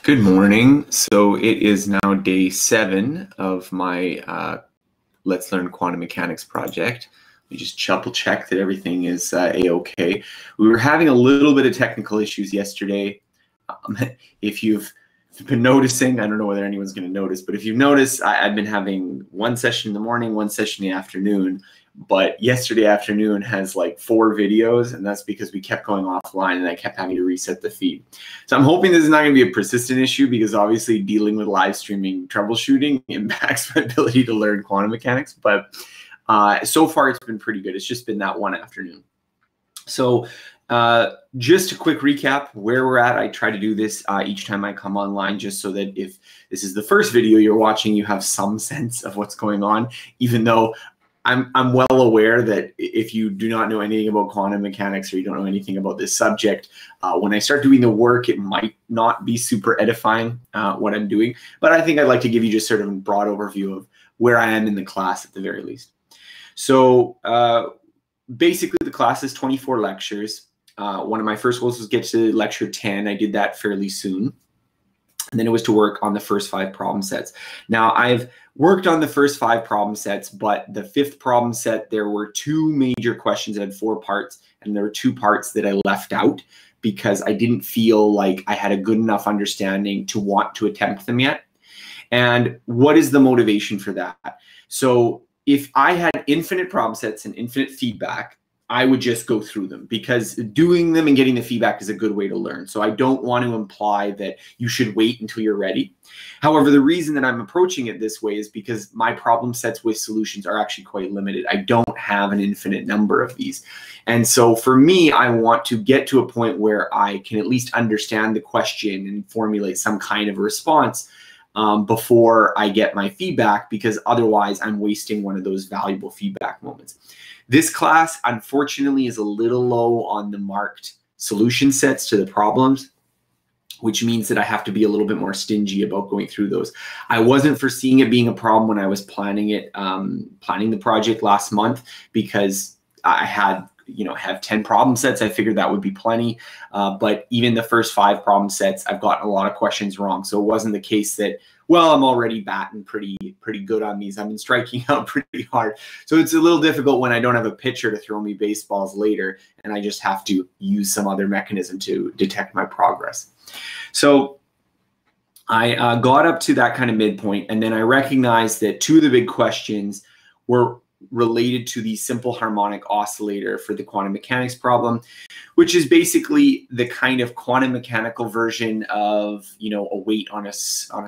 Good morning. So it is now day 7 of my Let's Learn Quantum Mechanics project. We just double check that everything is a-okay. We were having a little bit of technical issues yesterday. If you've been noticing, I don't know whether anyone's going to notice, but if you've noticed, I've been having one session in the morning, one session in the afternoon. But yesterday afternoon has like 4 videos, and that's because we kept going offline and I kept having to reset the feed. So I'm hoping this is not going to be a persistent issue, because obviously dealing with live streaming troubleshooting impacts my ability to learn quantum mechanics. But so far it's been pretty good. It's just been that one afternoon. So just a quick recap where we're at. I try to do this each time I come online, just so that if this is the first video you're watching, you have some sense of what's going on, even though I'm well aware that if you do not know anything about quantum mechanics, or you don't know anything about this subject, when I start doing the work, it might not be super edifying what I'm doing. But I think I'd like to give you just sort of a broad overview of where I am in the class at the very least. So basically the class is 24 lectures. One of my first goals was get to lecture 10. I did that fairly soon. And then it was to work on the first 5 problem sets. Now, I've worked on the first 5 problem sets, but the 5th problem set, there were 2 major questions that had 4 parts, and there were 2 parts that I left out because I didn't feel like I had a good enough understanding to want to attempt them yet. And what is the motivation for that? So if I had infinite problem sets and infinite feedback, I would just go through them, because doing them and getting the feedback is a good way to learn. So I don't want to imply that you should wait until you're ready. However, the reason that I'm approaching it this way is because my problem sets with solutions are actually quite limited. I don't have an infinite number of these. And so for me, I want to get to a point where I can at least understand the question and formulate some kind of a response before I get my feedback, because otherwise I'm wasting one of those valuable feedback moments. This class, unfortunately, is a little low on the marked solution sets to the problems, which means that I have to be a little bit more stingy about going through those. I wasn't foreseeing it being a problem when I was planning it, planning the project last month, because I had, have 10 problem sets. I figured that would be plenty. But even the first 5 problem sets, I've gotten a lot of questions wrong. So it wasn't the case that, well, I'm already batting pretty good on these. I've been striking out pretty hard. So it's a little difficult when I don't have a pitcher to throw me baseballs later, and I just have to use some other mechanism to detect my progress. So I got up to that kind of midpoint, and then I recognized that 2 of the big questions were related to the simple harmonic oscillator for the quantum mechanics problem, which is basically the kind of quantum mechanical version of, a weight on a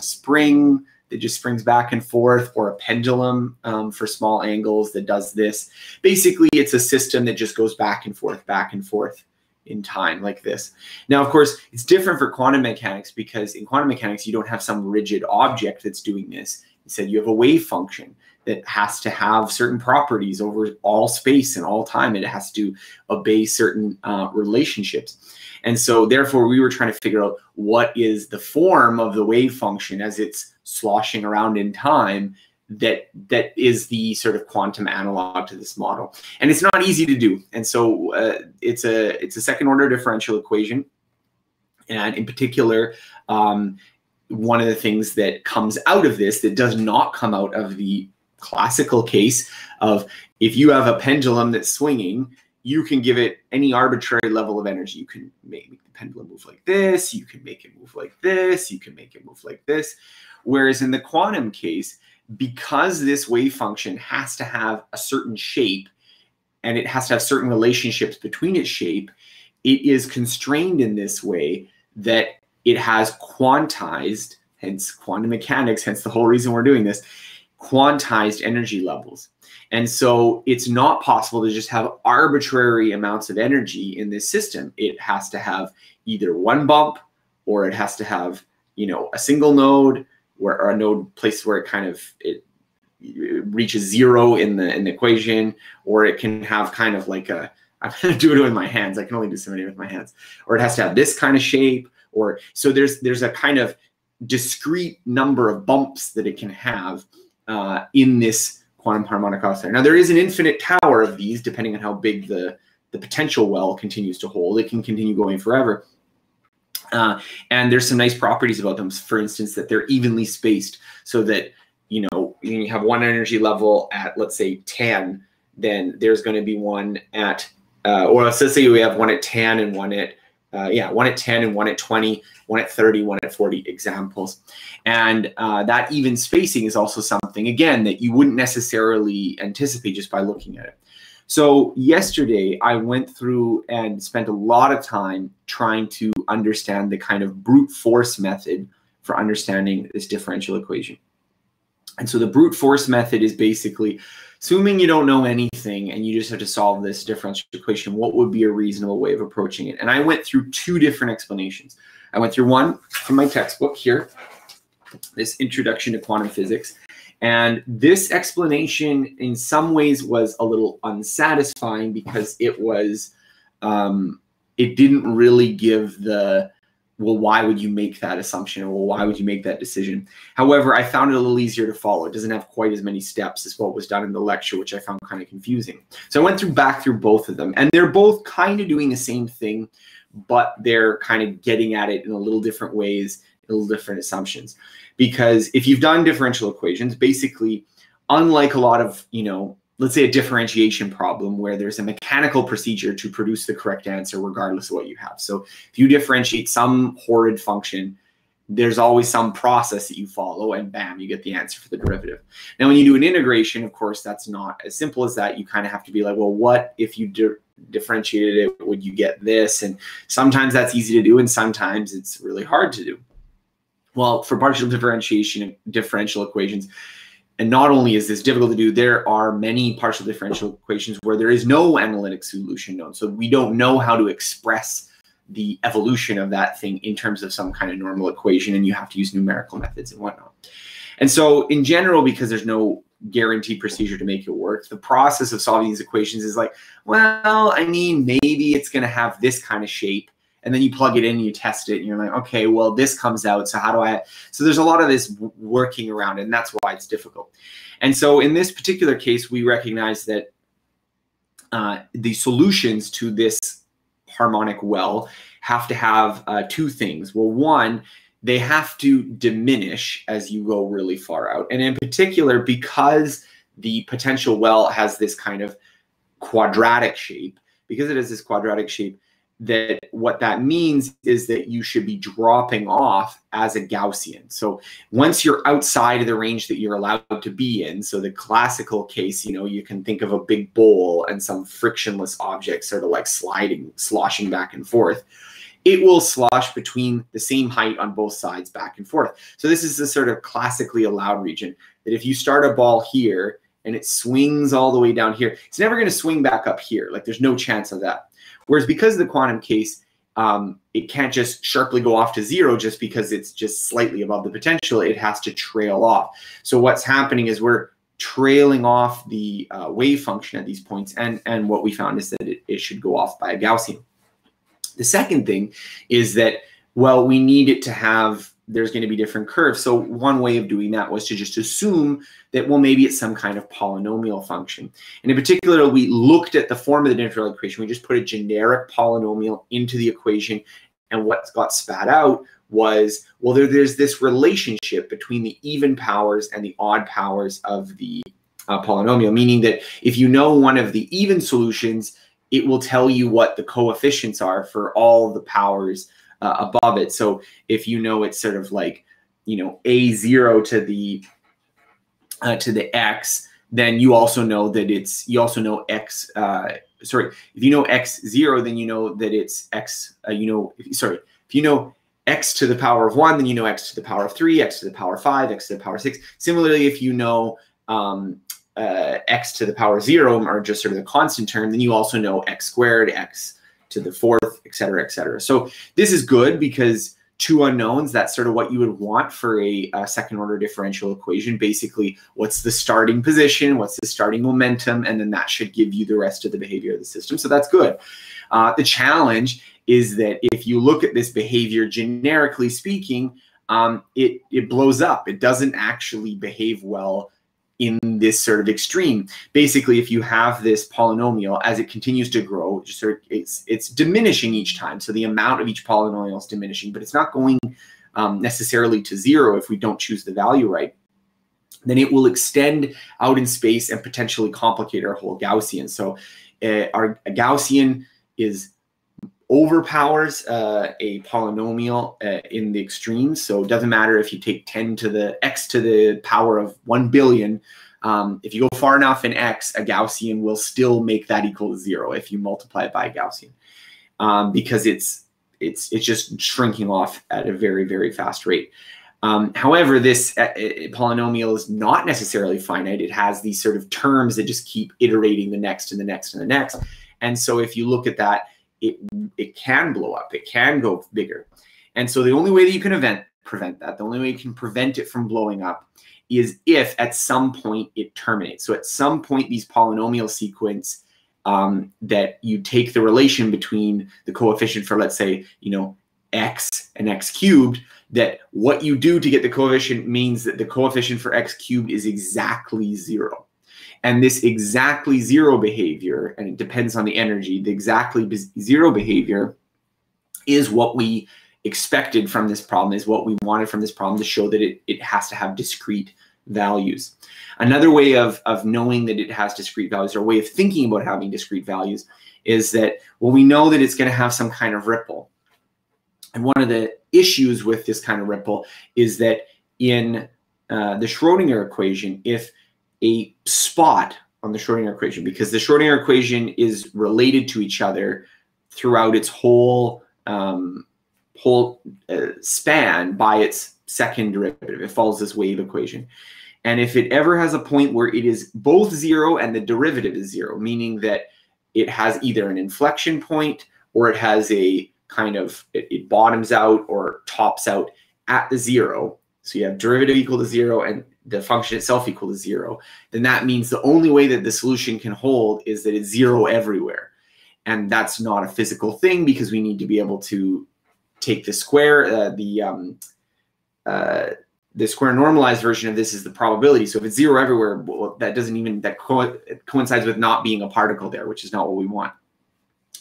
spring that just springs back and forth, or a pendulum for small angles that does this. Basically, it's a system that just goes back and forth in time like this. Now, of course, it's different for quantum mechanics, because in quantum mechanics, you don't have some rigid object that's doing this. Instead, you have a wave function that has to have certain properties over all space and all time. It has to obey certain relationships. And so therefore, we were trying to figure out what is the form of the wave function as it's sloshing around in time that is the sort of quantum analog to this model. And it's not easy to do. And so it's a second order differential equation. And in particular, one of the things that comes out of this that does not come out of the classical case of, if you have a pendulum that's swinging, you can give it any arbitrary level of energy. You can make the pendulum move like this, you can make it move like this, you can make it move like this. Whereas in the quantum case, because this wave function has to have a certain shape, and it has to have certain relationships between its shape, it is constrained in this way that it has quantized, hence quantum mechanics, hence the whole reason we're doing this, quantized energy levels. And so it's not possible to just have arbitrary amounts of energy in this system. It has to have either one bump, or it has to have, a single node, or a node place where it reaches 0 in the equation, or it can have kind of like a, I'm going to do it with my hands. I can only do so many with my hands. Or it has to have this kind of shape, or so there's a kind of discrete number of bumps that it can have in this quantum harmonic oscillator. Now, there is an infinite tower of these, depending on how big the potential well continues to hold. It can continue going forever. And there's some nice properties about them. For instance, that they're evenly spaced, so that, you know, you have one energy level at, let's say, 10, then there's going to be one at, or let's say we have one at 10 and one at, one at 10 and one at 20, one at 30, one at 40 examples. And that even spacing is also something, again, that you wouldn't necessarily anticipate just by looking at it. So yesterday, I went through and spent a lot of time trying to understand the kind of brute force method for understanding this differential equation. And so the brute force method is basically, assuming you don't know anything and you just have to solve this differential equation, what would be a reasonable way of approaching it? And I went through two different explanations. I went through one from my textbook here, this Introduction to Quantum Physics. And this explanation in some ways was a little unsatisfying because it was, it didn't really give the, well, why would you make that assumption? Or, well, why would you make that decision? However, I found it a little easier to follow. It doesn't have quite as many steps as what was done in the lecture, which I found kind of confusing. So I went back through both of them, and they're both kind of doing the same thing, but they're kind of getting at it in a little different ways, a little different assumptions. Because if you've done differential equations, basically, unlike a lot of, you know, let's say a differentiation problem where there's a mechanical procedure to produce the correct answer regardless of what you have. So if you differentiate some horrid function, there's always some process that you follow, and bam, you get the answer for the derivative. Now, when you do an integration, of course, that's not as simple as that. You kind of have to be like, well, what if you differentiated it, would you get this? And sometimes that's easy to do, and sometimes it's really hard to do. Well, for partial differentiation and differential equations, and not only is this difficult to do, there are many partial differential equations where there is no analytic solution known. So we don't know how to express the evolution of that thing in terms of some kind of normal equation, and you have to use numerical methods and whatnot. And so in general, because there's no guaranteed procedure to make it work, the process of solving these equations is like, well, I mean, maybe it's going to have this kind of shape. And then you plug it in and you test it and you're like, okay, well, this comes out. So how do I, so there's a lot of this working around it, and that's why it's difficult. And so in this particular case, we recognize that the solutions to this harmonic well have to have two things. Well, one, they have to diminish as you go really far out. And in particular, because the potential well has this kind of quadratic shape, that what that means is that you should be dropping off as a Gaussian. So once you're outside of the range that you're allowed to be in, so the classical case, you know, you can think of a big bowl and some frictionless object sort of like sloshing back and forth. It will slosh between the same height on both sides back and forth. So this is the sort of classically allowed region that if you start a ball here and it swings all the way down here, it's never going to swing back up here. Like there's no chance of that. Whereas because of the quantum case, it can't just sharply go off to zero just because it's just slightly above the potential. It has to trail off. So what's happening is we're trailing off the wave function at these points. And what we found is that it should go off by a Gaussian. The second thing is that, well, we need it to have, there's going to be different curves. So one way of doing that was to just assume that, well, maybe it's some kind of polynomial function. And in particular, we looked at the form of the differential equation. We just put a generic polynomial into the equation. And what got spat out was, well, there's this relationship between the even powers and the odd powers of the polynomial, meaning that if you know one of the even solutions, it will tell you what the coefficients are for all the powers above it. So if you know it's sort of like, you know, a0 to the x, then you also know that it's, you also know x, sorry, if you know x0, then you know that it's x, if you know x to the power of 1, then you know x to the power of 3, x to the power of 5, x to the power of 6. Similarly, if you know x to the power of 0 are just sort of the constant term, then you also know x squared, x to the fourth, et cetera, et cetera. So this is good because two unknowns, that's sort of what you would want for a second order differential equation. Basically, what's the starting position, what's the starting momentum, and then that should give you the rest of the behavior of the system. So that's good. The challenge is that if you look at this behavior generically speaking, it blows up. It doesn't actually behave well in this sort of extreme. Basically, if you have this polynomial, as it continues to grow, it's diminishing each time. So the amount of each polynomial is diminishing, but it's not going necessarily to zero if we don't choose the value right. Then it will extend out in space and potentially complicate our whole Gaussian. So our Gaussian overpowers a polynomial in the extremes. So it doesn't matter if you take 10 to the x to the power of 1 billion. If you go far enough in x, a Gaussian will still make that equal to 0 if you multiply it by a Gaussian, because it's just shrinking off at a very, very fast rate. However, this polynomial is not necessarily finite. It has these sort of terms that just keep iterating the next and the next and the next. And so if you look at that, it can blow up. It can go bigger. And so the only way that you can prevent that, the only way you can prevent it from blowing up is if at some point it terminates. So at some point, these polynomial sequence that you take the relation between the coefficient for, let's say, x and x cubed, that what you do to get the coefficient means that the coefficient for x cubed is exactly 0. And this exactly 0 behavior, and it depends on the energy, the exactly 0 behavior is what we expected from this problem, is what we wanted from this problem to show that it has to have discrete values. Another way of knowing that it has discrete values, or a way of thinking about having discrete values, is that, well, we know that it's going to have some kind of ripple. And one of the issues with this kind of ripple is that in the Schrodinger equation, if a spot on the Schrodinger equation, because the Schrodinger equation is related to each other throughout its whole span by its second derivative. It follows this wave equation. And if it ever has a point where it is both 0 and the derivative is 0, meaning that it has either an inflection point or it has a kind of, it bottoms out or tops out at the 0. So you have derivative equal to 0 and the function itself equal to 0, then that means the only way that the solution can hold is that it's 0 everywhere. And that's not a physical thing, because we need to be able to take the square, the square normalized version of this is the probability. So if it's 0 everywhere, well, that doesn't even, that coincides with not being a particle there, which is not what we want.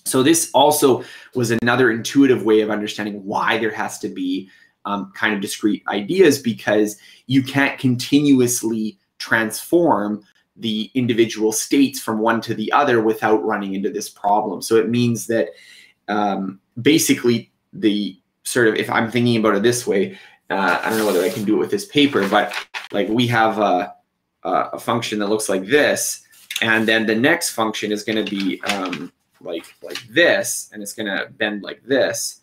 So this also was another intuitive way of understanding why there has to be kind of discrete ideas, because you can't continuously transform the individual states from one to the other without running into this problem. So it means that basically the sort of, if I'm thinking about it this way, I don't know whether I can do it with this paper, but like we have a function that looks like this, and then the next function is going to be like this, and it's going to bend like this.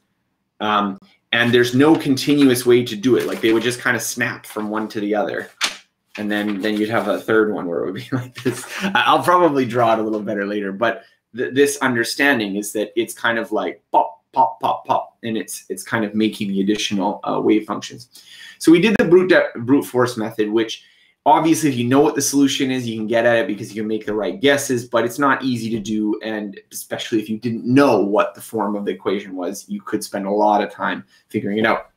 And there's no continuous way to do it. Like they would just kind of snap from one to the other. And then you'd have a third one where it would be like this. I'll probably draw it a little better later, but this understanding is that it's kind of like pop, pop, pop, pop, and it's kind of making the additional wave functions. So we did the brute force method, which obviously if you know what the solution is, you can get at it because you can make the right guesses, but it's not easy to do. And especially if you didn't know what the form of the equation was, you could spend a lot of time figuring it out.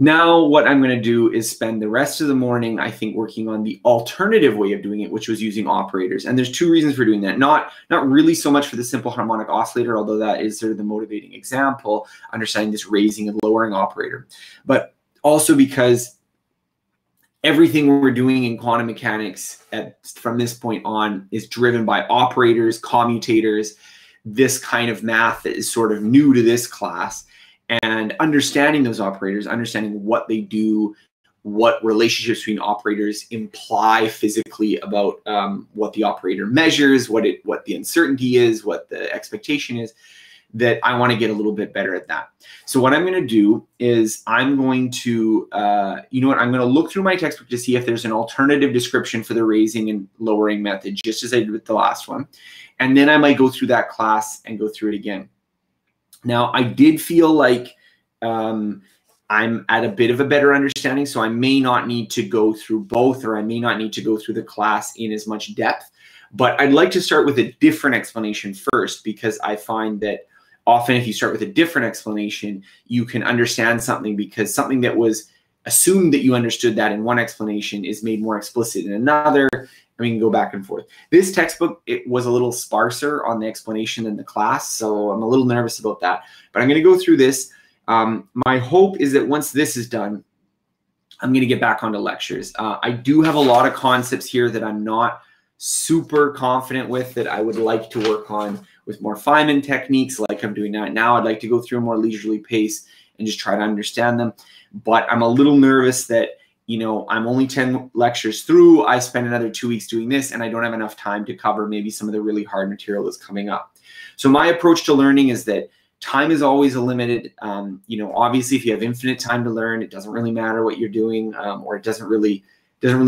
Now what I'm going to do is spend the rest of the morning, I think, working on the alternative way of doing it, which was using operators. And there's two reasons for doing that. Not really so much for the simple harmonic oscillator, although that is sort of the motivating example, understanding this raising and lowering operator, but also because everything we're doing in quantum mechanics from this point on is driven by operators, commutators, this kind of math that is sort of new to this class. And understanding those operators, understanding what they do, what relationships between operators imply physically about what the operator measures, what the uncertainty is, what the expectation is, that I want to get a little bit better at that. So what I'm going to do is I'm going to, I'm going to look through my textbook to see if there's an alternative description for the raising and lowering method, just as I did with the last one. And then I might go through that class and go through it again. Now, I did feel like I'm at a bit of a better understanding, so I may not need to go through both, or I may not need to go through the class in as much depth. But I'd like to start with a different explanation first, because I find that often if you start with a different explanation, you can understand something, because something that was assumed that you understood that in one explanation is made more explicit in another. I mean, go back and forth. This textbook, it was a little sparser on the explanation than the class, so I'm a little nervous about that. But I'm going to go through this. My hope is that once this is done, I'm going to get back onto lectures. I do have a lot of concepts here that I'm not super confident with that I would like to work on with more Feynman techniques like I'm doing that now. I'd like to go through a more leisurely pace and just try to understand them. But I'm a little nervous that, you know, I'm only 10 lectures through. I spend another 2 weeks doing this, and I don't have enough time to cover maybe some of the really hard material that's coming up. So my approach to learning is that time is always a limited. You know, obviously, if you have infinite time to learn, it doesn't really matter what you're doing, or it doesn't really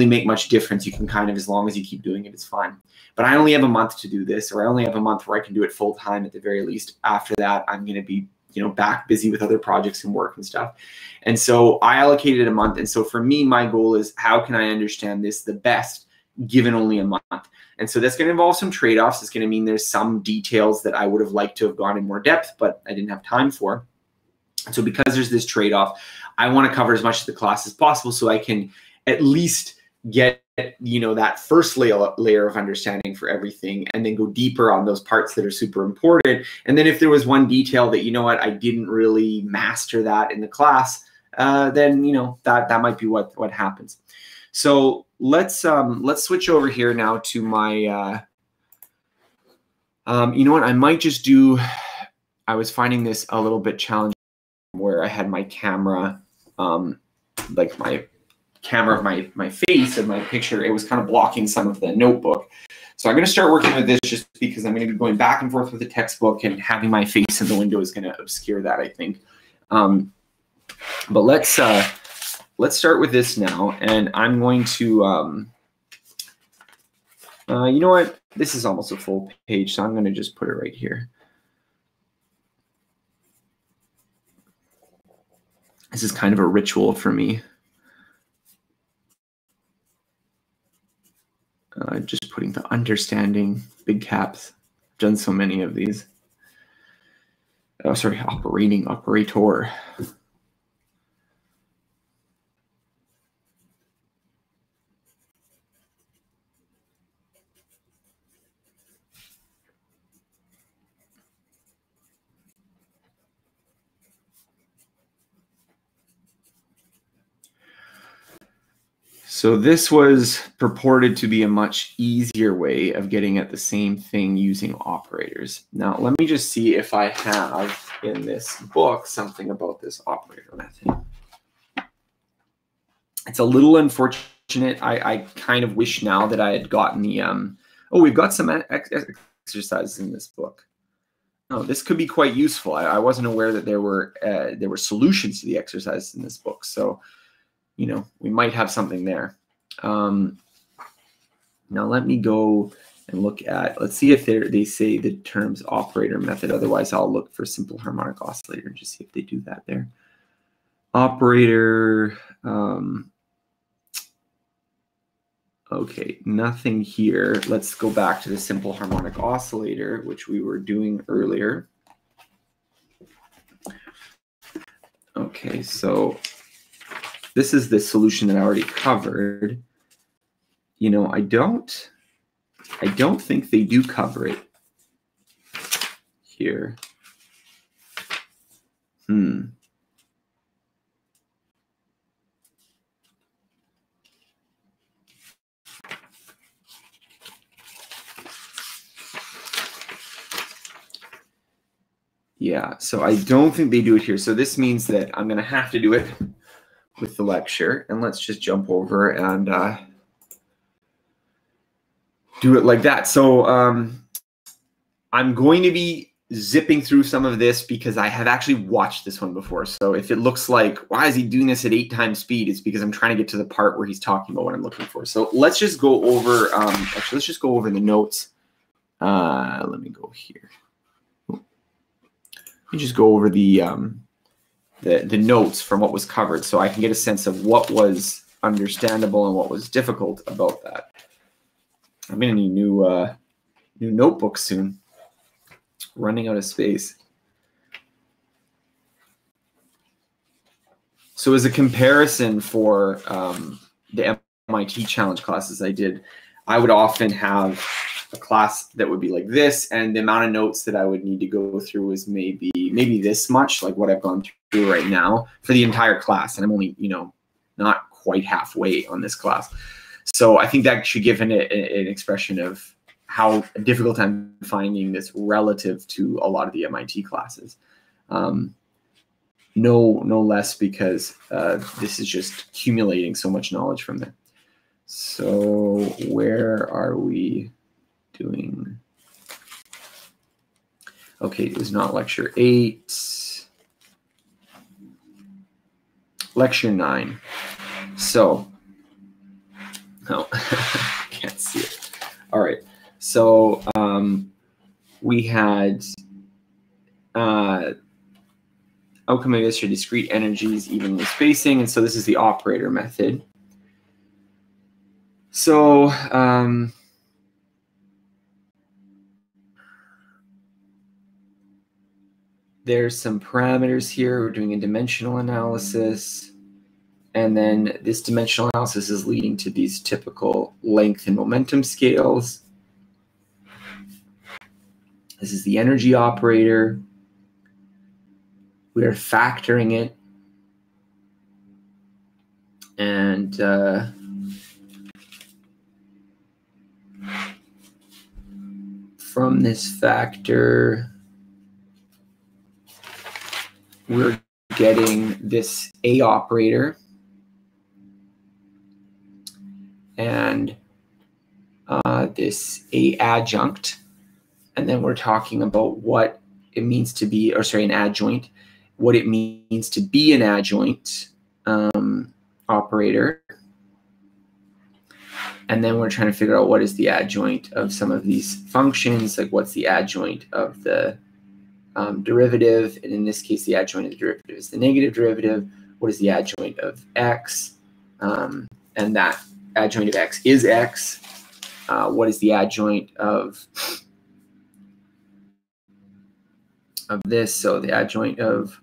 make much difference. You can kind of, as long as you keep doing it, it's fine. But I only have a month to do this, or I only have a month where I can do it full time at the very least. After that, I'm going to be, you know, back busy with other projects and work and stuff. And so I allocated a month. And so for me, my goal is how can I understand this the best given only a month? And so that's going to involve some trade-offs. It's going to mean there's some details that I would have liked to have gone in more depth, but I didn't have time for. So because there's this trade-off, I want to cover as much of the class as possible so I can at least get, you know, that first layer of understanding for everything, and then go deeper on those parts that are super important. And then if there was one detail that, you know what, I didn't really master that in the class, then, you know, that might be what happens. So let's switch over here now to my, you know what, I might just do, I was finding this a little bit challenging where I had my camera, like my camera of my face and my picture, it was kind of blocking some of the notebook. So I'm going to start working with this just because I'm going to be going back and forth with the textbook, and having my face in the window is going to obscure that, I think. But let's start with this now, and I'm going to, you know what, this is almost a full page, so I'm going to just put it right here. This is kind of a ritual for me. Just putting the understanding, big caps. I've done so many of these. Oh, sorry, operator. So this was purported to be a much easier way of getting at the same thing using operators. Now, let me just see if I have in this book something about this operator method. It's a little unfortunate. I kind of wish now that I had gotten the, oh, we've got some exercises in this book. Oh, this could be quite useful. I wasn't aware that there were solutions to the exercises in this book. So, you know, we might have something there. Now let me go and look at, let's see if they say the terms operator method. Otherwise, I'll look for simple harmonic oscillator and just see if they do that there. Operator, okay, nothing here. Let's go back to the simple harmonic oscillator, which we were doing earlier. Okay, so this is the solution that I already covered. You know, I don't think they do cover it here. Yeah, so I don't think they do it here. So this means that I'm going to have to do it with the lecture. And let's just jump over and do it like that. So I'm going to be zipping through some of this because I have actually watched this one before. So if it looks like, why is he doing this at 8 times speed? It's because I'm trying to get to the part where he's talking about what I'm looking for. So let's just go over, actually, let's just go over the notes. Let me go here. Let me just go over the notes from what was covered so I can get a sense of what was understandable and what was difficult about that. I'm going to need new notebooks soon. Running out of space. So as a comparison for the MIT challenge classes I would often have a class that would be like this, and the amount of notes that I would need to go through is maybe this much, like what I've gone through right now for the entire class, and I'm only, you know, not quite halfway on this class. So I think that should give an expression of how difficult I'm finding this relative to a lot of the MIT classes. No less, because this is just accumulating so much knowledge from there. So where are we doing? Okay, it was not lecture 8. Lecture 9. So, no, can't see it. All right, so we had outcome of this for discrete energies evenly spacing, and so this is the operator method. So there's some parameters here. We're doing a dimensional analysis, and then this dimensional analysis is leading to these typical length and momentum scales. This is the energy operator. We are factoring it, and from this factor, we're getting this A operator, and this A adjunct, and then we're talking about what it means to be, or sorry, an adjoint, what it means to be an adjoint operator. And then we're trying to figure out what is the adjoint of some of these functions, like what's the adjoint of the derivative, and in this case, the adjoint of the derivative is the negative derivative. What is the adjoint of x? And that adjoint of x is x. What is the adjoint of this? So the adjoint of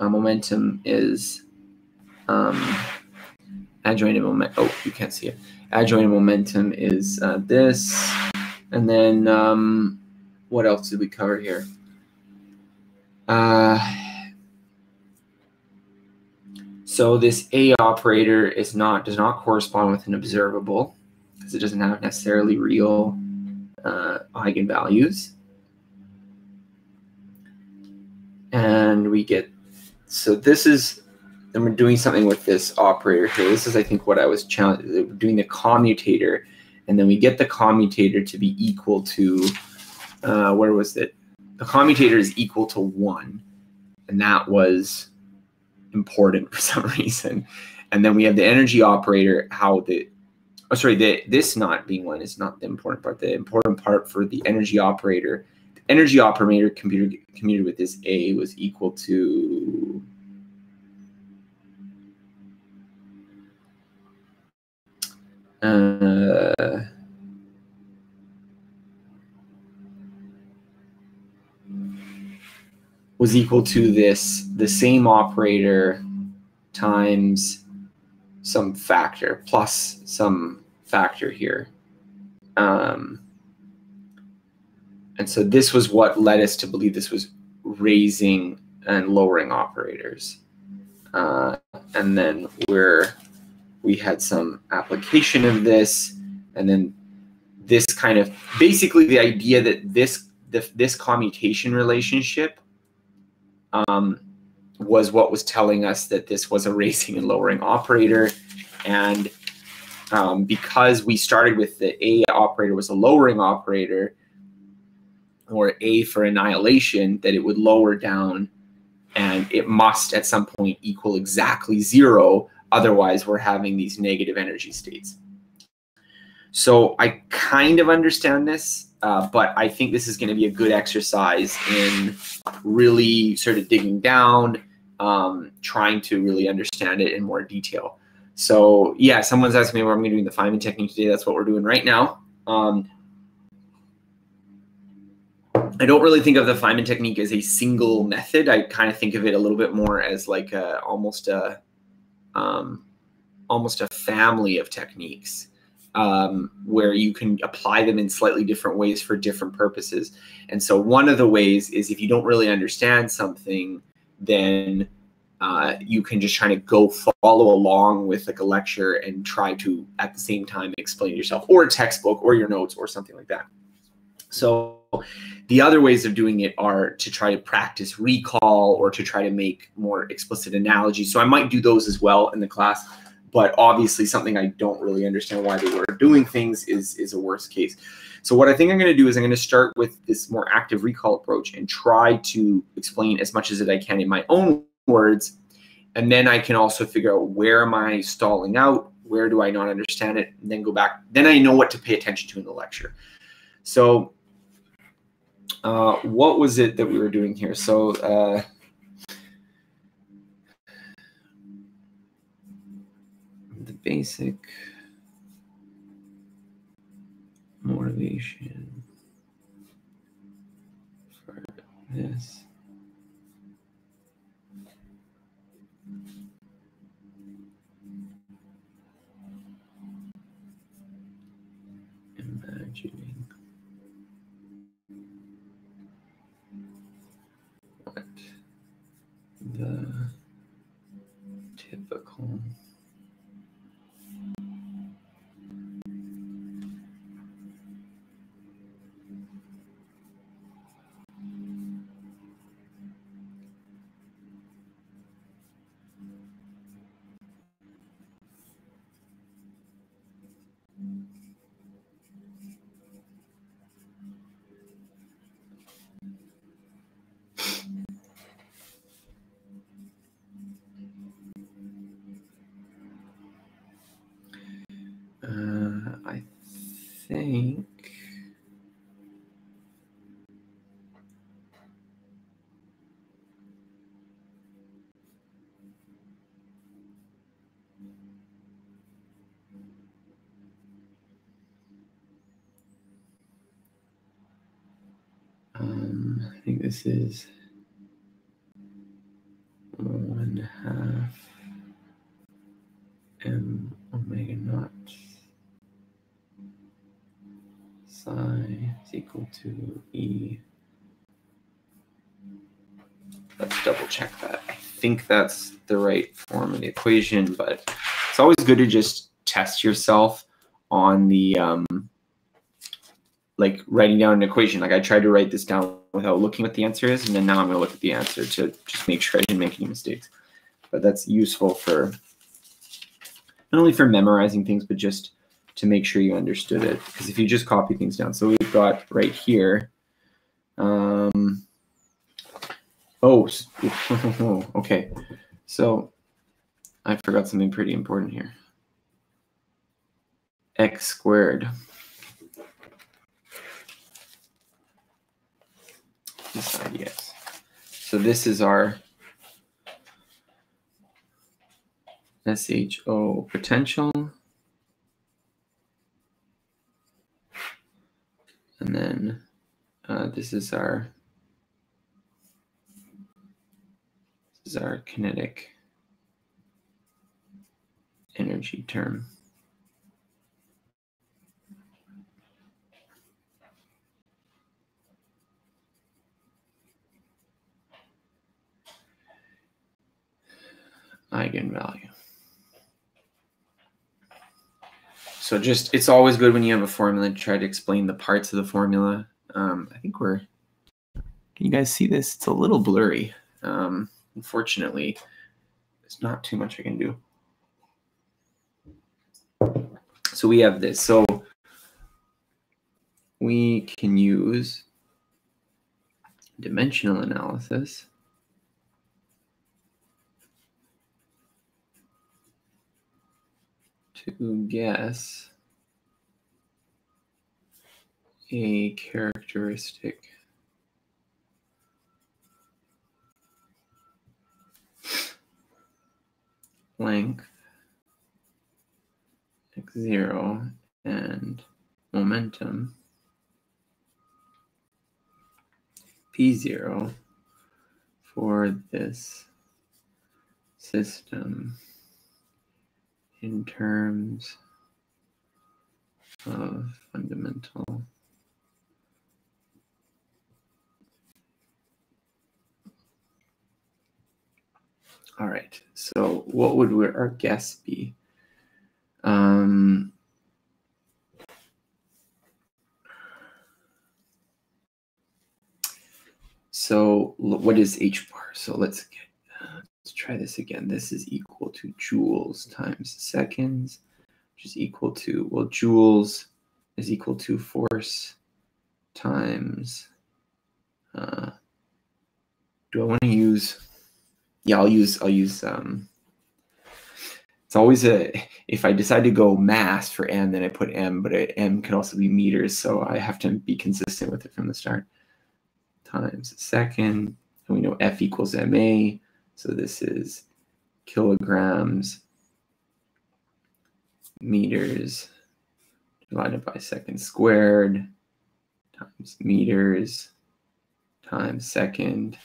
momentum is adjoint of moment. Oh, you can't see it. Adjoint of momentum is this, and then what else did we cover here? So this A operator does not correspond with an observable, because it doesn't have necessarily real eigenvalues. And we get, so this is, and we're doing something with this operator here. This is, I think, what I was challenged, doing the commutator, and then we get the commutator to be equal to, where was it? The commutator is equal to 1, and that was important for some reason. And then we have the energy operator, how the, oh, sorry, this not being 1 is not the important part. The important part for the energy operator, the energy operator commuted with this A was equal to, was equal to this, the same operator times some factor plus some factor here. And so this was what led us to believe this was raising and lowering operators. And then we had some application of this, and then this kind of, basically the idea that this commutation relationship was what was telling us that this was a raising and lowering operator. And because we started with the A operator was a lowering operator, or A for annihilation, that it would lower down, and it must at some point equal exactly 0. Otherwise, we're having these negative energy states. So I kind of understand this, but I think this is going to be a good exercise in really sort of digging down, trying to really understand it in more detail. So yeah, someone's asking me what I'm going to do in the Feynman technique today. That's what we're doing right now. I don't really think of the Feynman technique as a single method. I kind of think of it a little bit more as like almost a family of techniques where you can apply them in slightly different ways for different purposes. And so one of the ways is if you don't really understand something, then you can just try to go follow along with like a lecture and try to at the same time explain it yourself, or a textbook or your notes or something like that. So the other ways of doing it are to try to practice recall or to try to make more explicit analogies. So I might do those as well in the class, but obviously something I don't really understand why they were doing things is a worst case. So what I think I'm going to do is I'm going to start with this more active recall approach and try to explain as much as I can in my own words. And then I can also figure out where am I stalling out, where do I not understand it, and then go back. Then I know what to pay attention to in the lecture. So what was it that we were doing here? So the basic motivation for this. Imagining what the typical I think this is 1/2 m omega naught psi is equal to E. Let's double check that. I think that's the right form of the equation, but it's always good to just test yourself on the like writing down an equation. Like I tried to write this down without looking what the answer is, and then now I'm going to look at the answer to just make sure I didn't make any mistakes. But that's useful for not only for memorizing things, but just to make sure you understood it. Because if you just copy things down, so we've got right here. Oh, okay. So I forgot something pretty important here. X squared. Beside yes. So this is our SHO potential. And then this is our kinetic energy term. Eigenvalue. So just, it's always good when you have a formula to try to explain the parts of the formula. I think can you guys see this? It's a little blurry. Unfortunately, there's not too much I can do. So we have this. So we can use dimensional analysis to guess a characteristic length x0 and momentum P0 for this system in terms of fundamental all right, so what would our guess be? So what is h bar? So let's try this again. This is equal to joules times seconds, which is equal to, well, joules is equal to force times, do I want to use, yeah, I'll use, it's always if I decide to go mass for m, then I put m, but m could also be meters, so I have to be consistent with it from the start. Times second, and we know F equals ma, so this is kilograms meters divided by second squared times meters times second.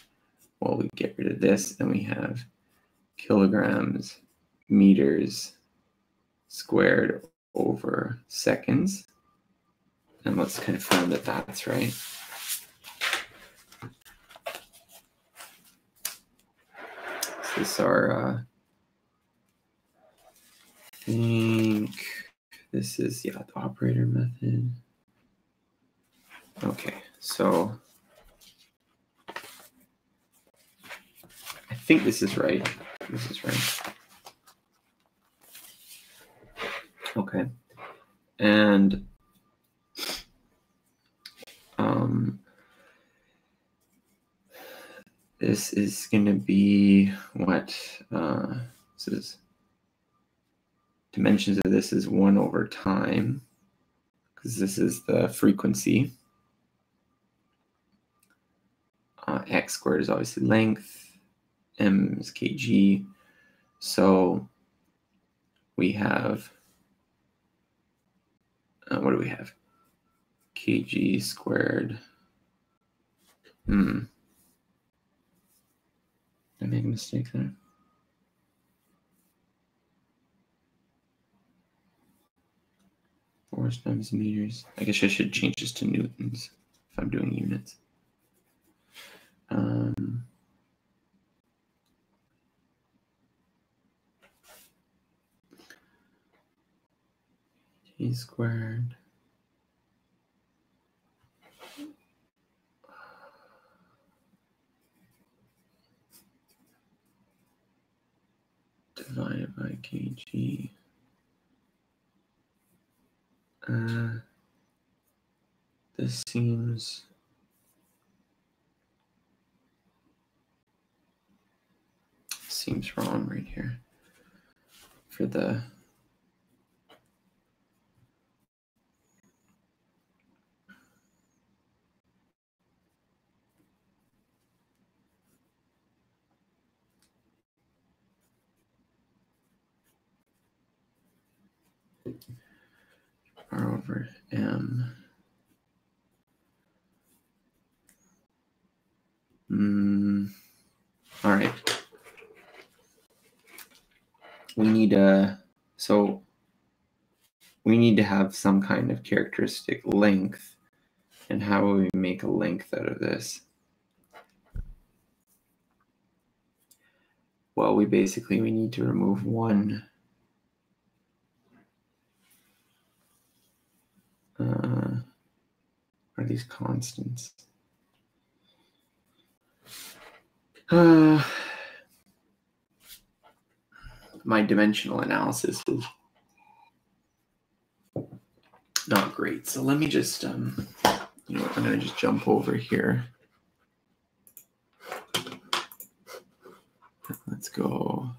Well, we get rid of this, and we have kilograms meters squared over seconds. And let's confirm that that's right. So this is our, I think this is, yeah, the operator method. Okay, so I think this is right. This is right. Okay, and this is going to be what? This is dimensions of this is 1 over time, because this is the frequency. X squared is obviously length. M is kg. So we have, what do we have? Kg squared. Did I make a mistake there? Force times meters. I guess I should change this to newtons if I'm doing units. G squared divided by kg. This seems wrong right here for the r over m. All right. We need so we need to have some kind of characteristic length. And how will we make a length out of this? Well, we need to remove one. Are these constants? My dimensional analysis is not great. So let me just, you know what, I'm going to just jump over here. Let's go.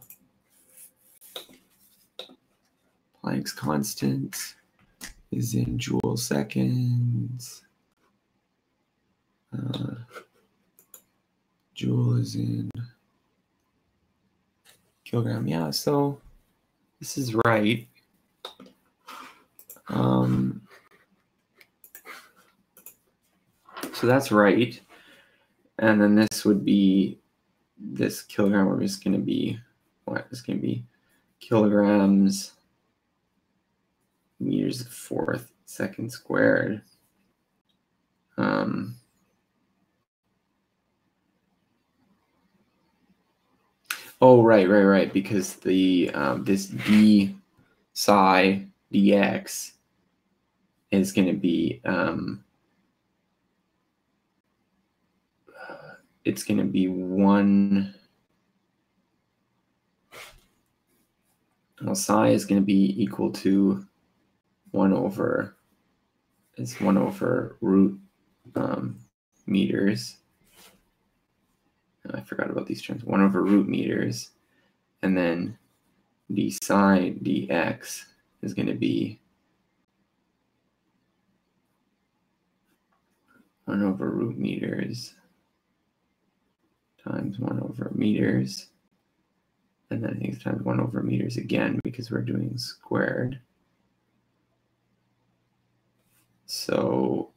Planck's constant is in joule seconds. Joule is in kilogram. Yeah, so this is right. So that's right. And then this would be this kilogram. We're just going to be what? It's going to be kilograms meters to the fourth second squared. Oh, right. Because the this d psi dx is going to be it's going to be 1. Well, psi is going to be equal to 1 over. It's 1 over root meters. I forgot about these terms. 1 over root meters, and then d psi dx is going to be 1 over root meters times 1 over meters, and then I think it's times 1 over meters again because we're doing squared. So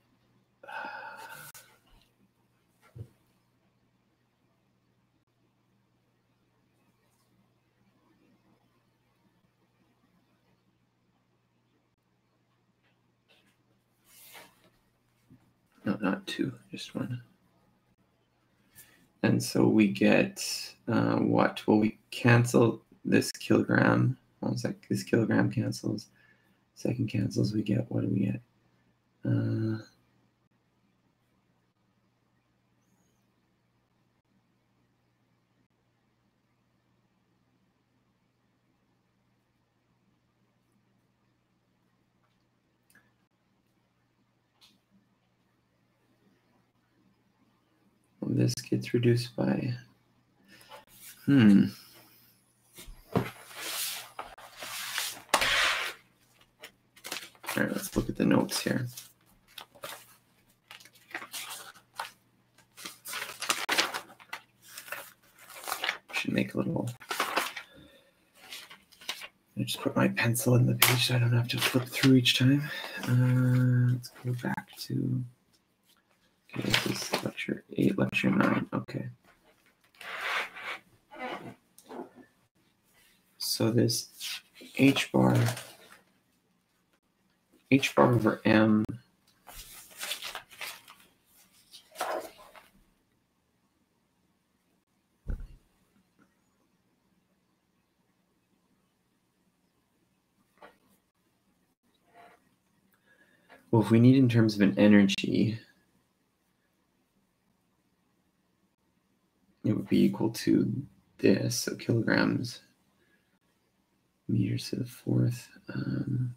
no, not 2, just 1. And so we get what? Well, we cancel this kilogram. 1 sec. This kilogram cancels. Second cancels. We get, what do we get? Well, this gets reduced by, All right, let's look at the notes here. Should make a little. I just put my pencil in the page so I don't have to flip through each time. Let's go back to. Okay, this is lecture 8, lecture 9. Okay. So this h bar over m well, if we need in terms of an energy, it would be equal to this, so kilograms meters to the fourth. It's going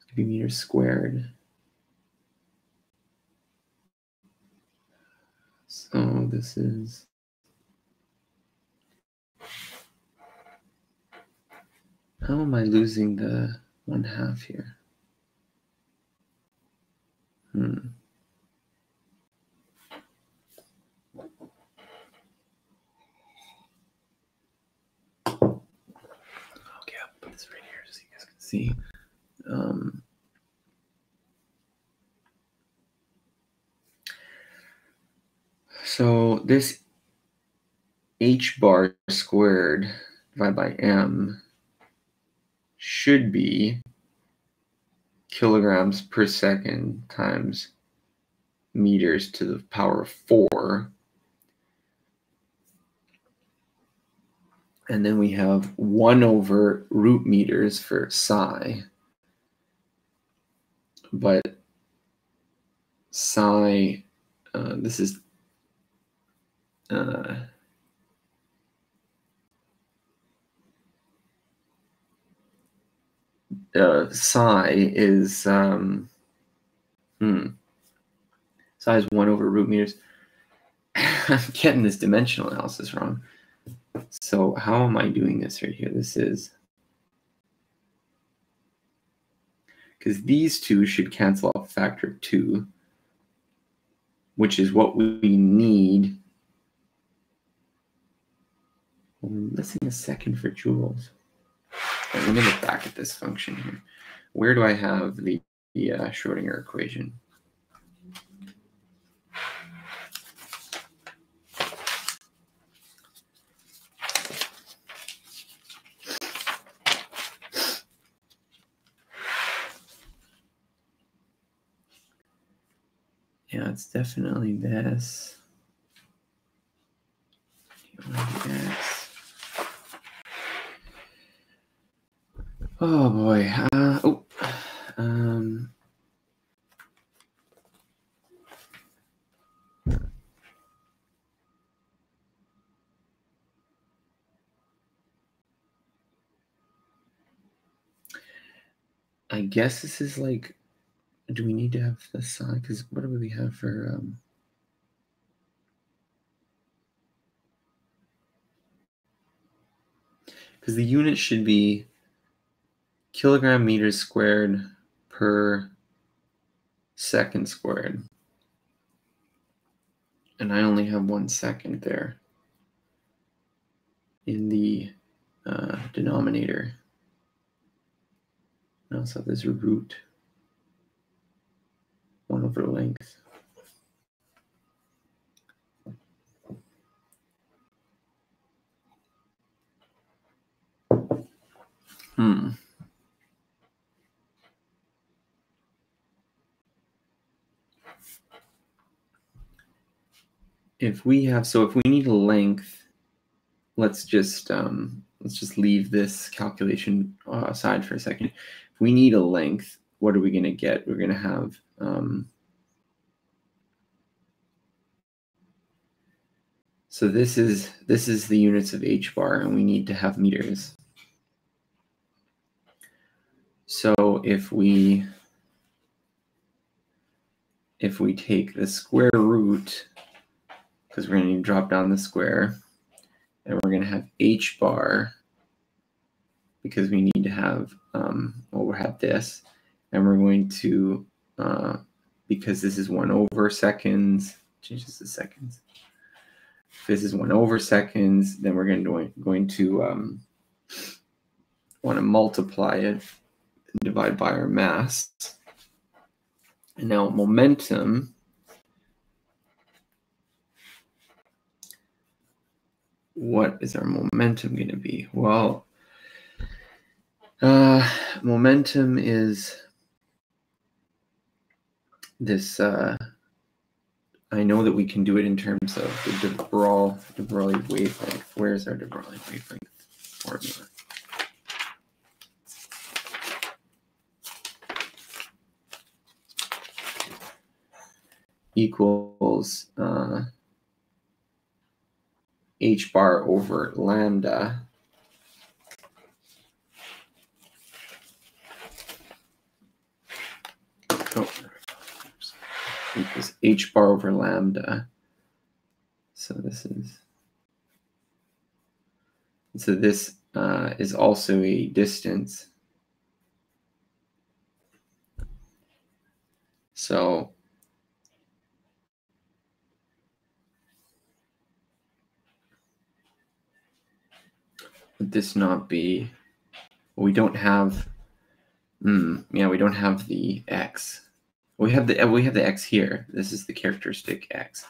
to be meters squared. So this is how am I losing the 1/2 here? Okay, I'll put this right here so you guys can see. So this h bar squared divided by m should be kilograms per second times meters to the power of 4. And then we have 1 over root meters for psi. But psi, this is psi is psi is 1 over root meters. I'm getting this dimensional analysis wrong. So how am I doing this right here? This is because these two should cancel out a factor of 2, which is what we need. We're missing a second for joules. Right, let me look back at this function here. Where do I have the Schrodinger equation? Yeah, it's definitely this. X. Oh boy. I guess this is like, do we need to have the sign? Because what do we have for because the unit should be kilogram meters squared per second squared. And I only have 1 second there in the denominator. I also have this root 1 over length. If we need a length, let's just leave this calculation aside for a second. If we need a length, what are we going to get? We're going to have so this is the units of h bar, and we need to have meters. So if we take the square root, because we're going to need to drop down the square, and we're going to have h bar, because we need to have, we'll have this, and we're going to, because this is 1 over seconds, changes to seconds. If this is 1 over seconds, then we're going to want to multiply it and divide by our mass. And now momentum, what is our momentum going to be? Well, momentum is this, I know that we can do it in terms of the de Broglie wavelength. Where's our de Broglie wavelength formula? Equals h bar over lambda equals h bar over lambda. So this is also a distance. So would this not be? We don't have. Yeah, we don't have the x. We have the x here. This is the characteristic x.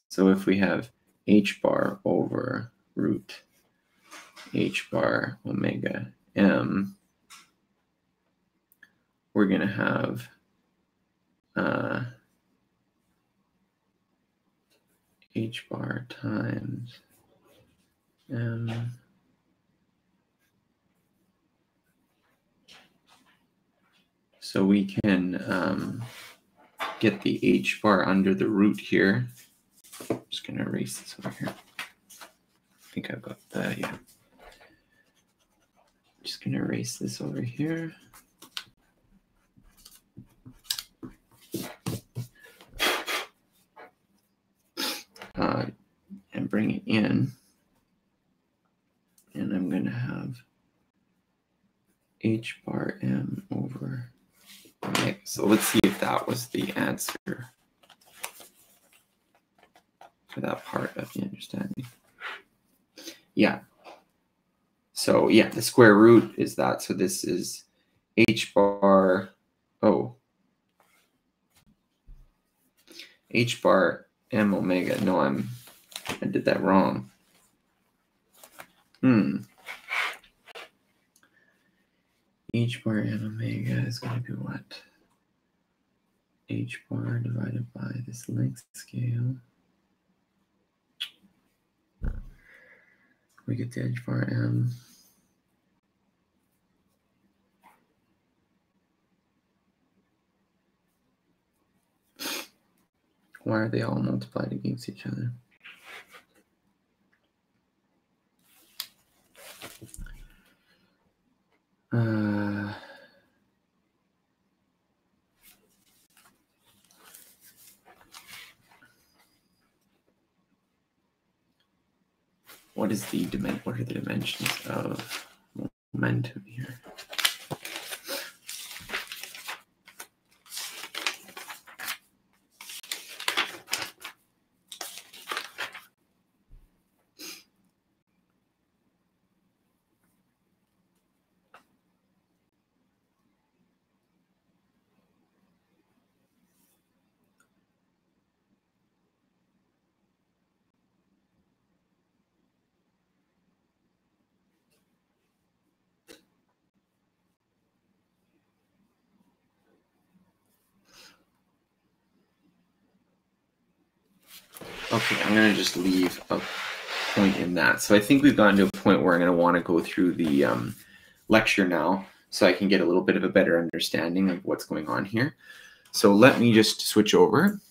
So if we have h bar over root h bar omega m, we're going to have h bar times m so we can get the h bar under the root here. I'm just going to erase this over here. I think I've got that, yeah. Just going to erase this over here. And bring it in. And I'm going to have h bar m over. Okay, so let's see if that was the answer for that part of the understanding. Yeah. So yeah, the square root is that. So this is h bar, h bar m omega. No, I did that wrong. H bar m omega is going to be what? h bar divided by this length scale. We get the h bar m. Why are they all multiplied against each other? What are the dimensions of momentum here? Okay, I'm going to just leave a point in that. So I think we've gotten to a point where I'm going to want to go through the lecture now so I can get a little bit of a better understanding of what's going on here. So let me just switch over.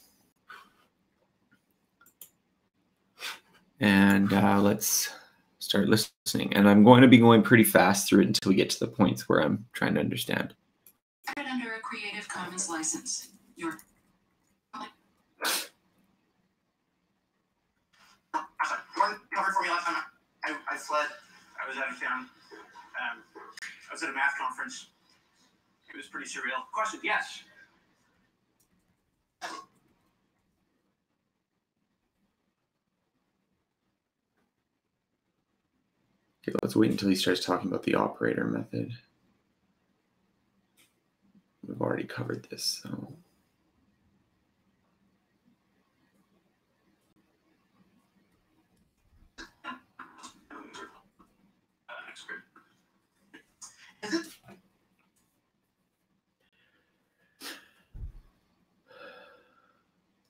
And let's start listening. And I'm going to be going pretty fast through it until we get to the points where I'm trying to understand. Under a Creative Commons license. One covered for me last time. I fled. I was out of town. I was at a math conference. It was pretty surreal. Question? Yes. Okay, let's wait until he starts talking about the operator method. We've already covered this, so.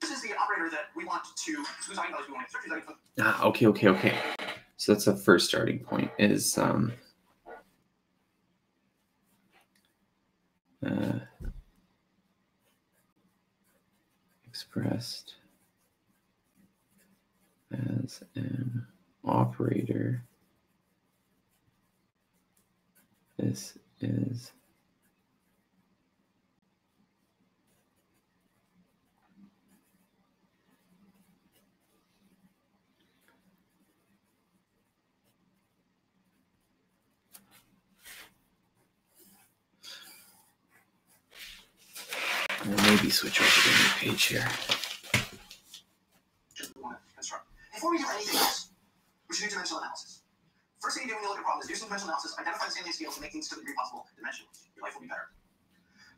This is the operator that we want to, whose eigenvalues we want to insert. Okay. So that's the first starting point is expressed as an operator. This is we'll maybe switch over to the new page here. Before we do anything else, we should do dimensional analysis. First thing you do when you look at a problem is do some dimensional analysis, identify the salient scales, and make things to the degree possible dimensional. Your life will be better.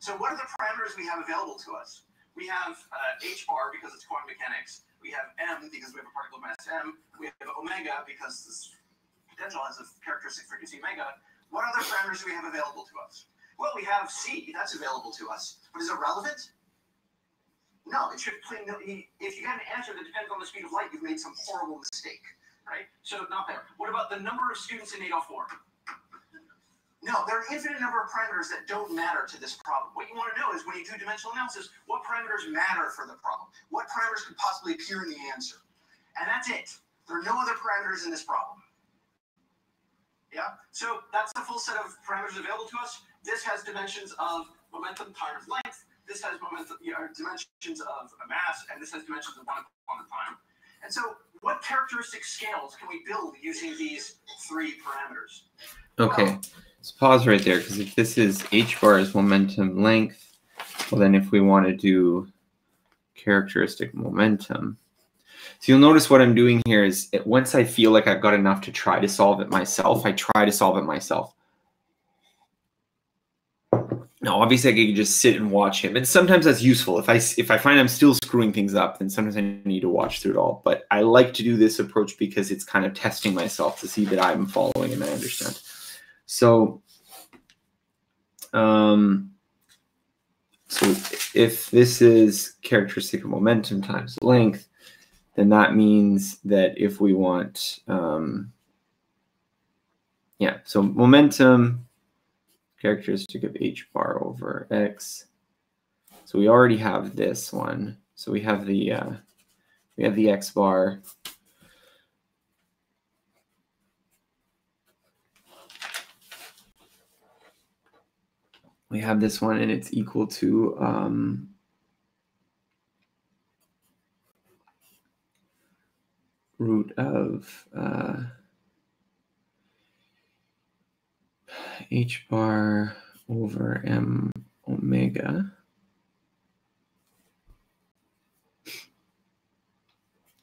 So what are the parameters we have available to us? We have h bar because it's quantum mechanics. We have m because we have a particle mass m. We have omega because this potential has a characteristic frequency omega. What other parameters do we have available to us? Well, we have c. That's available to us. But is it relevant? No, it should play no. If you get an answer that depends on the speed of light, you've made some horrible mistake, right? So not there. What about the number of students in 804? No, there are an infinite number of parameters that don't matter to this problem. What you want to know is when you do dimensional analysis, what parameters matter for the problem? What parameters could possibly appear in the answer? And that's it. There are no other parameters in this problem. Yeah? So that's the full set of parameters available to us. This has dimensions of momentum times length. This has dimensions of a mass, and this has dimensions of 1 upon the time. And so what characteristic scales can we build using these three parameters? Okay, well, so pause right there, because if this is h bar is momentum length, well then if we want to do characteristic momentum, so you'll notice what I'm doing here is once I feel like I've got enough to try to solve it myself, I try to solve it myself. Now, obviously, I can just sit and watch him, and sometimes that's useful. If I find I'm still screwing things up, then sometimes I need to watch through it all. But I like to do this approach because it's kind of testing myself to see that I'm following and I understand. So, So if this is characteristic of momentum times length, then that means that if we want, so momentum characteristic of h bar over x. So we already have this one. So we have the x bar. We have this one, and it's equal to root of h bar over m omega.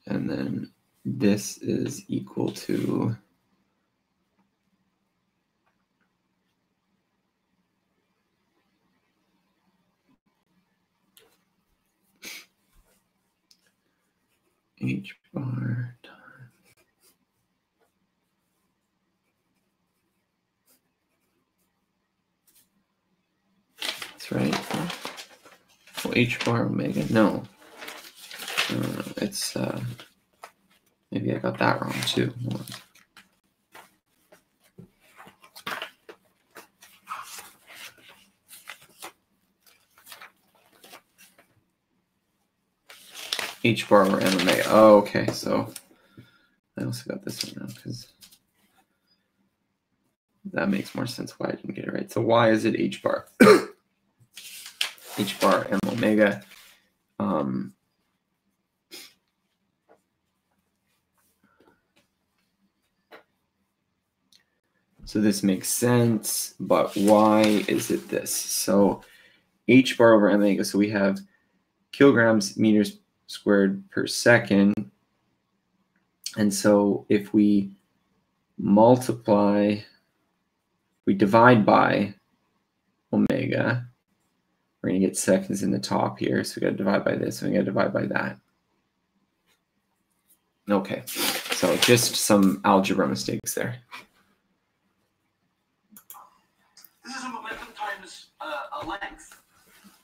And then this is equal to h bar times. That's right. Well, h bar omega. No. It's maybe I got that wrong too. H bar over m omega. Oh, okay. So I also got this one now because that makes more sense why I didn't get it right. So why is it h bar? H bar m omega. So this makes sense, but why is it this? So h bar over m omega. So we have kilograms meters squared per second. And so if we divide by omega, we're going to get seconds in the top here. So we got to divide by this, and we got to divide by that. Okay, so just some algebra mistakes there. This is a momentum times a length.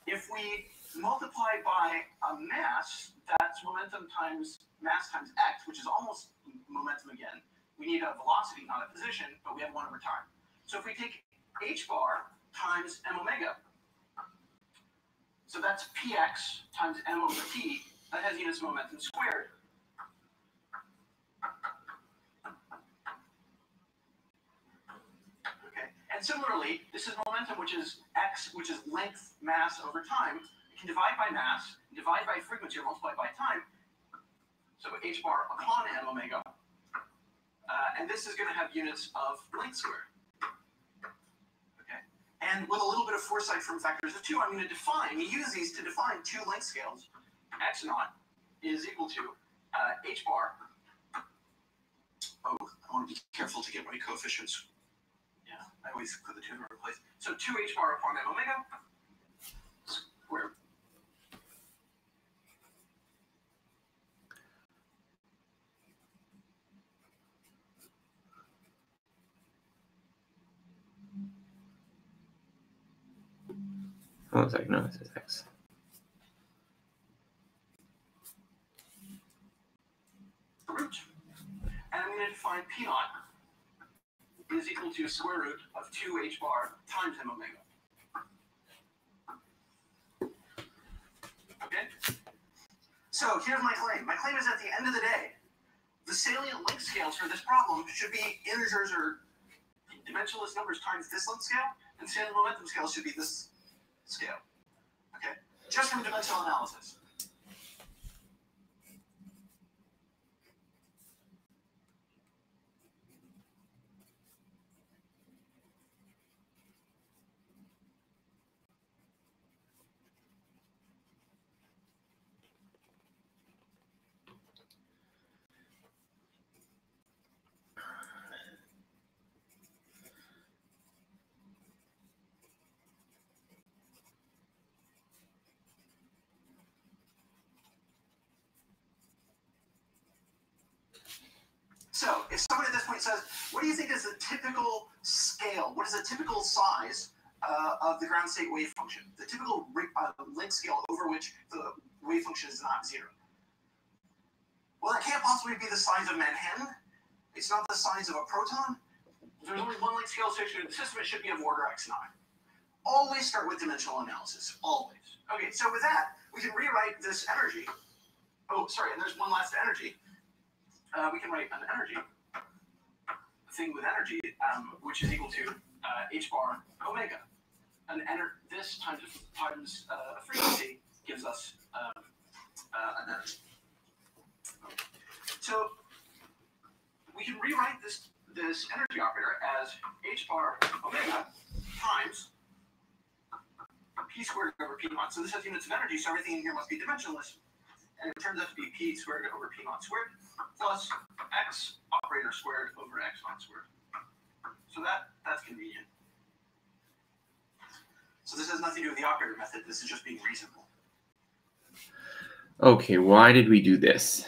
If we multiply by a mass, that's momentum times mass times x, which is almost momentum again. We need a velocity, not a position, but we have 1 over time. So if we take h bar times m omega, so that's px times m over t, that has units of momentum squared. Okay, and similarly, this is momentum, which is x, which is length mass over time. You can divide by mass, divide by frequency, or multiply by time. So h bar upon m omega. And this is going to have units of length squared. Okay, and with a little bit of foresight from factors of 2, I'm going to use these to define 2 length scales. X naught is equal to h bar. Oh, I want to be careful to get my coefficients. Yeah, I always put the 2 in the right place. So 2h bar upon m omega squared. Oh, it's like, no, it says x. Root. And I'm going to define p naught is equal to square root of 2h bar times m omega. Okay? So here's my claim. My claim is at the end of the day, the salient length scales for this problem should be integers or dimensionless numbers times this length scale, and salient momentum scale should be this scale. Okay? Just from dimensional analysis. So if someone at this point says, what do you think is a typical scale? What is a typical size of the ground state wave function, the typical length scale over which the wave function is not zero. Well, that can't possibly be the size of Manhattan. It's not the size of a proton. There's only one length scale associated with the system. It should be of order x naught. Always start with dimensional analysis. Always. Okay, so with that, we can rewrite this energy. Oh, sorry, and there's one last energy. We can write an energy thing with energy, which is equal to h bar omega. This times frequency gives us an energy. So we can rewrite this energy operator as h bar omega times p squared over p naught. So this has units of energy, so everything in here must be dimensionless. And it turns out to be p squared over p naught squared plus x operator squared over x naught squared. So that's convenient. So this has nothing to do with the operator method. This is just being reasonable. Okay, why did we do this?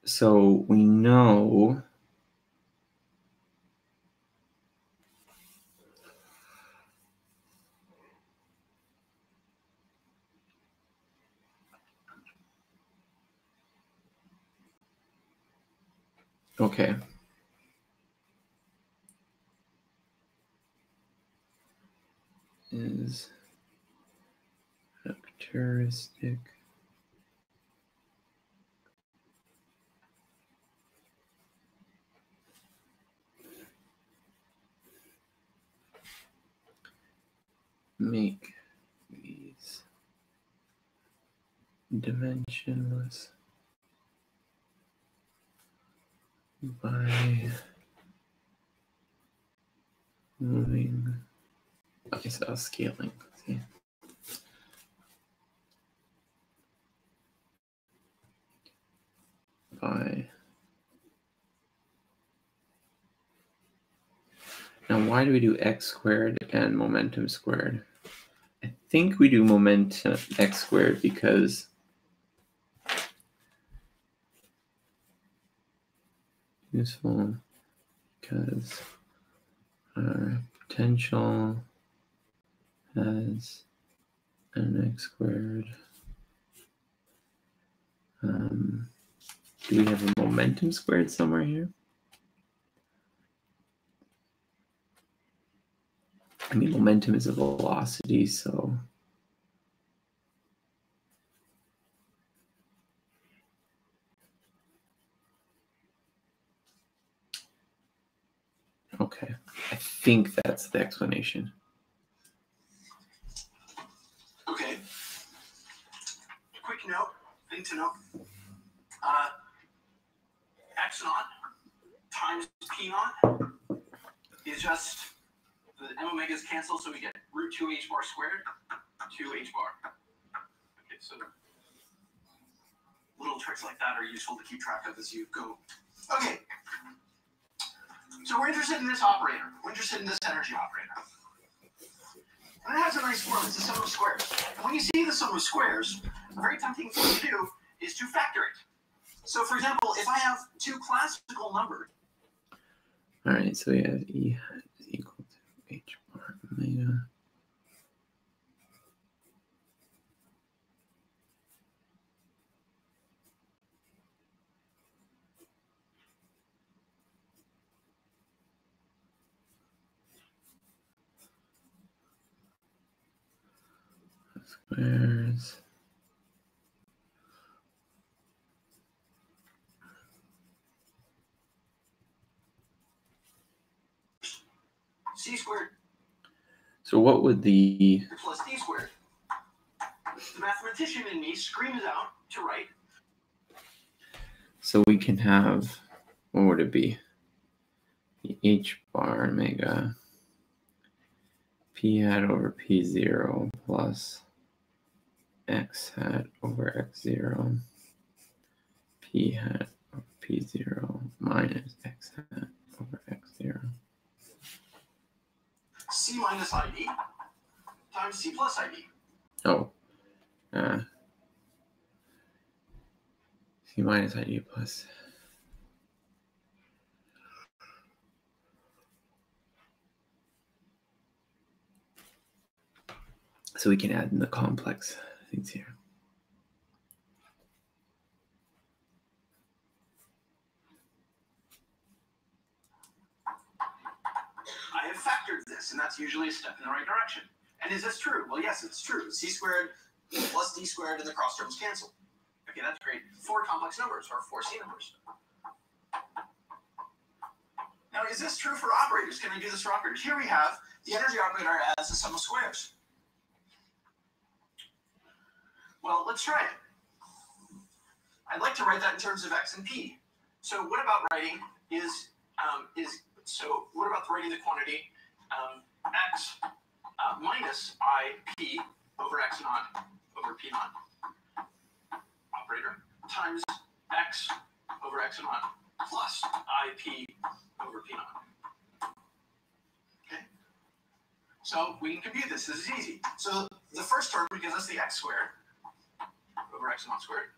So we know okay. Is characteristic make these dimensionless by moving by scaling. See? By now, why do we do x squared and momentum squared? I think we do momentum x squared because useful because our potential has an x squared. Do we have a momentum squared somewhere here? I mean, momentum is a velocity, so okay. I think that's the explanation. Okay. Quick note, thing to note. X naught times p naught is just the m omegas cancel, so we get root 2 h bar squared, 2 h bar. Okay, so little tricks like that are useful to keep track of as you go. Okay. So we're interested in this operator. We're interested in this energy operator. And it has a nice form. It's the sum of squares. And when you see the sum of squares, a very tempting thing to do is to factor it. So, for example, if I have two classical numbers. All right, so we have E is equal to h bar omega. Squares. C squared. So what would the Plus D squared. The mathematician in me screams out to write. so we can have, what would it be? The h bar omega p hat over p0 plus x hat over x0 p hat over p0 minus x hat over x0. C minus ID times C plus ID. Oh, C minus ID plus. So we can add in the complex things here. I have factored this, and that's usually a step in the right direction. And is this true? Well, yes, it's true. C squared plus D squared and the cross terms cancel. Okay, that's great. 4 complex numbers, or 4 C numbers. Now, is this true for operators? Can I do this for operators? Here we have the energy operator as the sum of squares. Well, let's try it. I'd like to write that in terms of x and p. So what about writing what about writing the quantity x minus I p over x naught over p naught operator times x over x naught plus I p over p naught. Okay. So we can compute this. This is easy. So the first term gives us the x squared over x naught squared.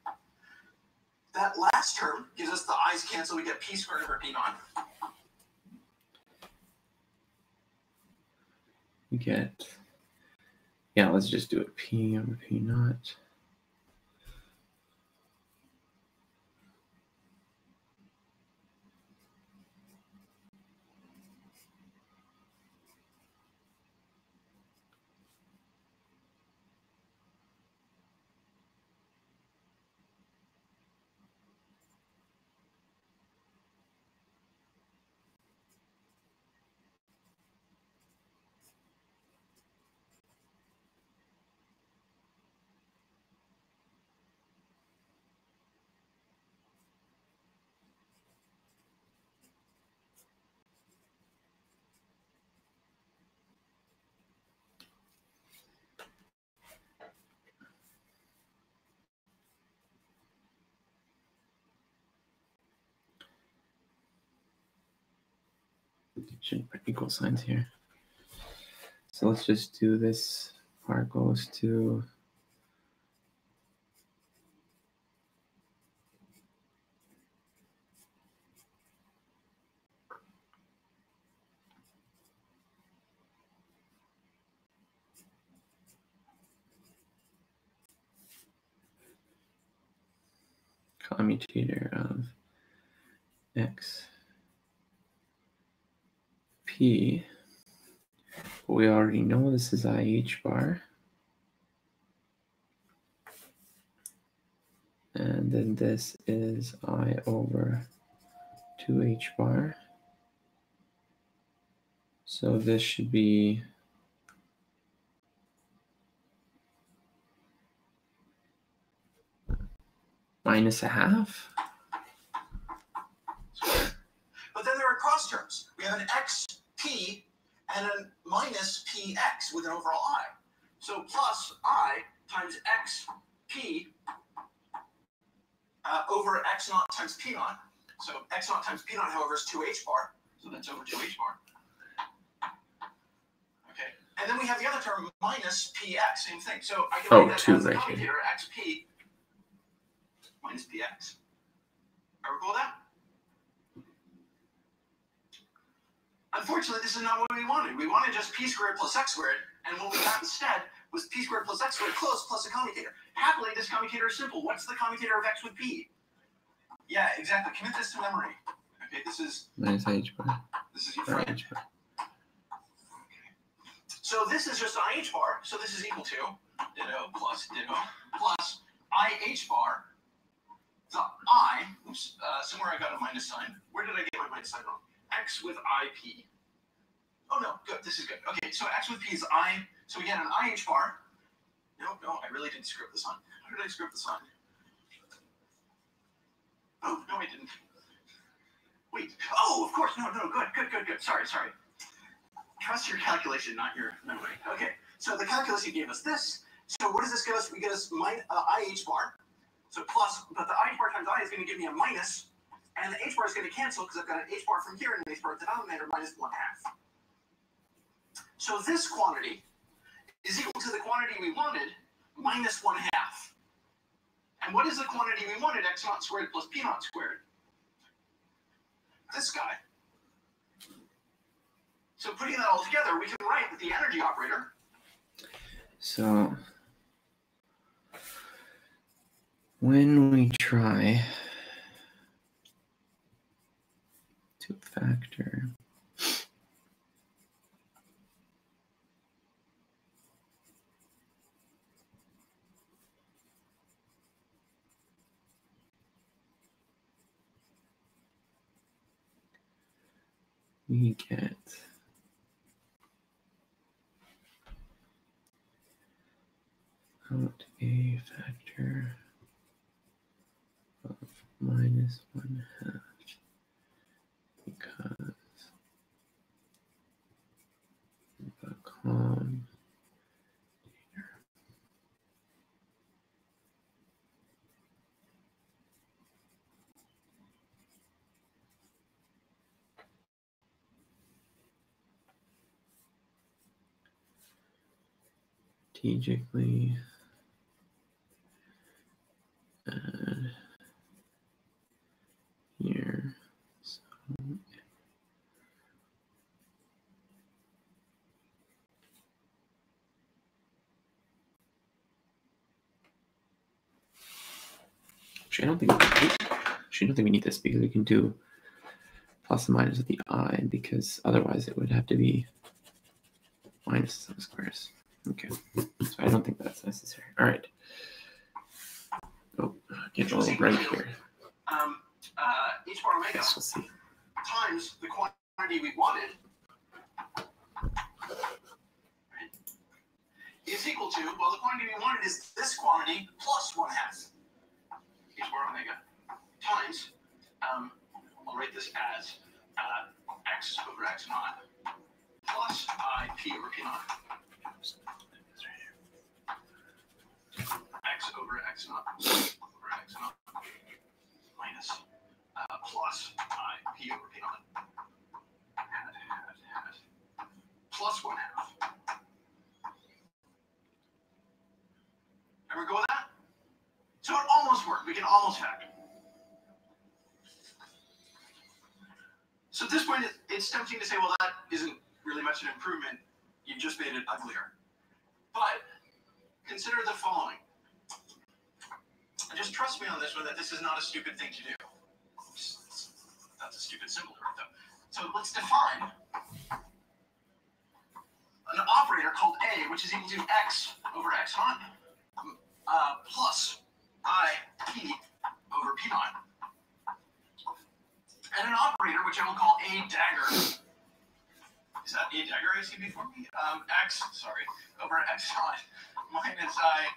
That last term gives us the i's cancel. We get p squared over p naught. We get, yeah, let's just do it p over p naught. Shouldn't put equal signs here. So let's just do this. Part goes to commutator of x p. We already know this is IH bar. And then this is I over 2H bar. So this should be minus a half. But then there are cross terms. We have an xp and a minus px with an overall I. So plus I times xp over x naught times p naught. So x naught times p naught, however, is 2h bar. So that's over 2h bar. Okay. And then we have the other term minus px, same thing. So I can write that as the commutator xp minus px. I recall that? Unfortunately, this is not what we wanted. We wanted just p squared plus x squared, and what we got instead was p squared plus x squared close plus a commutator. Happily, this commutator is simple. What's the commutator of x with p? Yeah, exactly. Commit this to memory. Okay, this is minus IH bar. This is your friend. Okay. So this is just IH bar. So this is equal to ditto plus IH bar. The I, oops, somewhere I got a minus sign. Where did I get my minus sign wrong? X with IP. Oh no, good. This is good. Okay, so X with P is I. So we get an IH bar. No, I really didn't screw up the sign. How did I screw up the sign? Oh, no, I didn't. Wait. Oh, of course. No, good. Sorry. Trust your calculation, not your memory. Okay, so the calculation gave us this. So what does this give us? We get us IH bar. So plus, but the IH bar times I is going to give me a minus. And the h bar is going to cancel because I've got an h bar from here and an h bar at the denominator minus 1/2. So this quantity is equal to the quantity we wanted, minus 1/2. And what is the quantity we wanted? X naught squared plus P naught squared. This guy. So putting that all together, we can write with the energy operator. So when we try to factor we get out a factor of minus 1/2 because the commutator strategically add here. So actually, I don't think we need this because we can do plus and minus with the I, because otherwise it would have to be minus some squares. Okay, so I don't think that's necessary. All right. Oh, get a little bright here. H bar omega Yes, we'll see. times the quantity we wanted is equal to, well, the quantity we wanted is this quantity plus 1/2 H bar omega times, I'll write this as x over x naught plus I p over p naught. X over x naught over x naught minus plus I p over p naught plus 1/2. Ever go with that? So it almost worked. We can almost factor. So at this point, it's tempting to say, well, that isn't really much an improvement. You just made it uglier. But consider the following. And just trust me on this one, that this is not a stupid thing to do. That's a stupid symbol to write, though. So let's define an operator called A, which is equal to x over x naught plus I p over p naught. And an operator, which I will call A dagger. Is that A dagger I see before me? X, sorry, over x naught minus I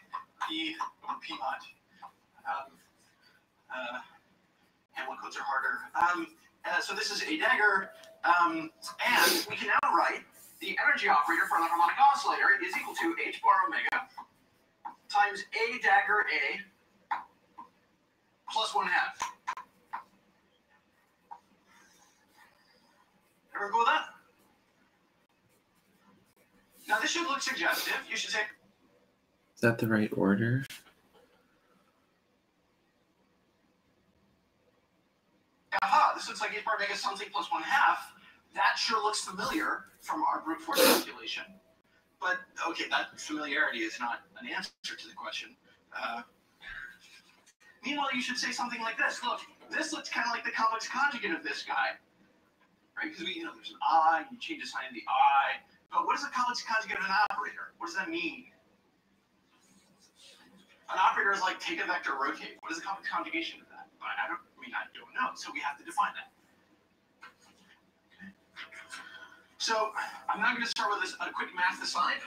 p over p naught. Hamlet quotes are harder. So this is A dagger. And we can now write the energy operator for an harmonic oscillator is equal to h bar omega times A dagger A plus 1/2. Ever go with that? Now this should look suggestive. You should say, Is that the right order? aha, this looks like h bar omega something plus 1/2. That sure looks familiar from our brute force calculation. But, okay, that familiarity is not an answer to the question. Meanwhile, you should say something like this. Look, this looks kind of like the complex conjugate of this guy. Right? Because there's an I, you change the sign of the I. But what is a complex conjugate of an operator? What does that mean? An operator is like take a vector, rotate. What is the complex conjugation of that? I don't know. So we have to define that. Okay. So I'm now going to start with a quick math aside.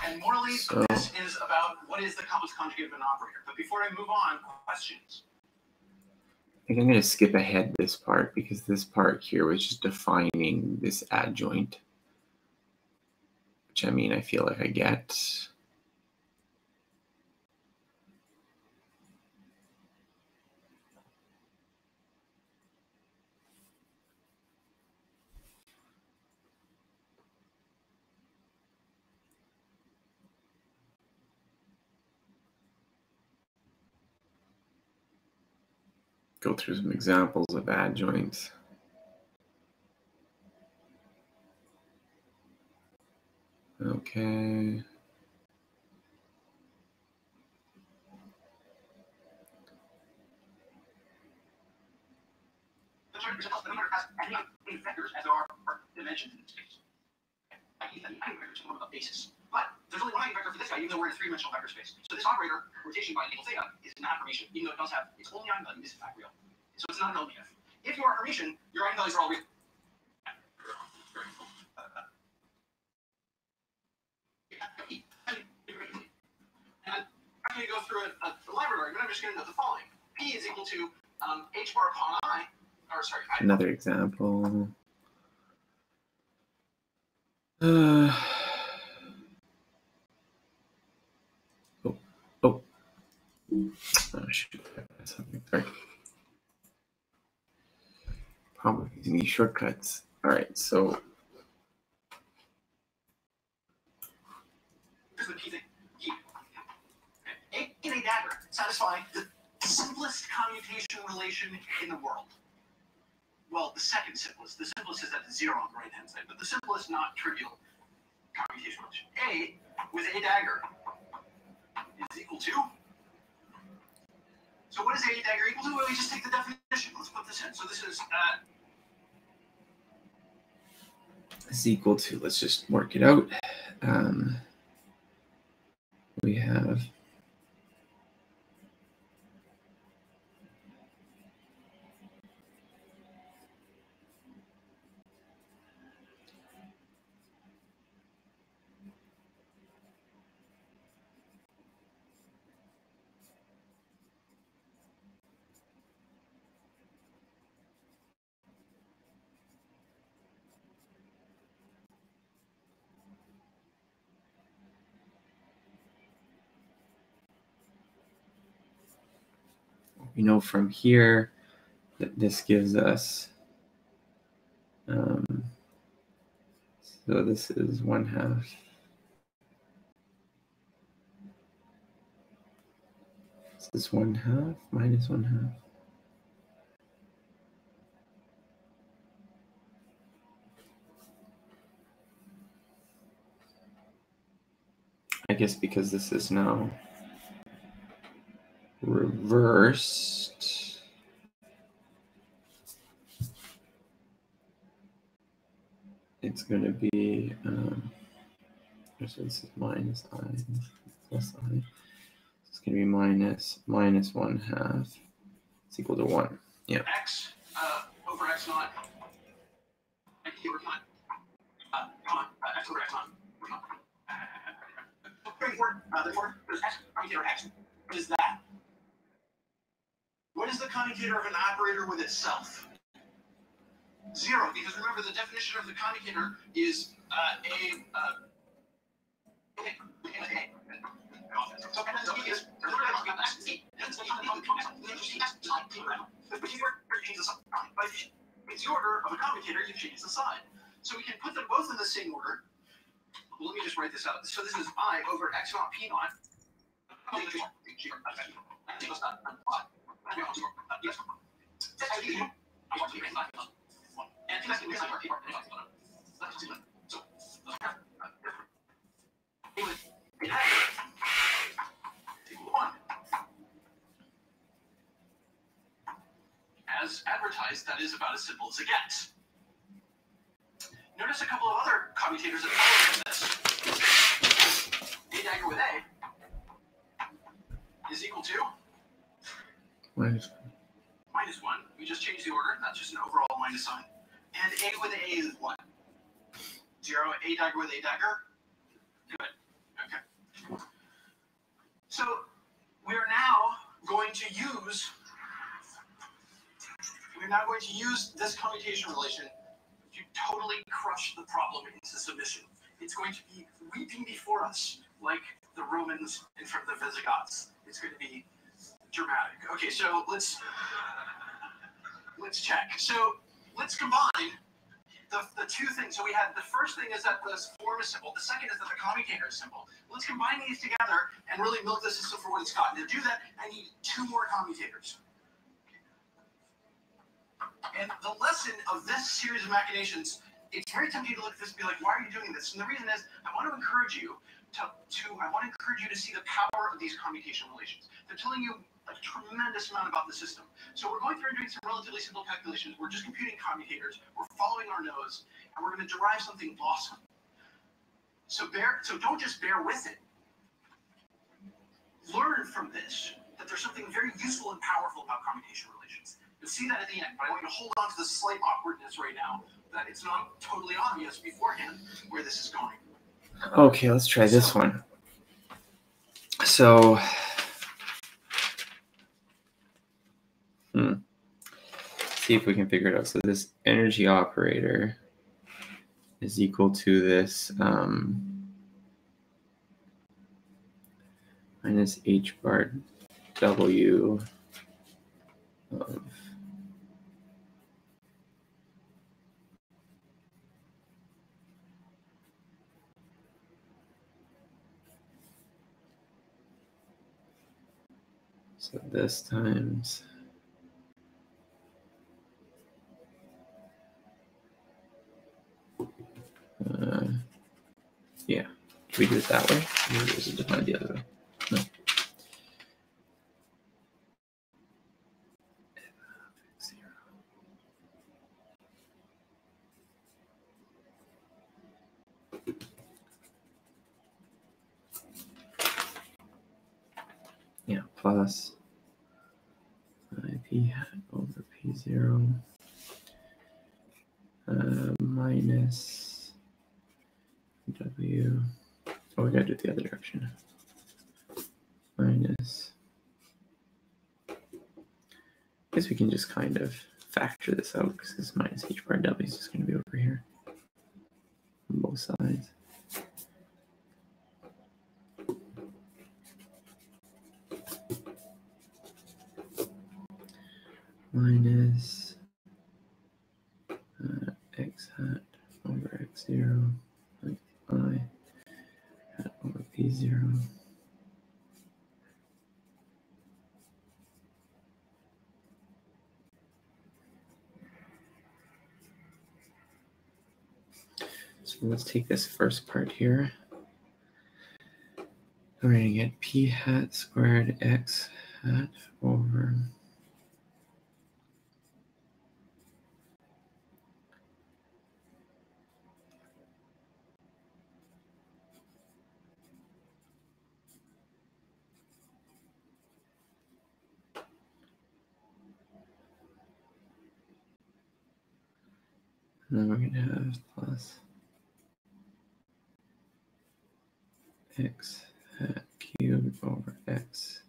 And morally, this is about what is the complex conjugate of an operator. But before I move on, questions. I think I'm going to skip ahead this part because this part here was just defining this adjoint, which I feel like I get. go through some examples of adjoints. Okay. Any vectors as there are dimensions in space. Any vector is one of a basis. But there's only one eigenvector for this guy, even though we're in a three-dimensional vector space. So this operator, rotation by angle theta, is an affirmation, even though it does have its only eigenvalue is in fact real. So it's not an LBF. If you are Hermitian, your eigenvalues are all real. And I'm going to go through a library argument. I'm just going to note the following: P is equal to h bar upon I. Or sorry, Another example. Oh, shoot. Something. Sorry. Problem with using these shortcuts. All right, so. Here's the key thing. A and a dagger satisfy the simplest commutation relation in the world. Well, the second simplest. The simplest is at the 0 on the right-hand side, but the simplest, not trivial commutation relation. A with a dagger is equal to. So what is a dagger equal to? Well, we just take the definition. Let's put this in. So this is equal to. Let's just work it out. We have. We know from here that this gives us, so this is 1/2. This is 1/2 minus 1/2. I guess because this is now reversed, it's going to be, so this is minus I, plus I. It's going to be minus 1/2. It's equal to 1. Yeah. X over X naught. X over naught. X over X naught. Therefore, there's X commutator X. What is that? What is the commutator of an operator with itself? 0, because remember the definition of the commutator is it's the order of a commutator, you change the sign. So we can put them both in the same order. Well, let me just write this out. So this is I over X naught P naught. As advertised, that is about as simple as it gets. Notice a couple of other commutators that follow from this. A dagger with A is equal to Minus 1. We just changed the order. That's just an overall minus sign. And A with A is what? 0. A dagger with A dagger. Good. Okay. So we're now going to use this commutation relation to totally crush the problem into submission. It's going to be weeping before us like the Romans in front of the Visigoths. It's going to be dramatic. Okay, so let's check. So let's combine the two things. So we had the first thing is that the form is simple. The second is that the commutator is simple. Let's combine these together and really milk the system for what it's got. And to do that, I need 2 more commutators. And the lesson of this series of machinations, it's very tempting to look at this and be like, why are you doing this? And the reason is I want to encourage you to see the power of these commutation relations. They're telling you a tremendous amount about the system. So we're going through and doing some relatively simple calculations. We're just computing commutators. We're following our nose, and we're going to derive something awesome. So don't just bear with it. Learn from this that there's something very useful and powerful about commutation relations. You'll see that at the end, but I want you to hold on to the slight awkwardness right now, that it's not totally obvious beforehand where this is going. Okay, let's try this one. So, see if we can figure it out. So this energy operator is equal to this minus h bar w of so this times yeah. Can we do it that way? Maybe we should define it the other way. No. Yeah, plus p hat over p0 minus w. Oh, we gotta do it the other direction. Minus. I guess we can just kind of factor this out because this minus h bar w is just going to be over here on both sides. Minus x hat over x0 like I hat over p0 so let's take this first part here. We're going to get p hat squared x hat over and then we're going to have plus x hat cubed over x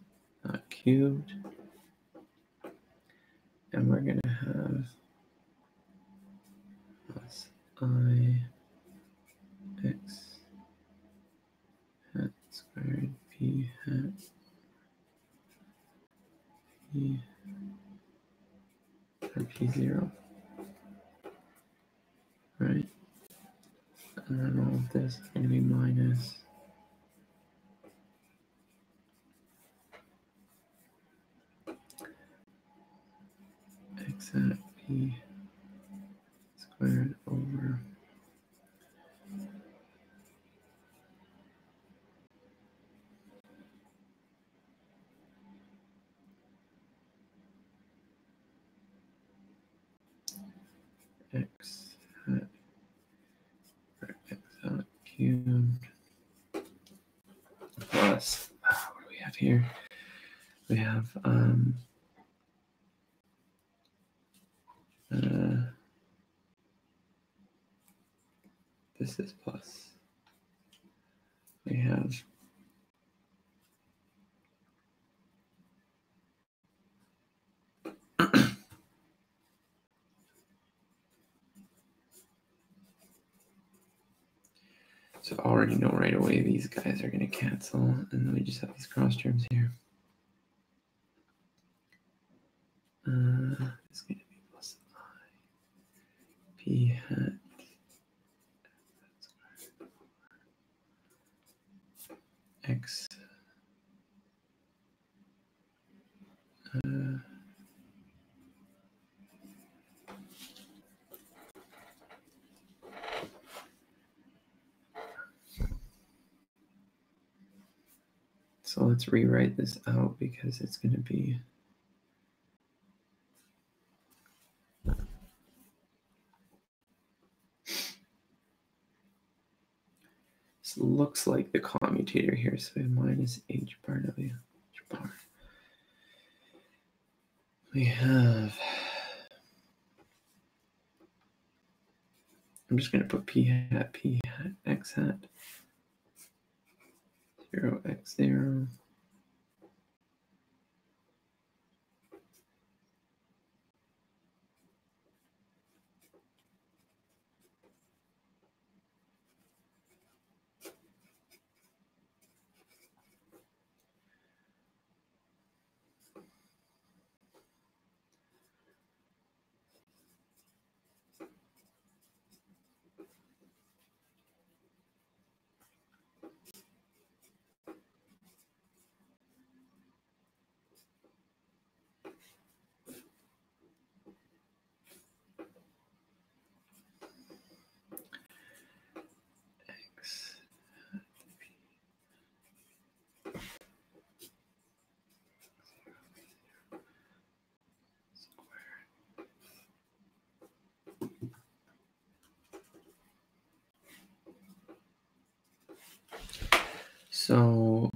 not cubed. And we're going to have plus I x hat squared p hat p or p0. Right? And then all of this is going to be minus x hat p squared over x hat or x hat cubed plus what do we have here? We have this is plus. We have so I already know right away these guys are going to cancel, and then we just have these cross terms here. It's going to be plus I p hat x So let's rewrite this out because it's going to be this looks like the commutator here. So minus h bar w h bar. We have, I'm just going to put p hat x hat 0 x 0. So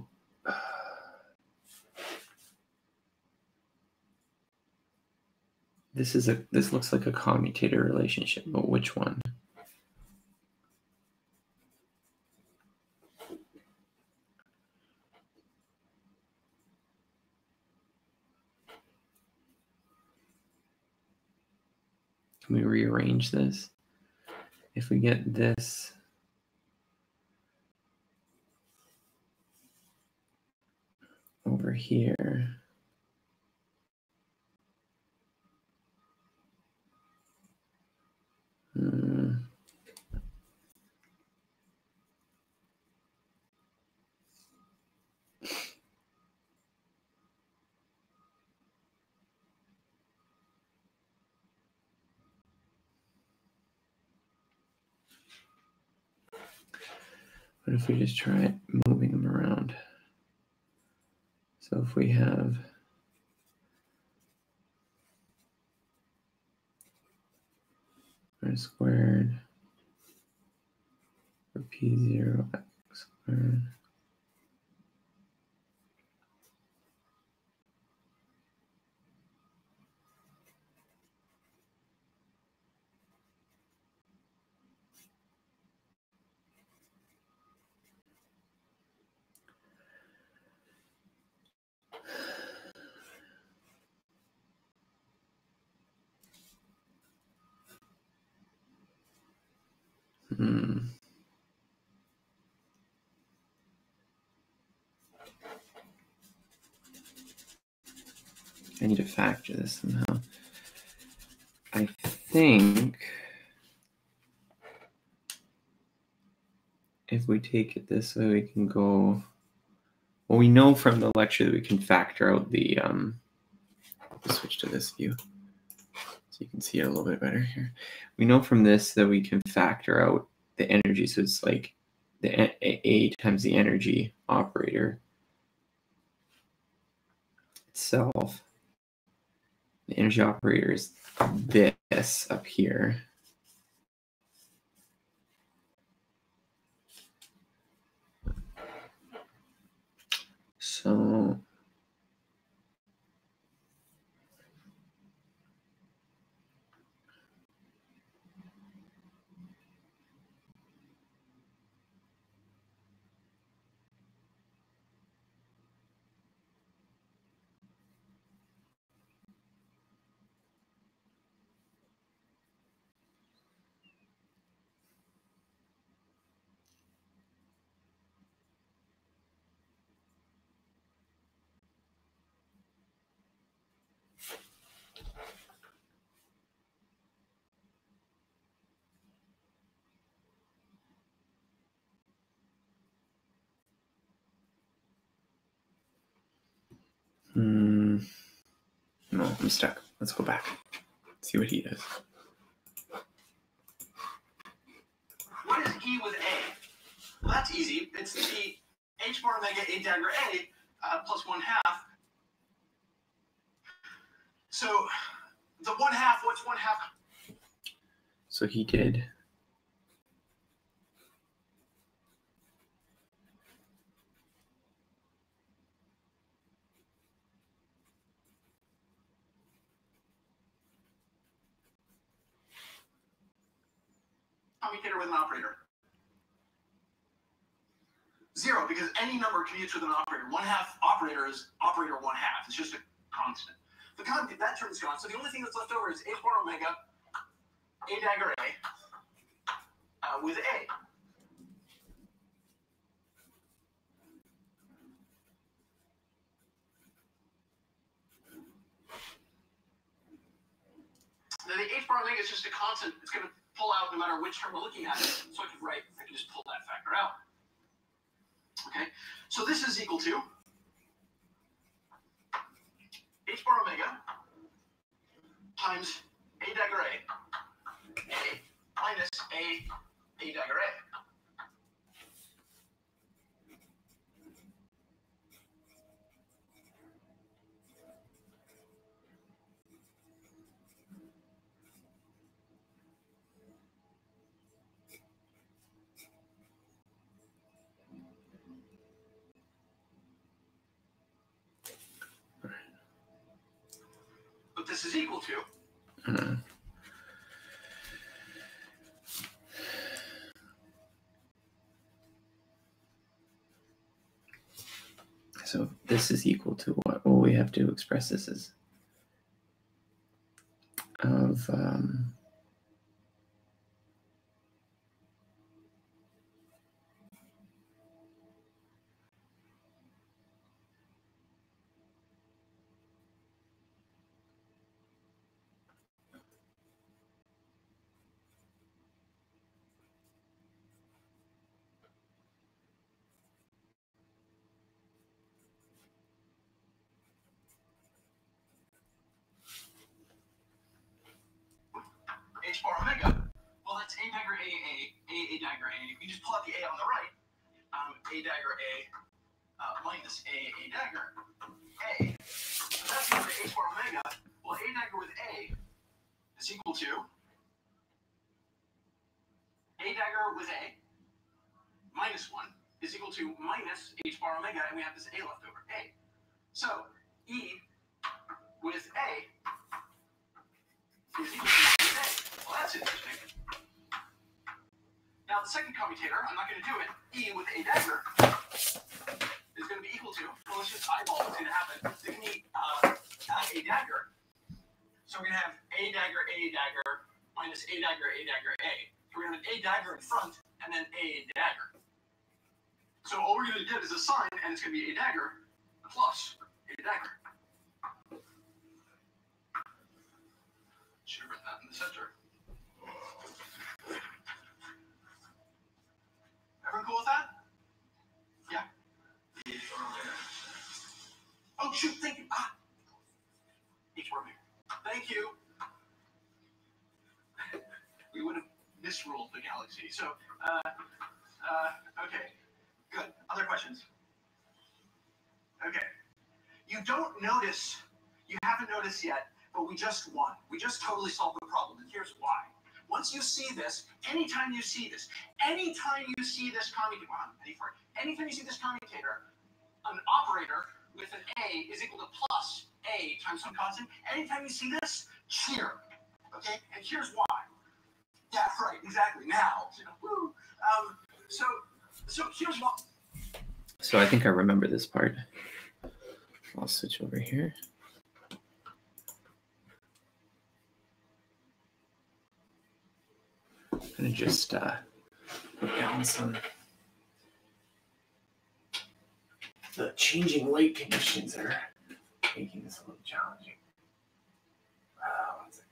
this looks like a commutator relationship, but which one? Can we rearrange this? If we get this over here, what if we just try moving them around? So if we have r squared for p0 x squared, I need to factor this somehow. I think if we take it this way, we can go, well, we know from the lecture that we can factor out the, let's switch to this view so you can see it a little bit better here. We know from this that we can factor out the energy. So it's like the A times the energy operator itself. The energy operator is this up here. So no, I'm stuck. Let's go back. See what he does. What is E with A? Well, that's easy. It's the H bar omega A dagger A plus 1/2. So the 1/2, what's 1/2? So he did. Commutator with an operator. 0, because any number commutes with an operator. 1/2 operator is operator 1/2. It's just a constant. The that term is gone. So the only thing that's left over is h bar omega, a dagger a, with a. Now the h bar omega is just a constant. It's going to pull out no matter which term we're looking at. So I can just pull that factor out. Okay, so this is equal to h bar omega times a dagger a minus a dagger a. But this is equal to So this is equal to what? Well, we have to express this as of h bar omega. Well, that's a dagger a dagger a. You just pull out the a on the right. A dagger a minus a dagger a. So that's equal to h bar omega. Well, a dagger with a is equal to a dagger with a minus 1 is equal to minus h bar omega, and we have this a left over, a. So e with a is equal to e with a. Well, that's interesting. Now, the second commutator, I'm not going to do it, e with a dagger is going to be equal to, well, let's just eyeball what's going to happen. They can eat a dagger. So we're going to have a dagger minus a dagger a. So we're going to have a dagger in front and then a dagger. So all we're going to get is a sign, and it's going to be a dagger plus a dagger. Should have written that in the center. Everyone cool with that? Yeah. Oh shoot! Thank you. Thank you. We would have misruled the galaxy. So, okay. Good. Other questions? Okay. You don't notice, you haven't noticed yet, but we just won. We just totally solved the problem, and here's why. Once you see this, anytime you see this commutator, anytime you see this commutator, an operator with an a is equal to plus a times some constant. Anytime you see this, cheer. Okay? And here's why. Yeah, right, exactly. Now. Woo. So here's why. So I think I remember this part. I'll switch over here. I'm going to just put down some. The changing light conditions are making this a little challenging. One second.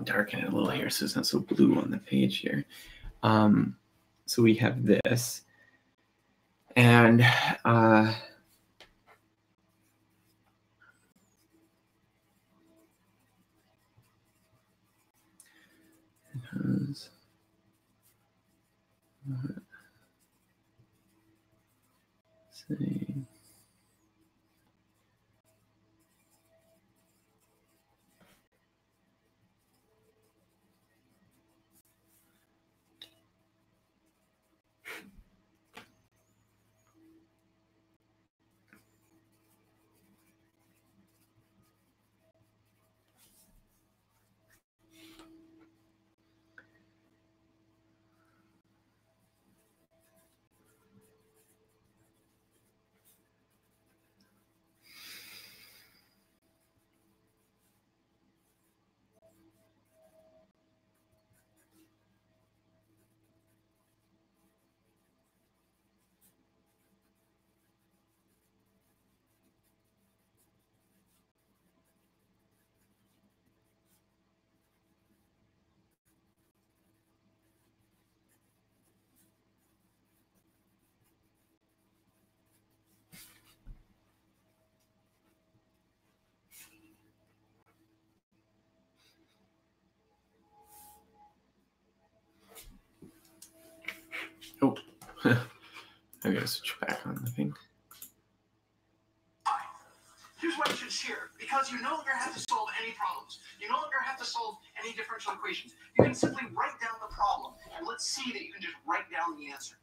Darken it a little here so it's not so blue on the page here. So we have this, And see. Oh, I gotta switch back on the thing. Here's why you should share. Because you no longer have to solve any problems. You no longer have to solve any differential equations. You can simply write down the problem, and let's see that you can just write down the answer.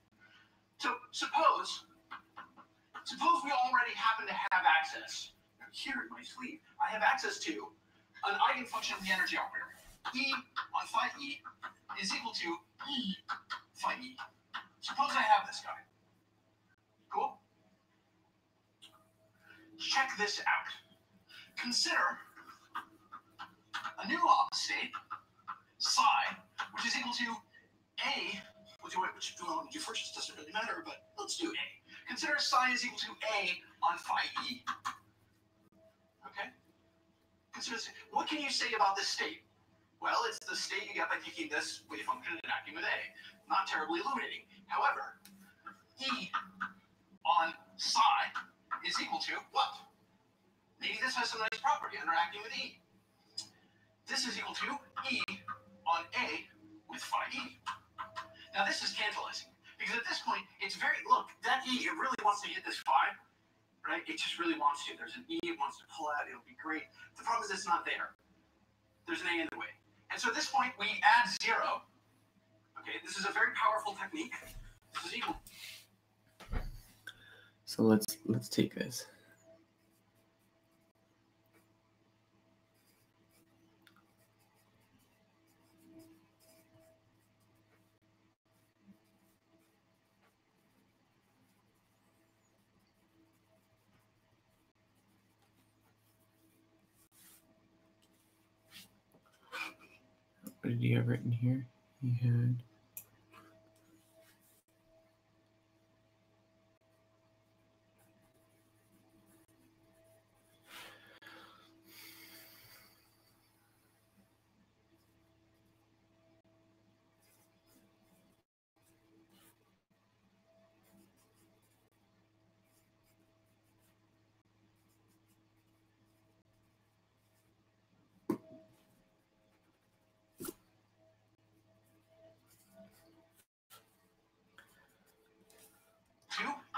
So suppose we already happen to have access. Here in my sleeve, I have access to an eigenfunction of the energy operator. E on phi E is equal to E phi E. Suppose I have this guy. Cool? Check this out. Consider a new state, psi, which is equal to A. Which do I want to do first? It doesn't really matter, but let's do A. Consider psi is equal to A on phi E. Okay? Consider this. What can you say about this state? Well, it's the state you get by taking this wave function and acting with A. Not terribly illuminating. However, E on psi is equal to what? Maybe this has some nice property interacting with E. This is equal to E on A with phi E. Now this is tantalizing, because at this point, it's very, look, that E, it really wants to hit this phi, right? It just really wants to. There's an E, it wants to pull out, it'll be great. The problem is it's not there. There's an A in the way. And so at this point, we add 0. Okay, this is a very powerful technique. This is equal. So let's take this. What did he have written here? He had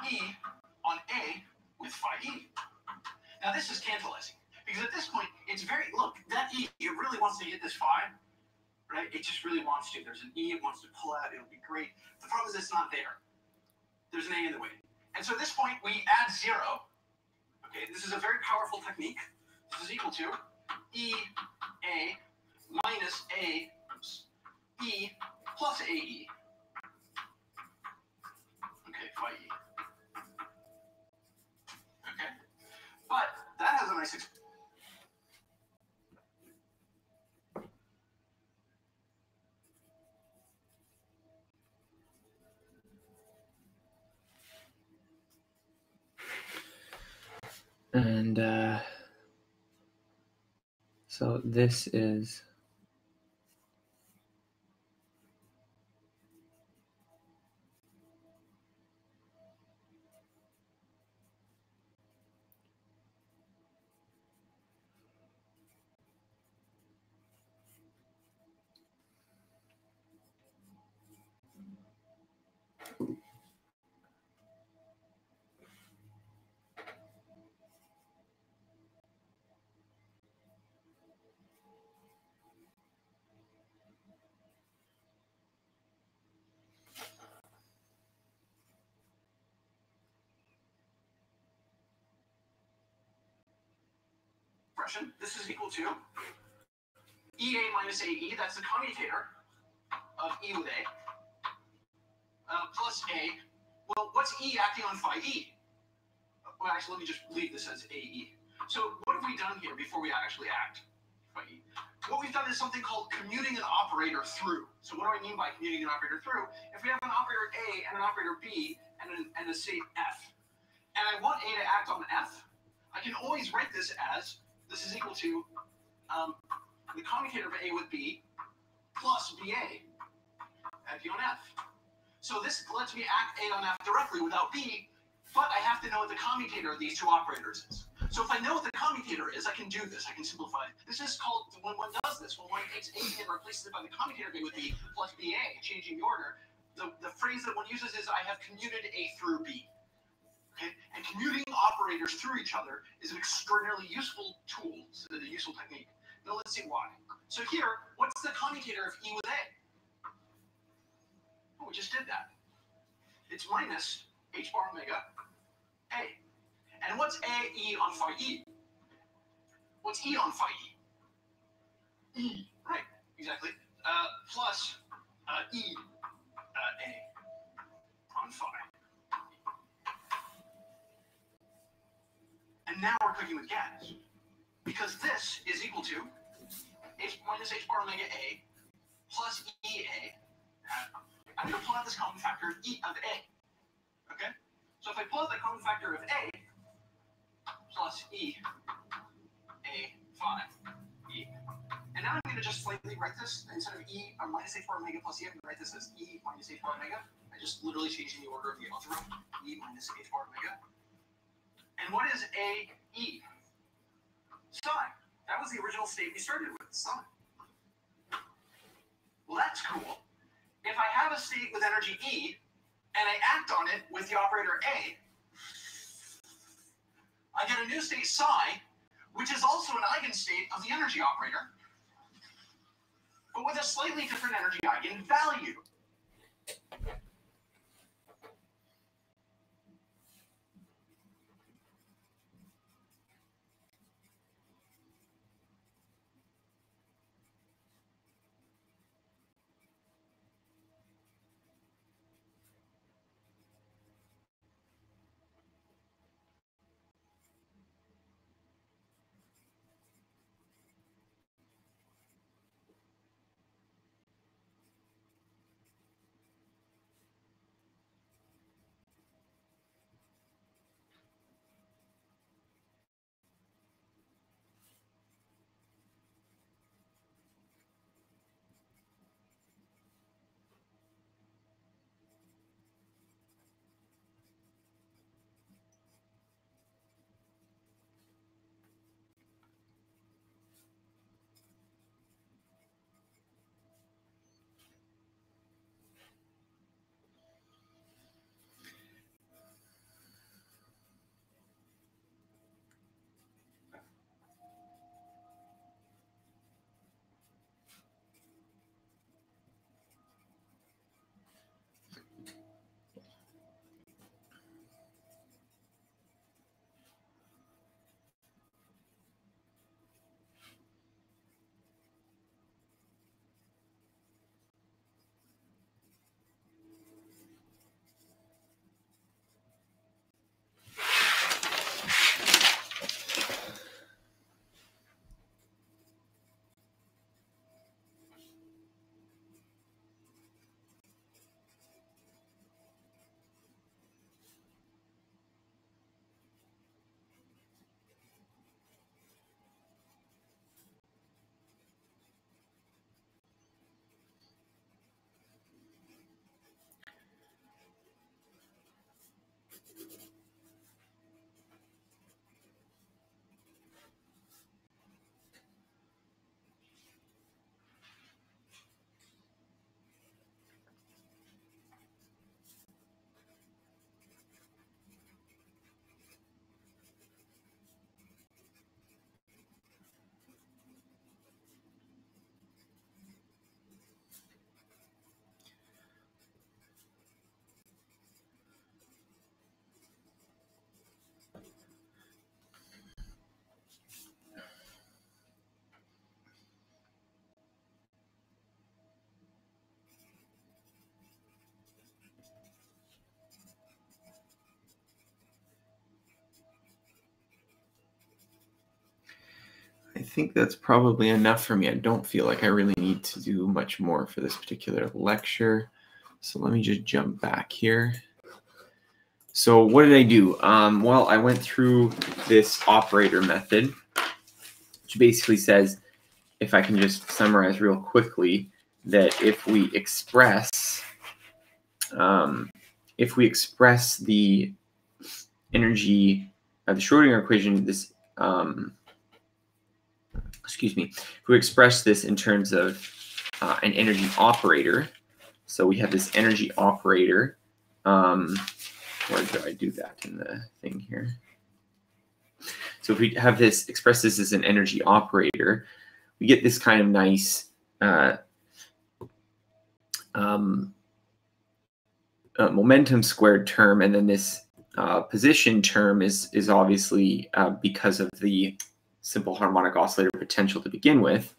E on A with phi E. Now this is tantalizing, because at this point, it's very, look, that E, it really wants to hit this phi, right? It just really wants to. There's an E, it wants to pull out, it'll be great. The problem is it's not there. There's an A in the way. And so at this point, we add 0. Okay, this is a very powerful technique. This is equal to E A minus A, E plus AE. Okay, phi E. Okay, but that has a nice and so this is expression. This is equal to EA minus AE. That's the commutator of E with A plus A. Well, what's E acting on phi E? Well, actually, let me just leave this as AE. So what have we done here before we actually act? Phi E. What we've done is something called commuting an operator through. So what do I mean by commuting an operator through? If we have an operator A and an operator B and a state F, and I want A to act on F, I can always write this as, this is equal to the commutator of A with B plus BA at B on F. So this lets me act A on F directly without B, but I have to know what the commutator of these two operators is. So if I know what the commutator is, I can do this. I can simplify it. This is called, when one does this, when one takes A and replaces it by the commutator of A with B plus BA, changing the order, the phrase that one uses is I have commuted A through B. Okay? And commuting operators through each other is an extraordinarily useful tool, a useful technique. Now let's see why. So here, what's the commutator of E with A? Oh, we just did that. It's minus h bar omega A. And what's AE on phi E? What's E on phi E? E, right, exactly. Plus E A on phi. And now we're cooking with gas. Because this is equal to h minus h bar omega A plus EA. I'm going to pull out this common factor of E of A. Okay? So if I pull out the common factor of A plus E A phi E. And now I'm going to just slightly write this instead of E or minus h bar omega plus E, I'm going to write this as E minus h bar omega. I just literally changing the order of the algebra. E minus h bar omega. And what is AE? Psi. That was the original state we started with, psi. Well, that's cool. If I have a state with energy E, and I act on it with the operator A, I get a new state psi, which is also an eigenstate of the energy operator, but with a slightly different energy eigenvalue. think that's probably enough for me. I don't feel like I really need to do much more for this particular lecture. So let me just jump back here. So what did I do? Well, I went through this operator method, which basically says, if I can just summarize real quickly, that if we express the energy of the Schrodinger equation, this excuse me, if we express this in terms of an energy operator, so we have this energy operator. Where do I do that in the thing here? So if we have this, express this as an energy operator, we get this kind of nice momentum squared term, and then this position term is obviously because of the simple harmonic oscillator potential to begin with.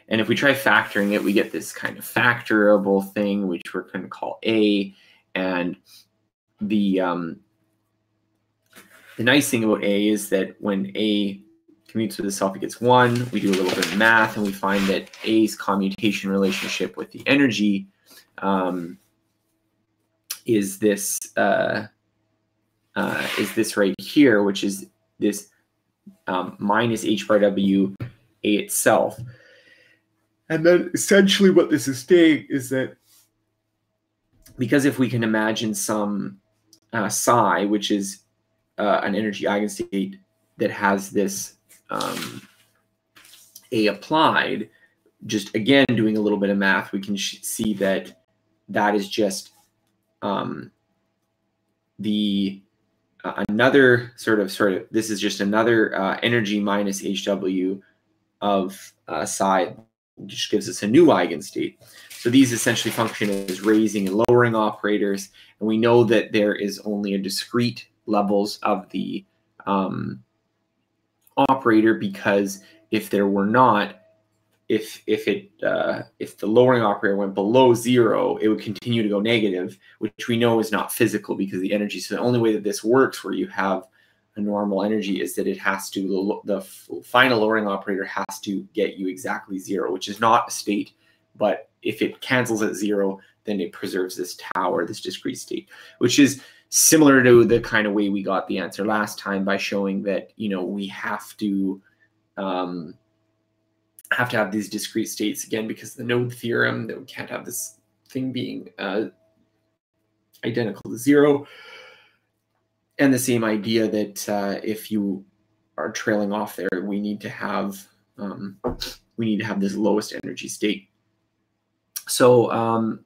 And if we try factoring it, we get this kind of factorable thing, which we're going to call A. And the nice thing about A is that when A commutes with itself, it gets 1. We do a little bit of math, and we find that A's commutation relationship with the energy is this right here, which is this minus h bar w A itself. And then essentially what this is saying is that because if we can imagine some psi, which is an energy eigenstate that has this A applied, just again doing a little bit of math, we can see that that is just another sort of this is just another energy minus HW of psi, which gives us a new eigenstate. So these essentially function as raising and lowering operators, and we know that there is only a discrete levels of the operator, because if there were not, if the lowering operator went below 0, it would continue to go negative, which we know is not physical because the energy. So the only way that this works, where you have a normal energy, is that it has to, the final lowering operator has to get you exactly 0, which is not a state. But if it cancels at 0, then it preserves this tau, or this discrete state, which is similar to the kind of way we got the answer last time, by showing that, you know, we have to have these discrete states again, because of the node theorem, that we can't have this thing being identical to 0. And the same idea that if you are trailing off there, we need to have this lowest energy state. So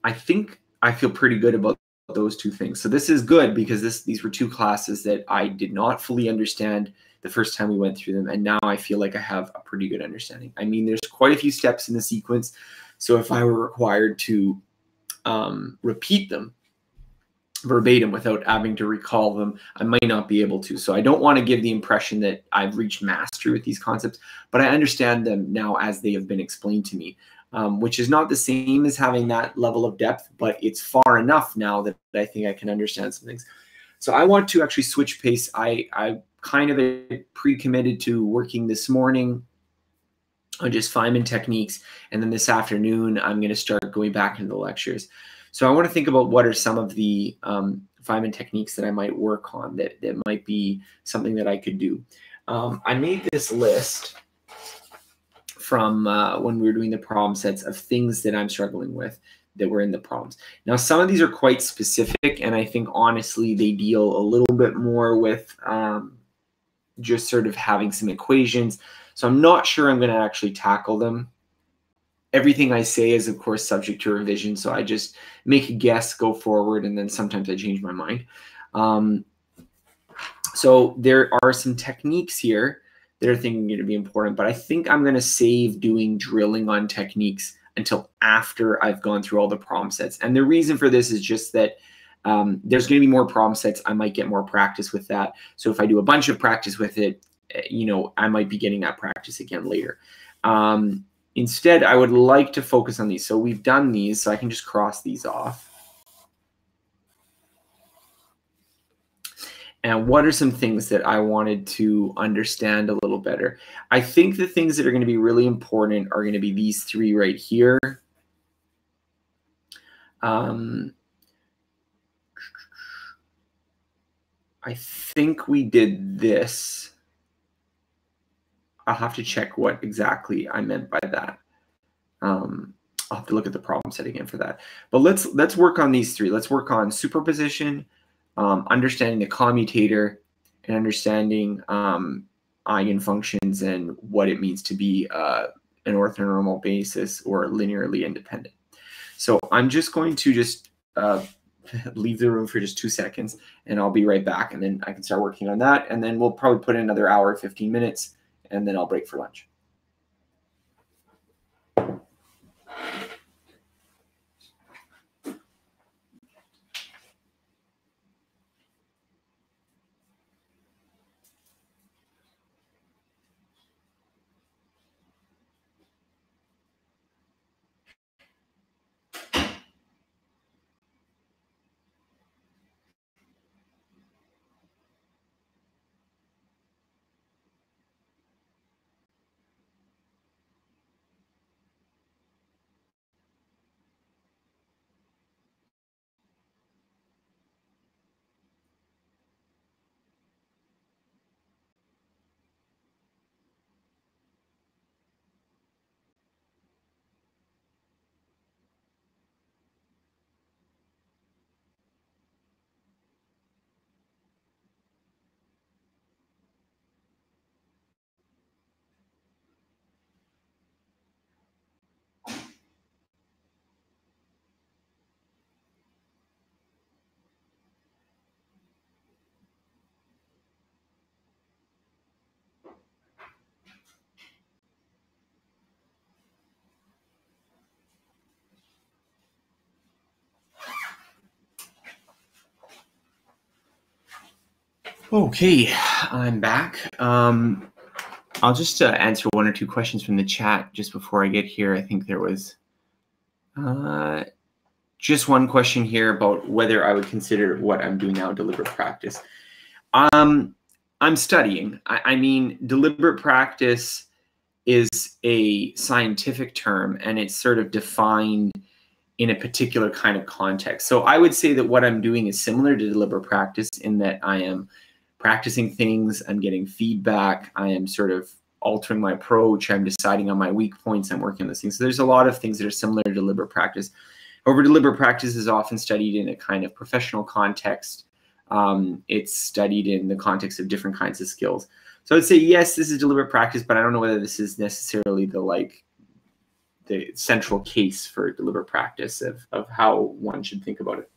I think I feel pretty good about those two things. So this is good, because these were two classes that I did not fully understand the first time we went through them, and now I feel like I have a pretty good understanding. I mean, there's quite a few steps in the sequence, so if I were required to repeat them verbatim without having to recall them, I might not be able to. So I don't want to give the impression that I've reached mastery with these concepts, but I understand them now as they have been explained to me, which is not the same as having that level of depth, but it's far enough now that I think I can understand some things. So I want to actually switch pace. I kind of pre-committed to working this morning on just Feynman techniques, and then this afternoon I'm going to start going back into the lectures. So I want to think about what are some of the Feynman techniques that I might work on that might be something that I could do. I made this list from when we were doing the problem sets of things that I'm struggling with that were in the problems. Now, some of these are quite specific, and I think honestly they deal a little bit more with just sort of having some equations. So I'm not sure I'm going to actually tackle them. Everything I say is, of course, subject to revision, so I just make a guess, go forward, and then sometimes I change my mind. So there are some techniques here that are thinking going to be important, but I think I'm going to save doing drilling on techniques until after I've gone through all the problem sets. And the reason for this is just that there's going to be more problem sets. I might get more practice with that. So if I do a bunch of practice with it, you know, I might be getting that practice again later. Instead, I would like to focus on these. So we've done these, so I can just cross these off. And what are some things that I wanted to understand a little better? I think the things that are going to be really important are going to be these three right here. I think we did this. I'll have to check what exactly I meant by that. I'll have to look at the problem set again for that. But let's work on these three. Let's work on superposition, understanding the commutator, and understanding eigenfunctions and what it means to be an orthonormal basis or linearly independent. So I'm just going to leave the room for just 2 seconds, and I'll be right back, and then I can start working on that, and then we'll probably put in another hour, 15 minutes, and then I'll break for lunch. Okay, I'm back. I'll just answer one or two questions from the chat just before I get here. I think there was just one question here about whether I would consider what I'm doing now deliberate practice. I'm studying. I mean, deliberate practice is a scientific term, and it's sort of defined in a particular kind of context. So I would say that what I'm doing is similar to deliberate practice in that I am practicing things, I'm getting feedback, I am sort of altering my approach, I'm deciding on my weak points, I'm working on those things. So there's a lot of things that are similar to deliberate practice. However, deliberate practice is often studied in a kind of professional context. It's studied in the context of different kinds of skills. So I'd say, yes, this is deliberate practice, but I don't know whether this is necessarily the central case for deliberate practice of how one should think about it.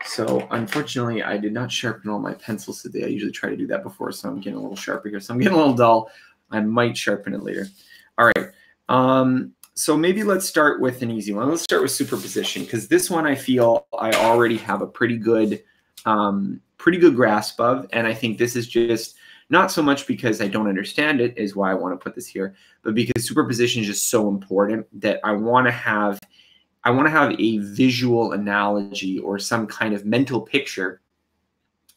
So unfortunately, I did not sharpen all my pencils today. I usually try to do that before, so I'm getting a little sharper here. So I'm getting a little dull. I might sharpen it later. All right. So maybe let's start with an easy one. Let's start with superposition, because this one I feel I already have a pretty good grasp of. And I think this is just not so much because I don't understand it is why I want to put this here, but because superposition is just so important that I want to have a visual analogy or some kind of mental picture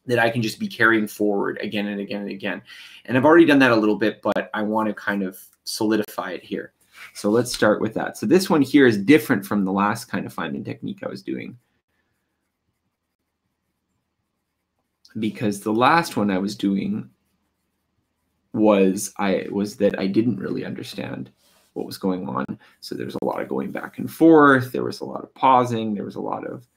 that I can just be carrying forward again and again and again. And I've already done that a little bit, but I want to kind of solidify it here. So let's start with that. So this one here is different from the last kind of Feynman technique I was doing, because the last one I was doing was that I didn't really understand what was going on. So there's a lot of going back and forth. There was a lot of pausing. There was a lot of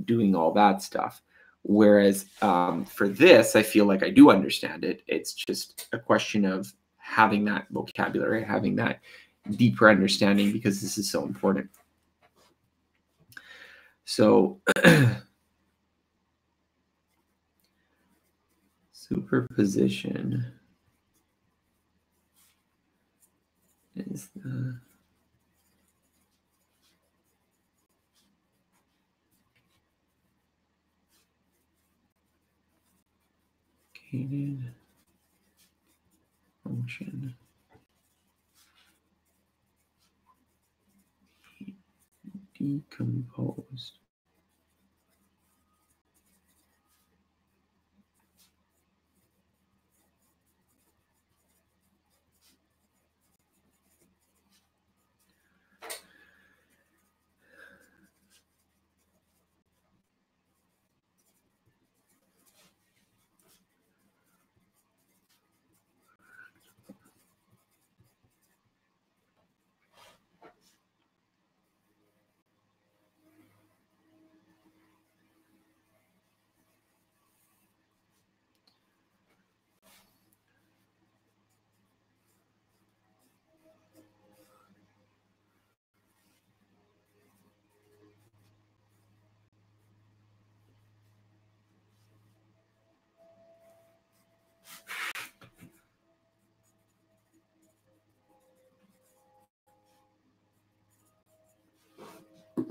doing all that stuff. Whereas for this, I feel like I do understand it. It's just a question of having that vocabulary, having that deeper understanding, because this is so important. So superposition is the function decomposed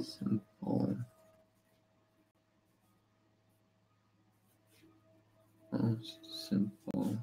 Simple. Most simple.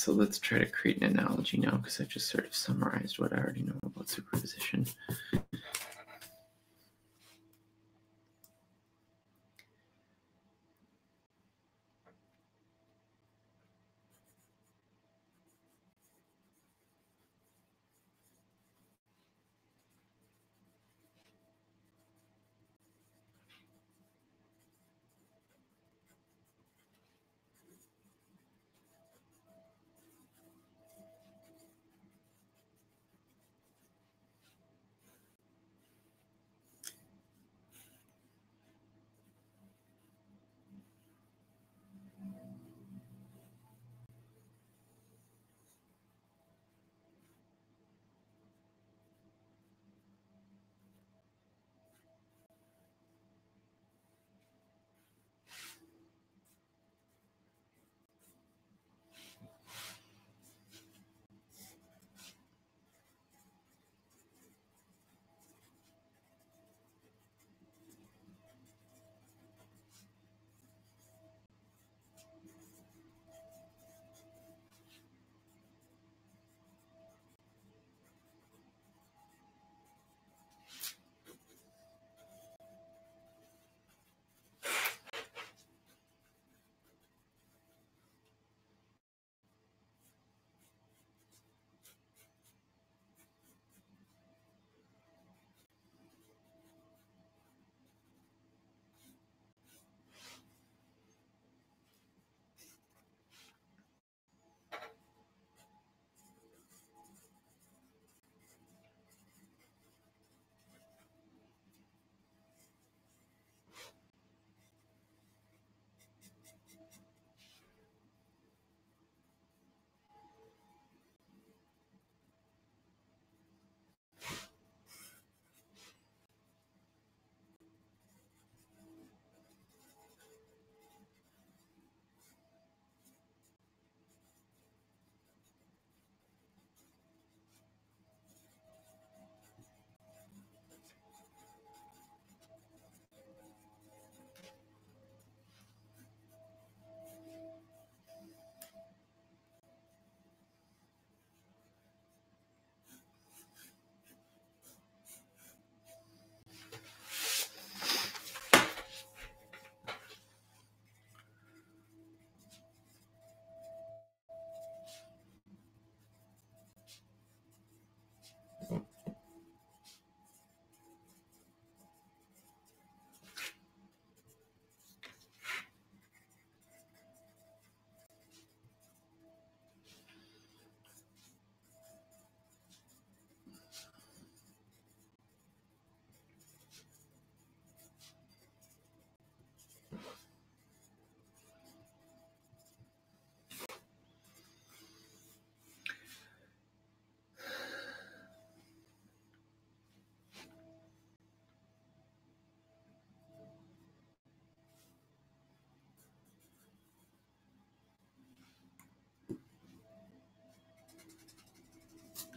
so let's try to create an analogy now, because I've just sort of summarized what I already know about superposition.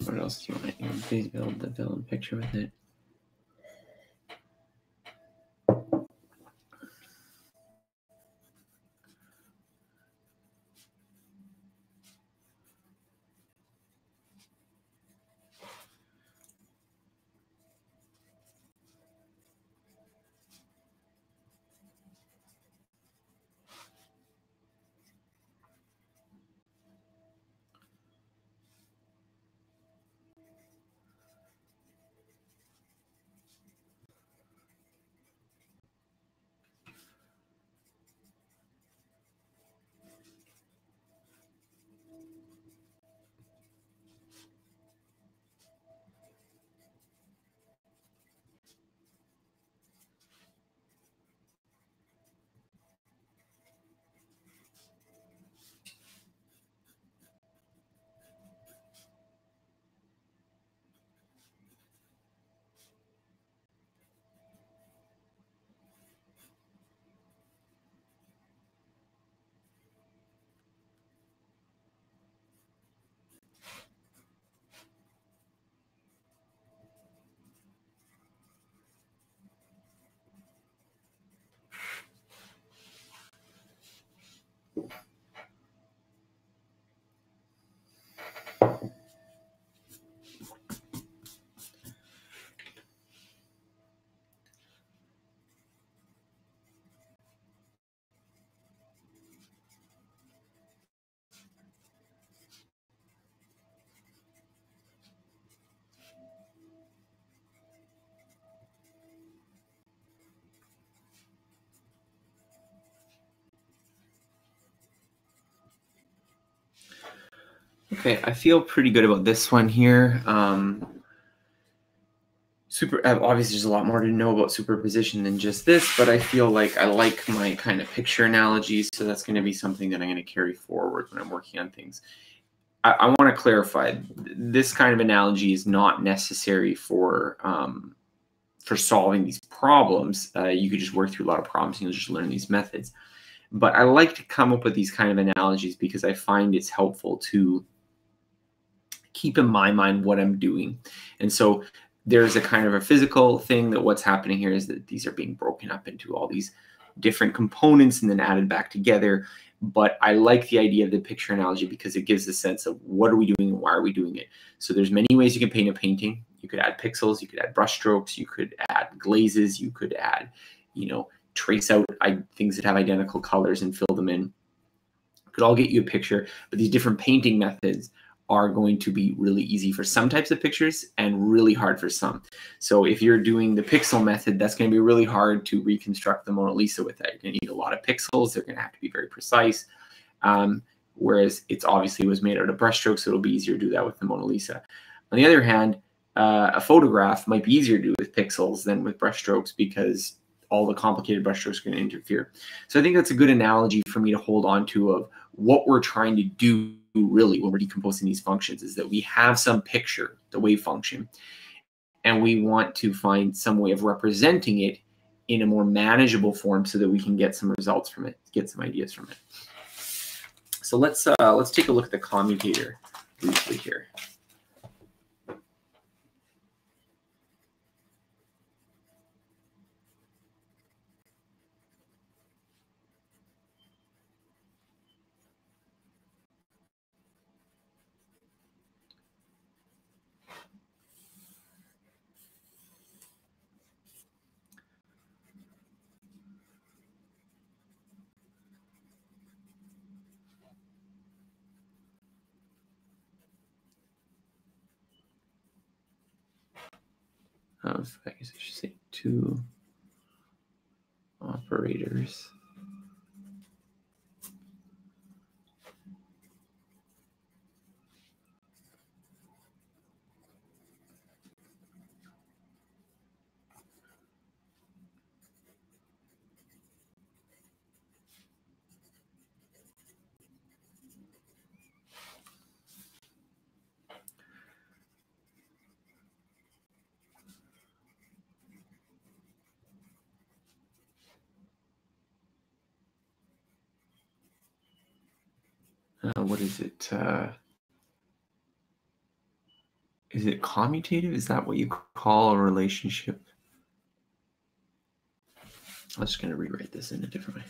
What else do you want? You please build the villain picture with it. Okay, I feel pretty good about this one here. Obviously there's a lot more to know about superposition than just this, but I feel like I like my kind of picture analogies, so that's going to be something that I'm going to carry forward when I'm working on things. I want to clarify, this kind of analogy is not necessary for solving these problems. You could just work through a lot of problems and you'll just learn these methods. But I like to come up with these kind of analogies because I find it's helpful to keep in my mind what I'm doing. And so there's a kind of a physical thing that what's happening here is that these are being broken up into all these different components and then added back together. But I like the idea of the picture analogy because it gives a sense of what are we doing and why are we doing it. So there's many ways you can paint a painting. You could add pixels, you could add brush strokes, you could add glazes, you could add, trace out things that have identical colors and fill them in. It could all get you a picture, but these different painting methods are going to be really easy for some types of pictures and really hard for some. So if you're doing the pixel method, that's going to be really hard to reconstruct the Mona Lisa with that. You're going to need a lot of pixels. They're going to have to be very precise. Whereas it's obviously was made out of brushstrokes, so it'll be easier to do that with the Mona Lisa. On the other hand, a photograph might be easier to do with pixels than with brushstrokes because all the complicated brushstrokes are going to interfere. So I think that's a good analogy for me to hold on to of what we're trying to do really when we're decomposing these functions is that we have some picture, the wave function, and we want to find some way of representing it in a more manageable form so that we can get some results from it, get some ideas from it. So let's take a look at the commutator briefly here. I guess I should say two operators. What is it? Is it commutative? Is that what you call a relationship? I'm just going to rewrite this in a different way.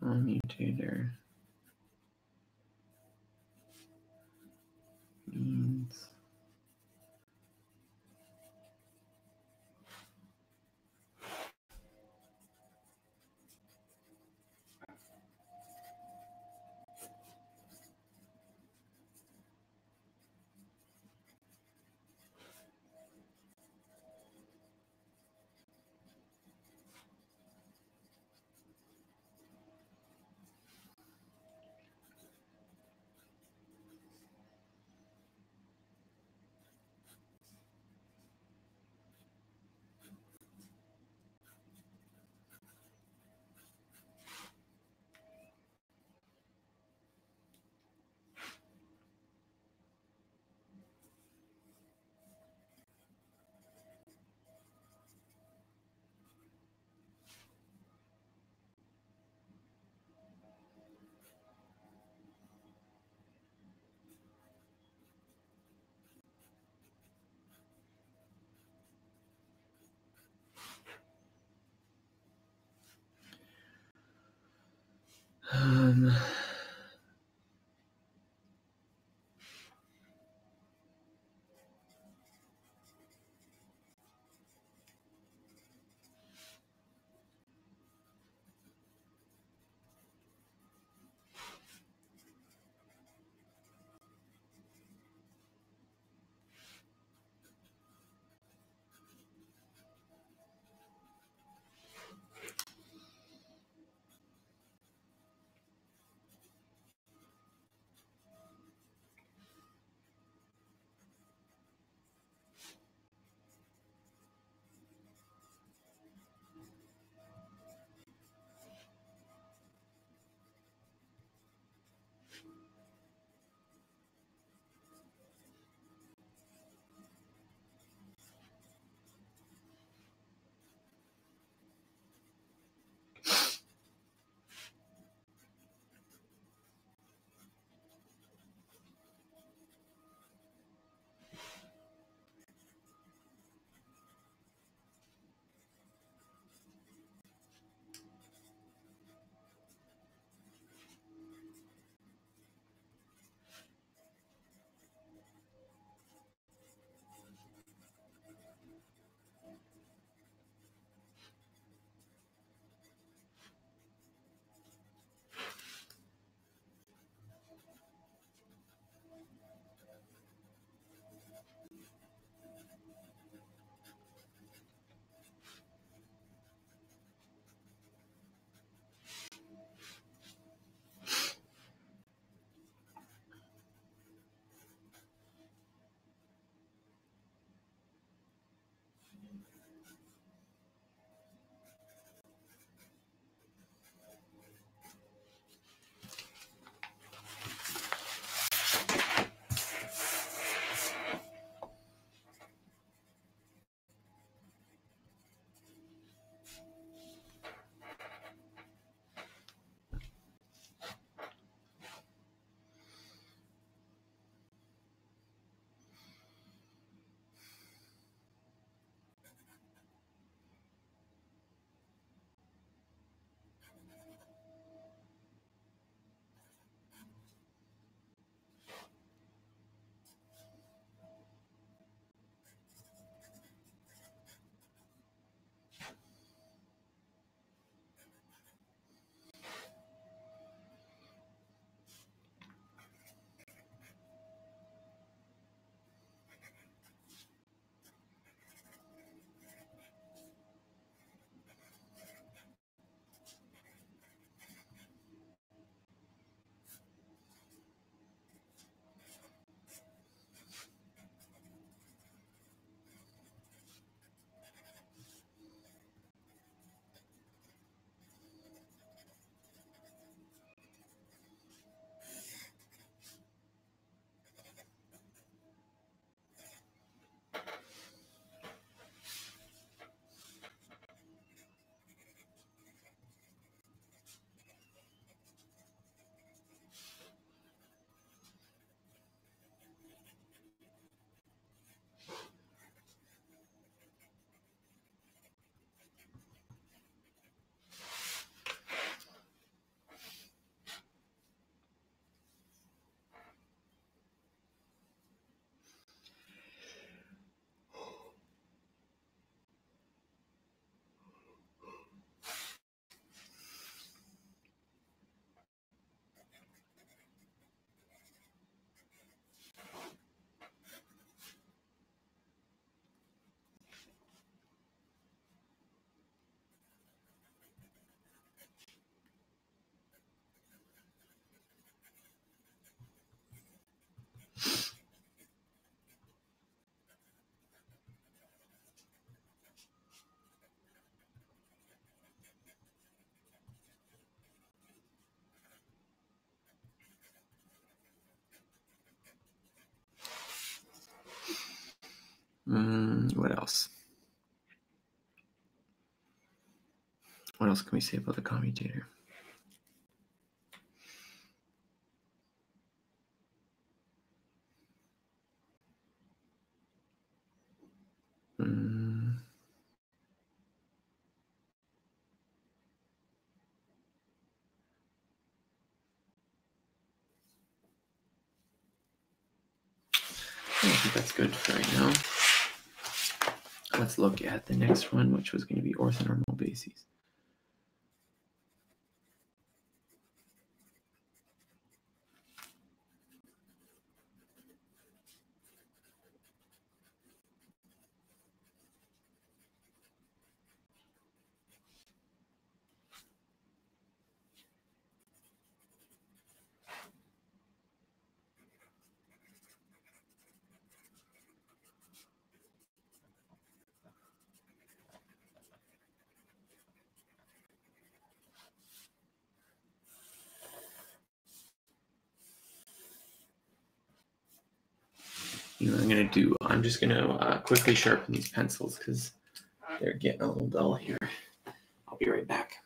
Commutator means What else? What else can we say about the commutator? I think that's good for right now. Let's look at the next one, which was going to be orthonormal bases. You know what I'm going to do? I'm just going to quickly sharpen these pencils because they're getting a little dull here. I'll be right back.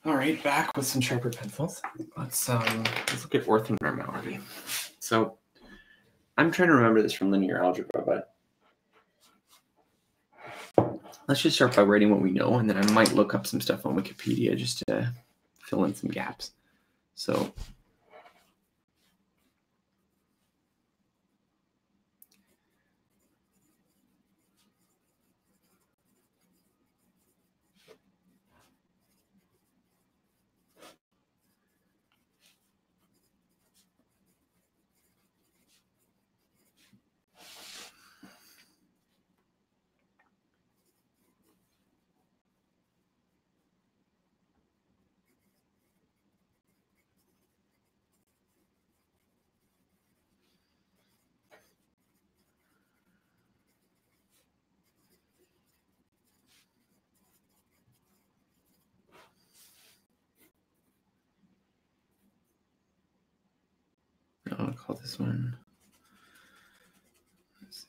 All right, back with some sharper pencils. Let's look at orthonormality. So I'm trying to remember this from linear algebra, but let's just start by writing what we know, and then I might look up some stuff on Wikipedia just to fill in some gaps. So I'll call this one. Let's see.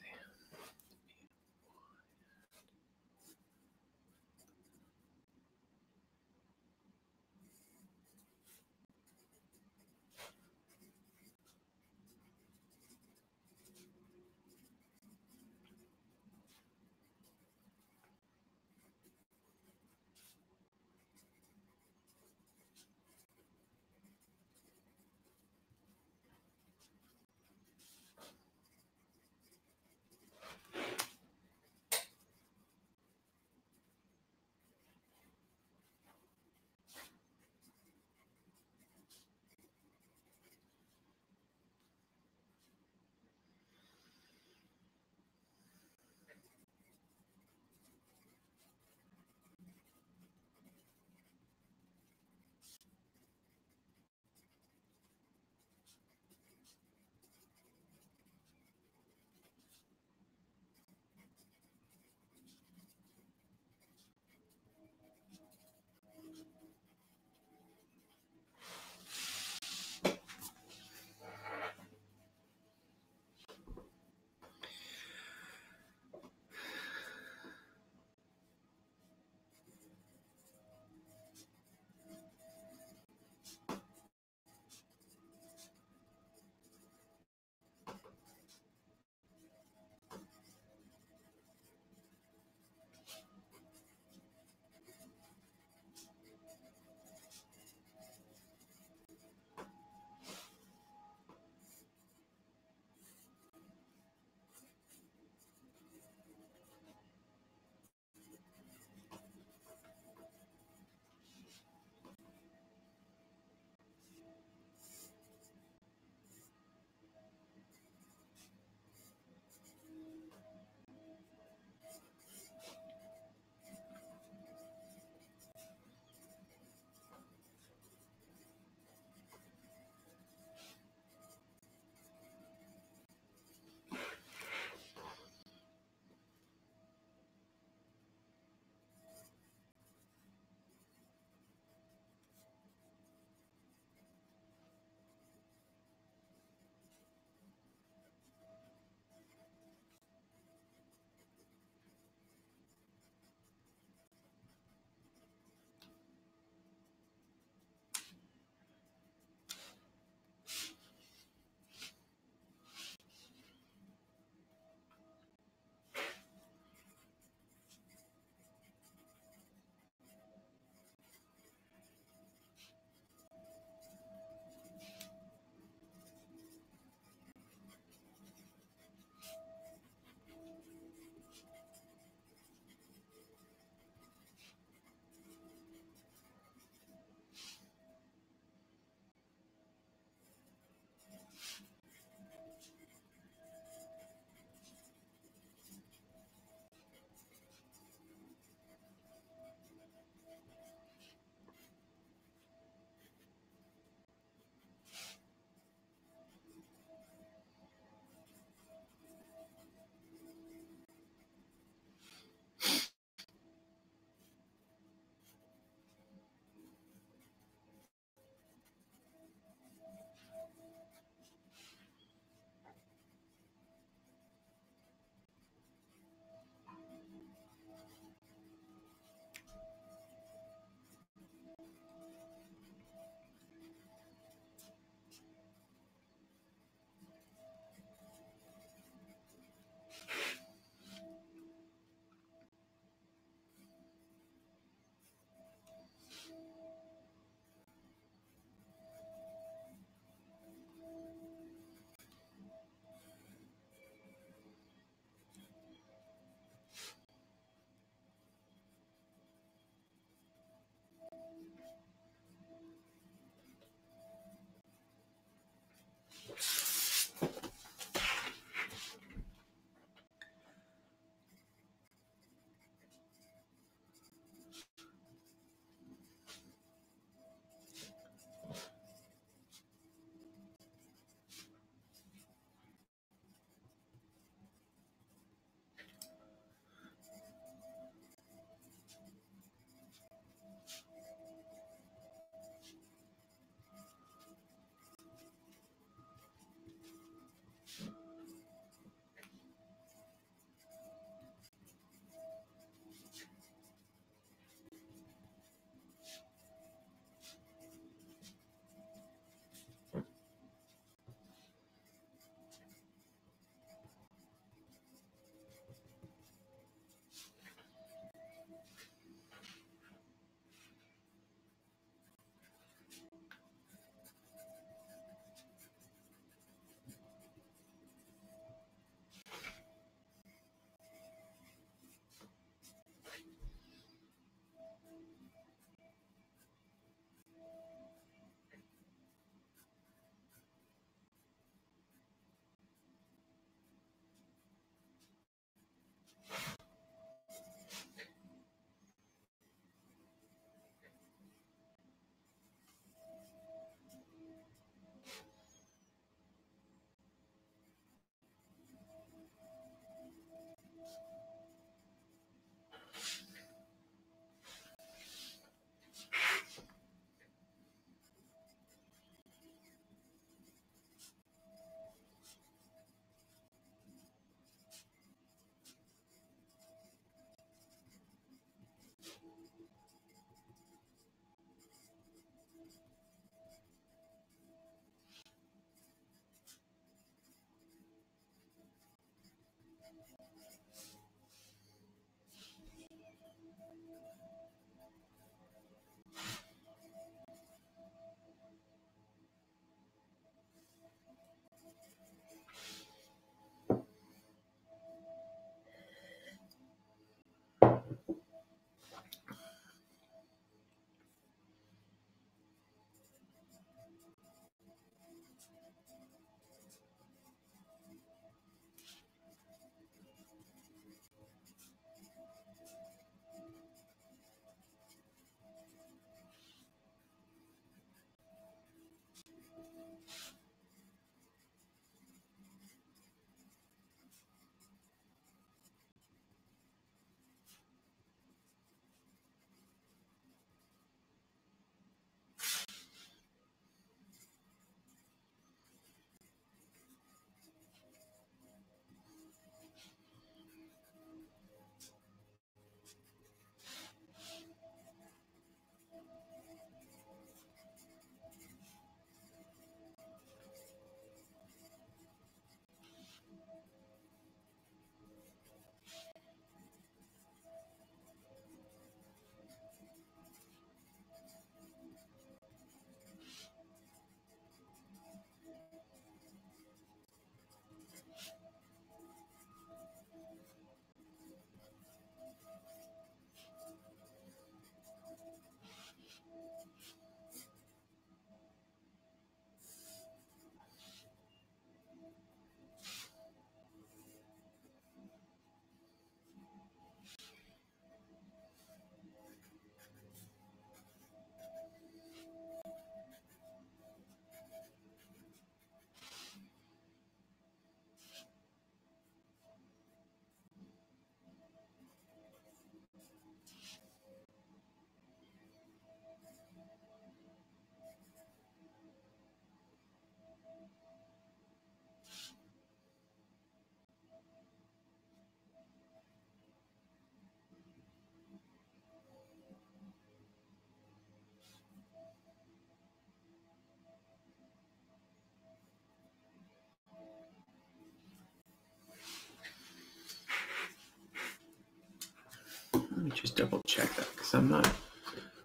just double check that because I'm not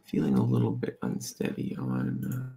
feeling a little bit unsteady on.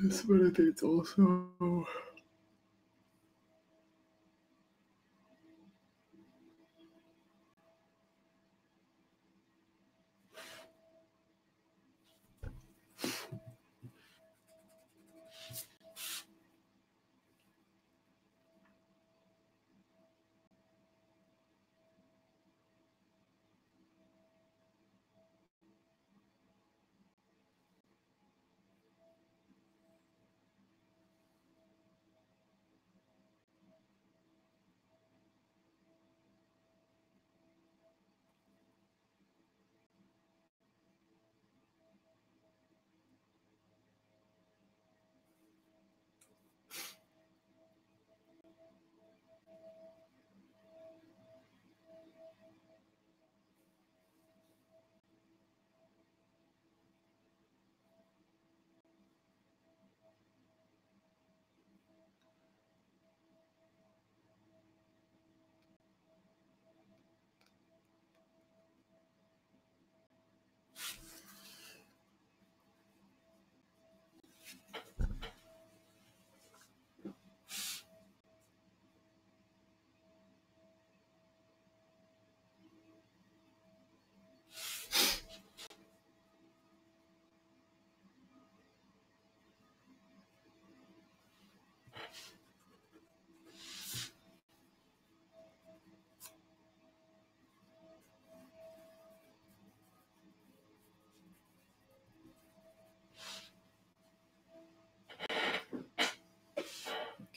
That's what I think it's also.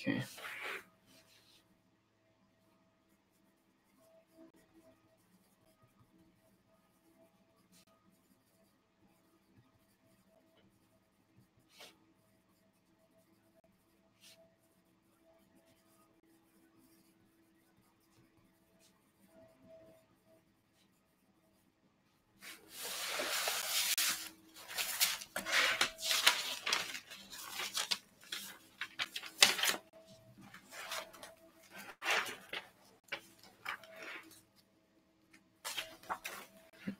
Okay.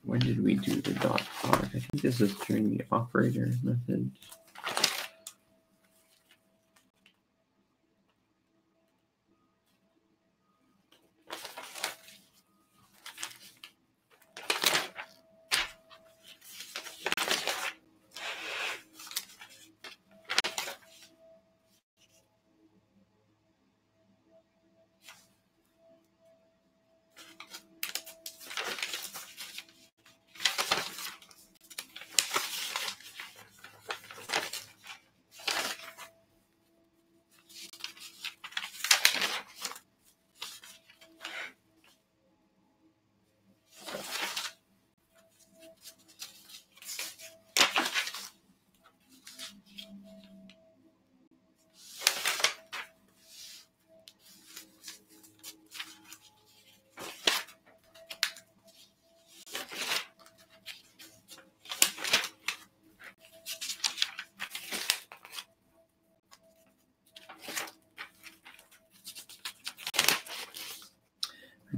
When did we do the dot plot? I think this is during the operator method.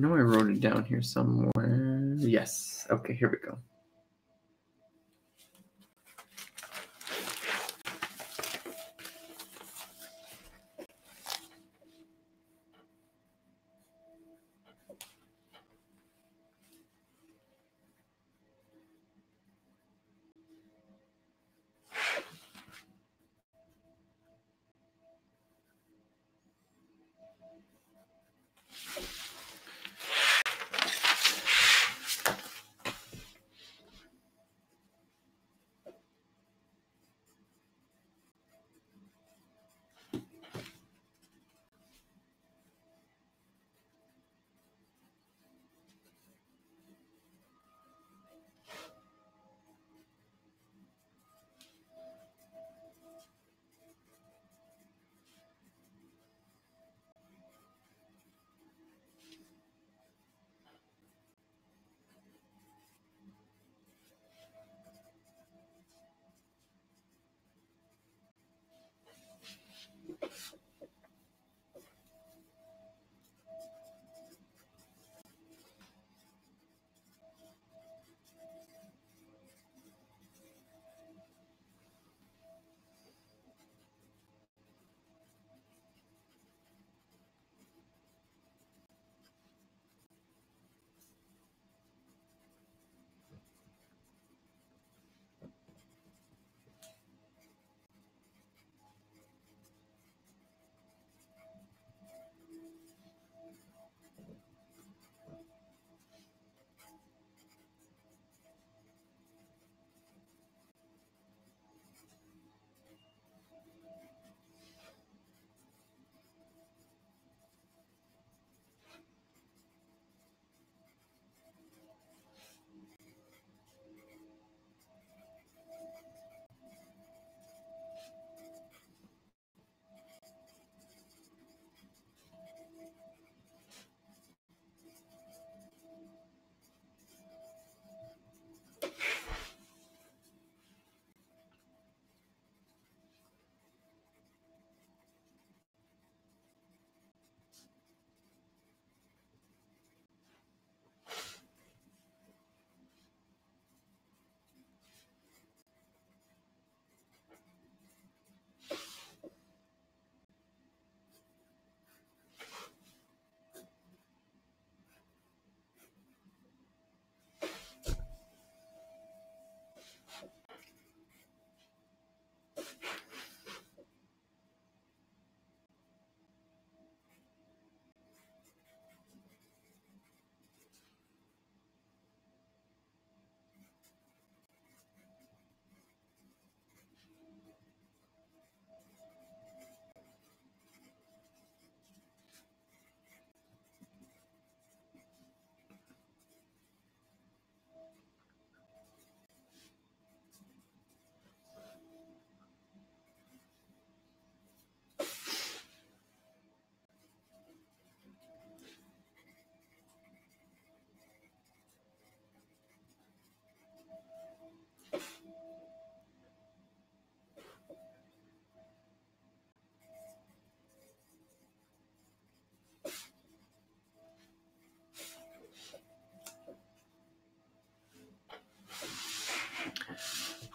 know I wrote it down here somewhere. Yes. Okay, here we go.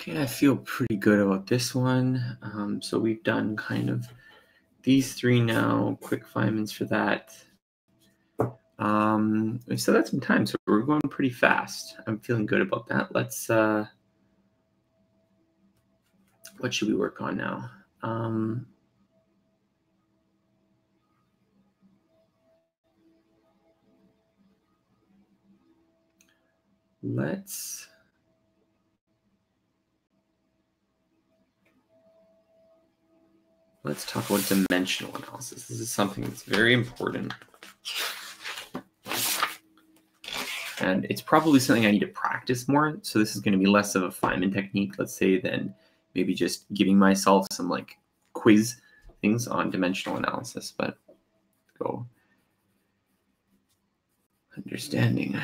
Okay, I feel pretty good about this one. So we've done kind of these three now, quick Feynmans for that. We still got some time, so we're going pretty fast. I'm feeling good about that. Let's, what should we work on now? Let's talk about dimensional analysis. This is something that's very important. And it's probably something I need to practice more. So this is going to be less of a Feynman technique, let's say, than maybe just giving myself some like quiz things on dimensional analysis. But go understanding.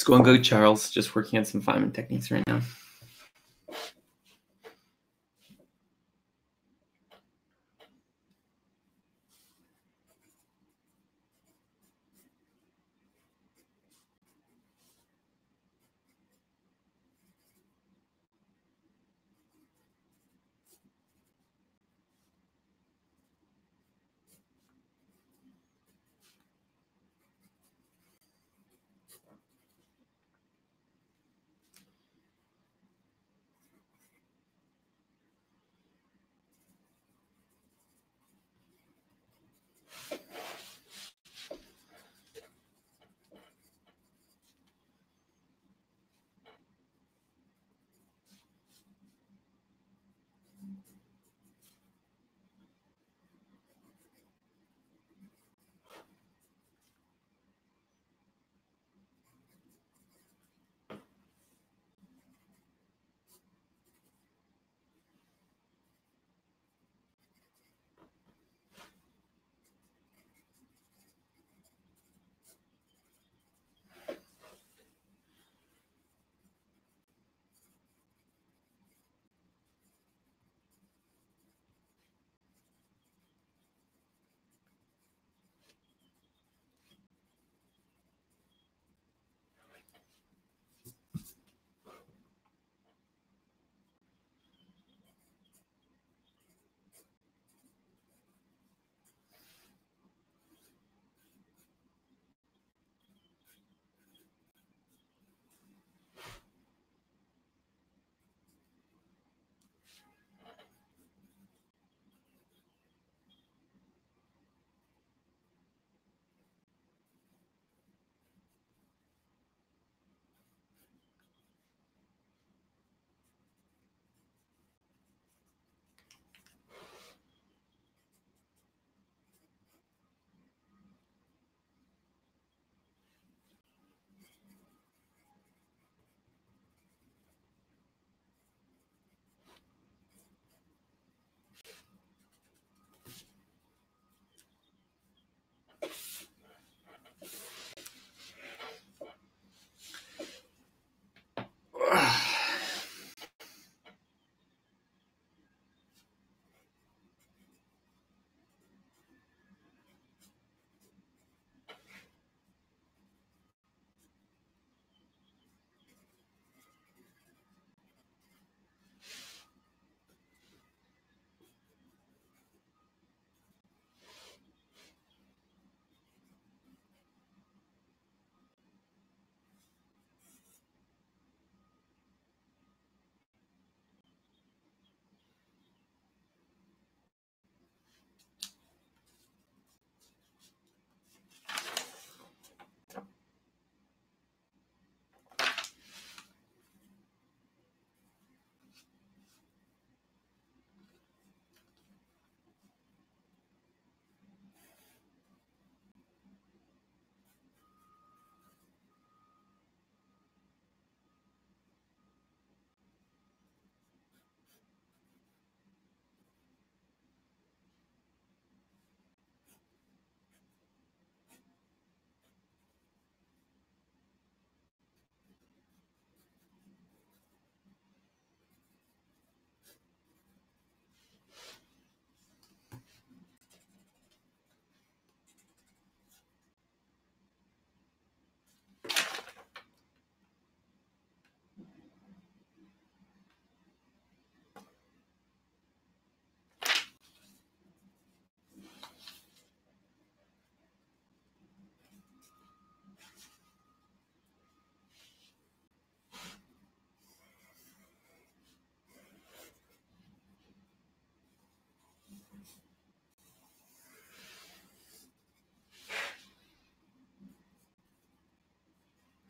It's going good, Charles. Just working on some Feynman techniques right now.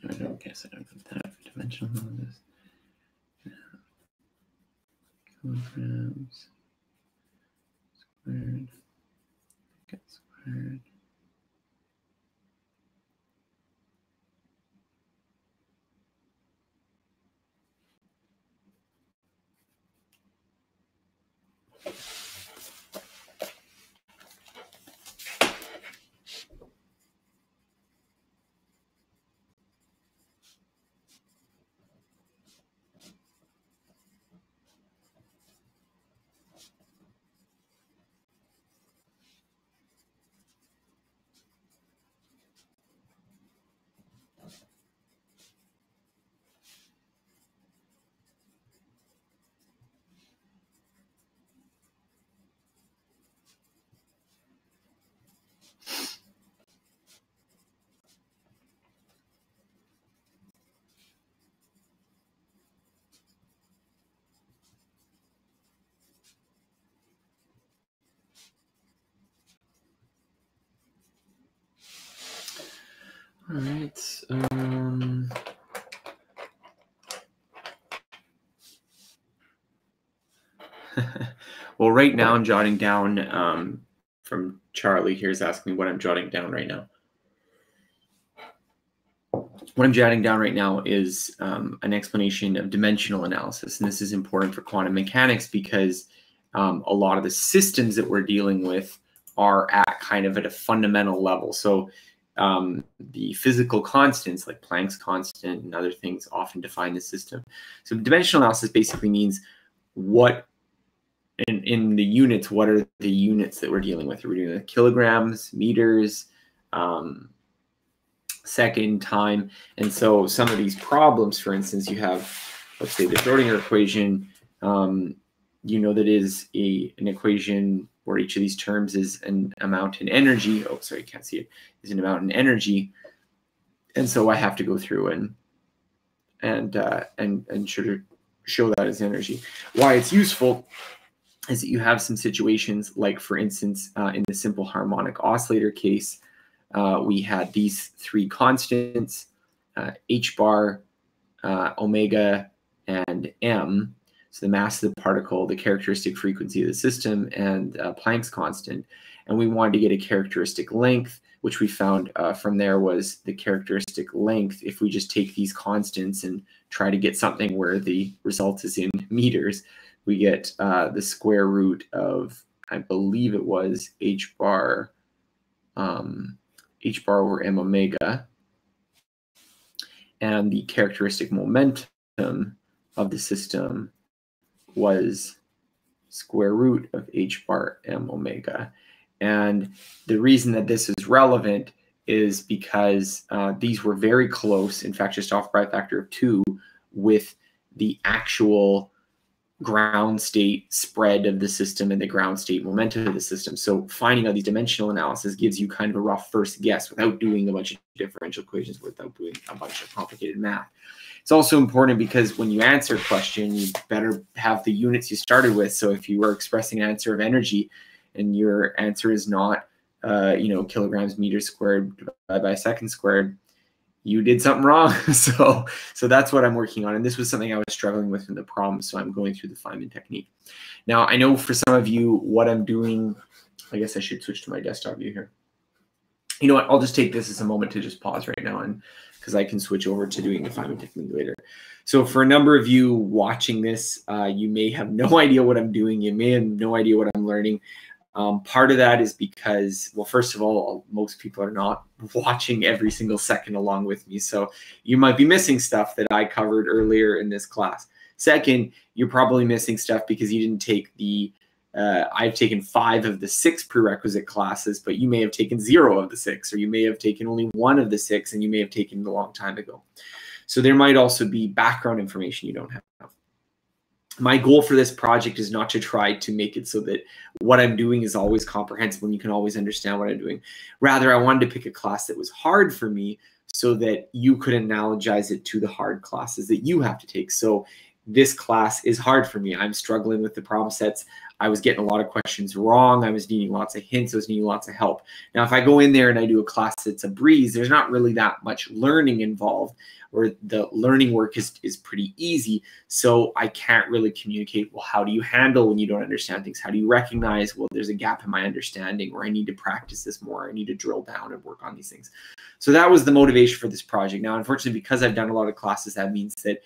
I don't guess I don't put that for dimensional analysis. Kilograms squared, get squared. All right. Well, right now I'm jotting down from Charlie here is asking me what I'm jotting down right now. What I'm jotting down right now is an explanation of dimensional analysis. And this is important for quantum mechanics because a lot of the systems that we're dealing with are at kind of at a fundamental level. So the physical constants like Planck's constant and other things often define the system. So dimensional analysis basically means what in the units, what are the units that we're dealing with? Are we dealing with kilograms, meters, second, time? And so some of these problems, for instance, you have, let's say the Schrodinger equation, you know, that is an equation where each of these terms is an amount in energy. Oh, sorry, you can't see it. Is an amount in energy. And so I have to go through and sort of show that as energy. Why it's useful is that you have some situations like, for instance, in the simple harmonic oscillator case, we had these three constants, h bar, omega, and m. So the mass of the particle, the characteristic frequency of the system, and Planck's constant. And we wanted to get a characteristic length, which we found from there was the characteristic length. If we just take these constants and try to get something where the result is in meters, we get the square root of, I believe it was h bar over m omega, and the characteristic momentum of the system was square root of h bar m omega. And the reason that this is relevant is because these were very close, in fact, just off by a factor of 2, with the actual ground state spread of the system and the ground state momentum of the system. So finding out these dimensional analysis gives you kind of a rough first guess without doing a bunch of differential equations, without doing a bunch of complicated math. It's also important because when you answer a question, you better have the units you started with. So if you were expressing an answer of energy and your answer is not, kilograms meters squared divided by second squared, you did something wrong. So that's what I'm working on. And this was something I was struggling with in the problem. So I'm going through the Feynman technique. Now, I know for some of you what I'm doing, I guess I should switch to my desktop view here. You know what? I'll just take this as a moment to just pause right now, and because I can switch over to doing the Feynman technique later. So for a number of you watching this, you may have no idea what I'm doing. You may have no idea what I'm learning. Part of that is because, well, first of all, most people are not watching every single second along with me. So you might be missing stuff that I covered earlier in this class. Second, you're probably missing stuff because you didn't take the, I've taken 5 of the 6 prerequisite classes, but you may have taken 0 of the 6, or you may have taken only 1 of the 6, and you may have taken it a long time ago. So there might also be background information you don't have. My goal for this project is not to try to make it so that what I'm doing is always comprehensible and you can always understand what I'm doing. Rather, I wanted to pick a class that was hard for me so that you could analogize it to the hard classes that you have to take. So this class is hard for me. I'm struggling with the problem sets. I was getting a lot of questions wrong. I was needing lots of hints. I was needing lots of help. Now, if I go in there and I do a class that's a breeze, there's not really that much learning involved, or the learning work is pretty easy. So I can't really communicate, well, how do you handle when you don't understand things? How do you recognize, well, there's a gap in my understanding, or I need to practice this more. I need to drill down and work on these things. So that was the motivation for this project. Now, unfortunately, because I've done a lot of classes, that means that,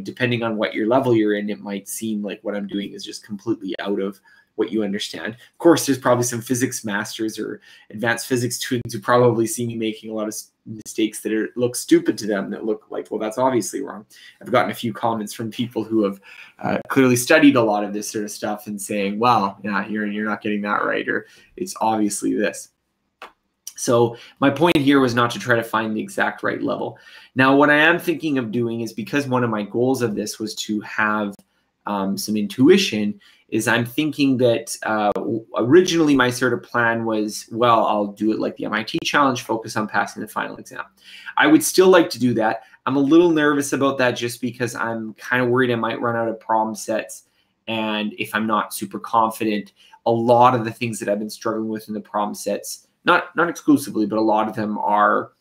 depending on what your level you're in, it might seem like what I'm doing is just completely out of what you understand. Of course, there's probably some physics masters or advanced physics students who probably see me making a lot of mistakes that look stupid to them, that look like, well, that's obviously wrong. I've gotten a few comments from people who have clearly studied a lot of this sort of stuff and saying, well, yeah, you're not getting that right, or it's obviously this. So my point here was not to try to find the exact right level. Now, what I am thinking of doing is, because one of my goals of this was to have some intuition, is I'm thinking that originally my sort of plan was, well, I'll do it like the MIT challenge, focus on passing the final exam. I would still like to do that. I'm a little nervous about that just because I'm kind of worried I might run out of problem sets. And if I'm not super confident, a lot of the things that I've been struggling with in the problem sets, not exclusively, but a lot of them are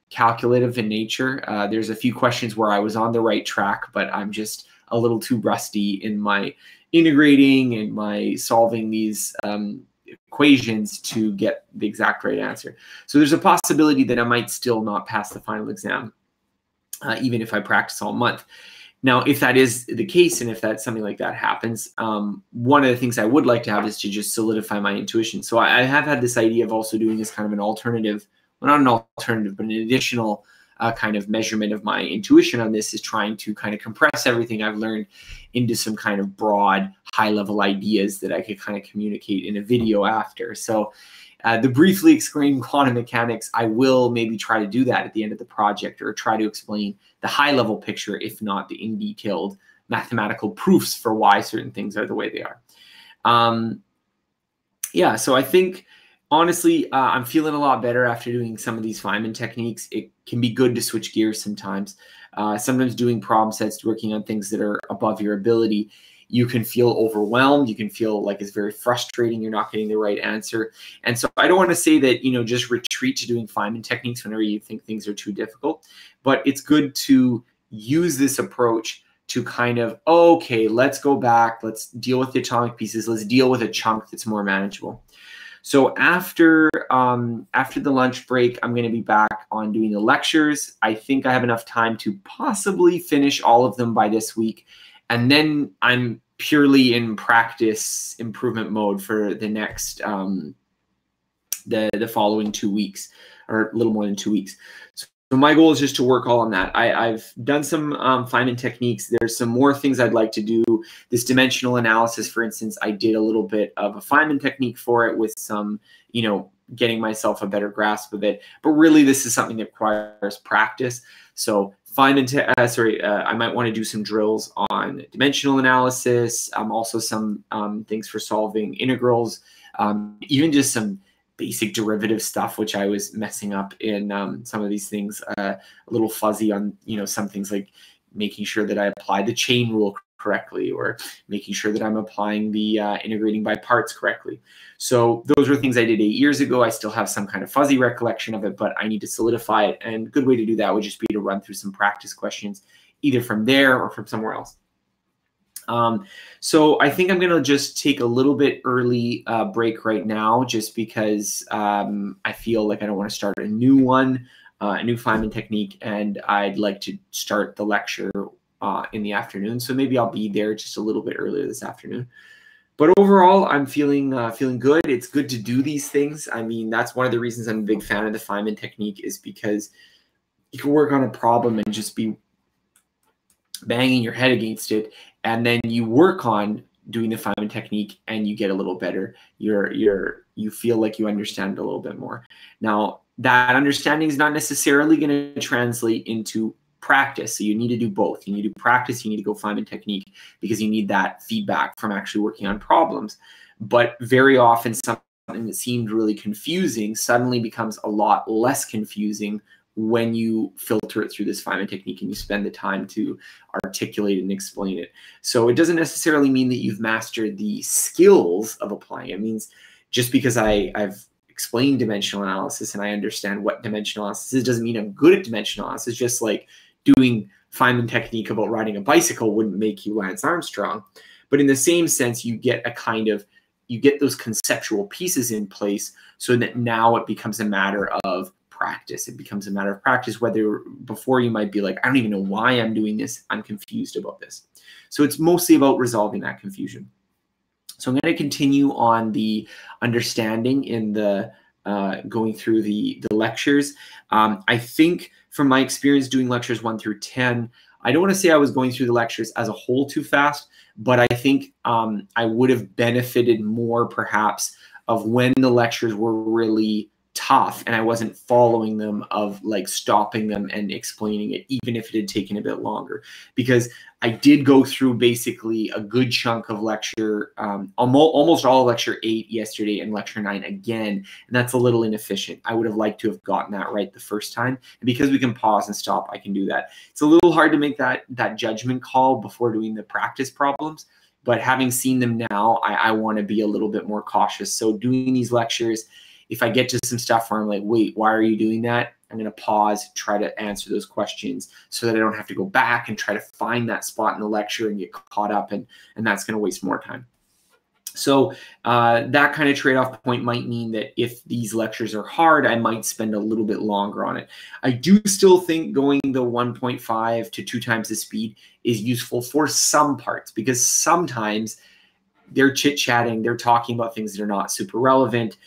calculative in nature. There's a few questions where I was on the right track, but I'm just a little too rusty in my integrating and my solving these equations to get the exact right answer. So there's a possibility that I might still not pass the final exam, even if I practice all month. Now, if that is the case, and if that something like that happens, one of the things I would like to have is to just solidify my intuition. So I have had this idea of also doing this kind of an alternative, well, not an alternative, but an additional kind of measurement of my intuition on this, is trying to kind of compress everything I've learned into some kind of broad, high-level ideas that I could kind of communicate in a video after. So the briefly explained quantum mechanics, I will maybe try to do that at the end of the project, or try to explain the high-level picture, if not the in-detailed mathematical proofs for why certain things are the way they are. Yeah, so I think, honestly, I'm feeling a lot better after doing some of these Feynman techniques. It can be good to switch gears sometimes. Sometimes doing problem sets, working on things that are above your ability, you can feel overwhelmed. You can feel like it's very frustrating. You're not getting the right answer. And so I don't want to say that, just retreat to doing Feynman techniques whenever you think things are too difficult, but it's good to use this approach to kind of, okay, let's go back. Let's deal with the atomic pieces. Let's deal with a chunk that's more manageable. So after the lunch break, I'm going to be back on doing the lectures. I think I have enough time to possibly finish all of them by this week. And then I'm purely in practice improvement mode for the next, the following 2 weeks, or a little more than 2 weeks. So my goal is just to work all on that. I've done some Feynman techniques. There's some more things I'd like to do. This dimensional analysis, for instance, I did a little bit of a Feynman technique for it with some, getting myself a better grasp of it. But really, this is something that requires practice. So Feynman, I might want to do some drills on dimensional analysis. Also some things for solving integrals, even just some basic derivative stuff, which I was messing up in some of these things, a little fuzzy on, some things like making sure that I apply the chain rule correctly, or making sure that I'm applying the integrating by parts correctly. So those were things I did 8 years ago. I still have some kind of fuzzy recollection of it, but I need to solidify it. And a good way to do that would just be to run through some practice questions, either from there or from somewhere else. So I think I'm going to just take a little bit early break right now, just because I feel like I don't want to start a new one, a new Feynman technique, and I'd like to start the lecture in the afternoon. So maybe I'll be there just a little bit earlier this afternoon. But overall, I'm feeling good. It's good to do these things. I mean, that's one of the reasons I'm a big fan of the Feynman technique, is because you can work on a problem and just be banging your head against it, and then you work on doing the Feynman technique and you get a little better. You feel like you understand it a little bit more. Now, that understanding is not necessarily going to translate into practice. So you need to do both. You need to do practice, you need to go Feynman technique, because you need that feedback from actually working on problems. But very often something that seemed really confusing suddenly becomes a lot less confusing when you filter it through this Feynman technique and you spend the time to articulate and explain it. So it doesn't necessarily mean that you've mastered the skills of applying. It means just because I've explained dimensional analysis and I understand what dimensional analysis is, doesn't mean I'm good at dimensional analysis. Just like doing Feynman technique about riding a bicycle wouldn't make you Lance Armstrong. But in the same sense, you get those conceptual pieces in place, so that now it becomes a matter of practice. It becomes a matter of practice, whether before you might be like, I don't even know why I'm doing this. I'm confused about this. So it's mostly about resolving that confusion. So I'm going to continue on the understanding in the going through the lectures. I think from my experience doing lectures 1 through 10, I don't want to say I was going through the lectures as a whole too fast, but I think I would have benefited more perhaps of when the lectures were really tough and I wasn't following them, of like stopping them and explaining it, even if it had taken a bit longer, because I did go through basically a good chunk of lecture, almost all of lecture 8 yesterday and lecture 9 again, and that's a little inefficient. I would have liked to have gotten that right the first time, and because we can pause and stop, I can do that. It's a little hard to make that judgment call before doing the practice problems, but having seen them now, I want to be a little bit more cautious. So doing these lectures, if I get to some stuff where I'm like, wait, why are you doing that? I'm going to pause, try to answer those questions so that I don't have to go back and try to find that spot in the lecture and get caught up, and that's going to waste more time. So that kind of trade-off point might mean that if these lectures are hard, I might spend a little bit longer on it. I do still think going the 1.5 to 2 times the speed is useful for some parts, because sometimes they're chit-chatting, they're talking about things that are not super relevant.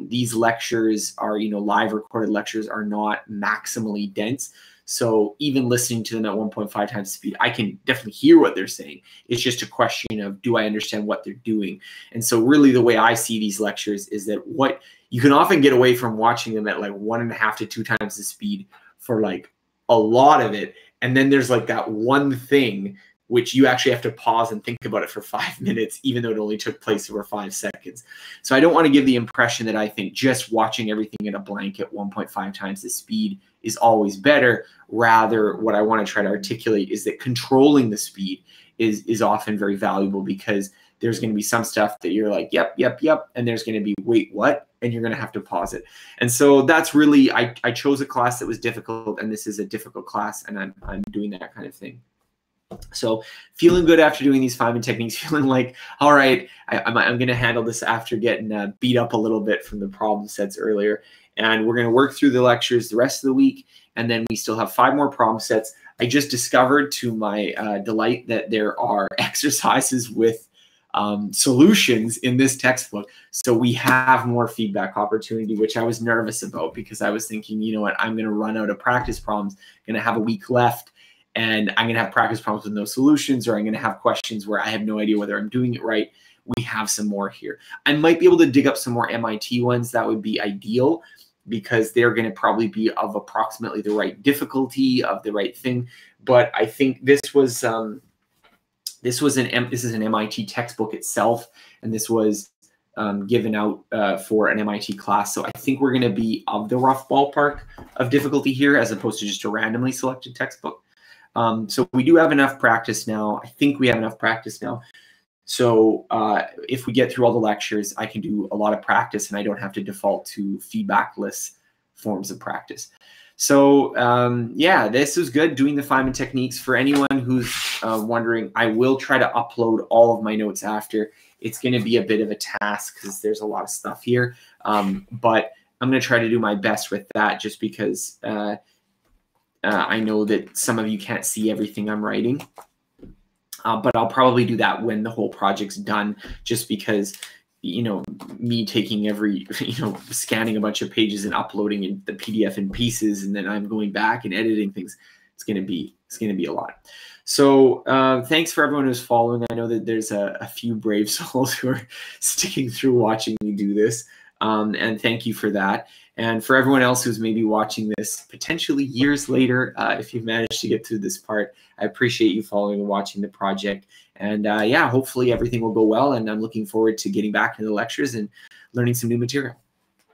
These lectures are, live recorded lectures are not maximally dense. So even listening to them at 1.5 times speed, I can definitely hear what they're saying. It's just a question of, do I understand what they're doing? And so really the way I see these lectures is that what you can often get away from watching them at like 1.5 to 2 times the speed for like a lot of it. And then there's like that one thing which you actually have to pause and think about it for 5 minutes, even though it only took place over 5 seconds. So I don't want to give the impression that I think just watching everything at a blanket 1.5 times the speed is always better. Rather, what I want to try to articulate is that controlling the speed is often very valuable, because there's going to be some stuff that you're like, yep, yep, yep. And there's going to be, wait, what? And you're going to have to pause it. And so that's really, I chose a class that was difficult, and this is a difficult class, and I'm doing that kind of thing. So feeling good after doing these Feynman techniques, feeling like, all right, I'm going to handle this after getting beat up a little bit from the problem sets earlier. And we're going to work through the lectures the rest of the week. And then we still have 5 more problem sets. I just discovered, to my delight, that there are exercises with solutions in this textbook. So we have more feedback opportunity, which I was nervous about, because I was thinking, you know what, I'm going to run out of practice problems, going to have a week left, and I'm going to have practice problems with no solutions, or I'm going to have questions where I have no idea whether I'm doing it right. We have some more here. I might be able to dig up some more MIT ones. That would be ideal, because they're going to probably be of approximately the right difficulty, of the right thing. But I think this is an MIT textbook itself, and this was given out for an MIT class. So I think we're going to be of the rough ballpark of difficulty here, as opposed to just a randomly selected textbook. So we do have enough practice now. I think we have enough practice now. So if we get through all the lectures, I can do a lot of practice, and I don't have to default to feedbackless forms of practice. So yeah, this was good, doing the Feynman techniques. For anyone who's wondering, I will try to upload all of my notes after. It's going to be a bit of a task, because there's a lot of stuff here. But I'm going to try to do my best with that, just because I know that some of you can't see everything I'm writing. But I'll probably do that when the whole project's done, just because, me taking scanning a bunch of pages and uploading in the PDF in pieces, and then I'm going back and editing things, it's going to be a lot. So thanks for everyone who's following. I know that there's a few brave souls who are sticking through watching me do this. And thank you for that. And for everyone else who's maybe watching this potentially years later, if you've managed to get through this part, I appreciate you following and watching the project. And yeah, hopefully everything will go well. And I'm looking forward to getting back into the lectures and learning some new material.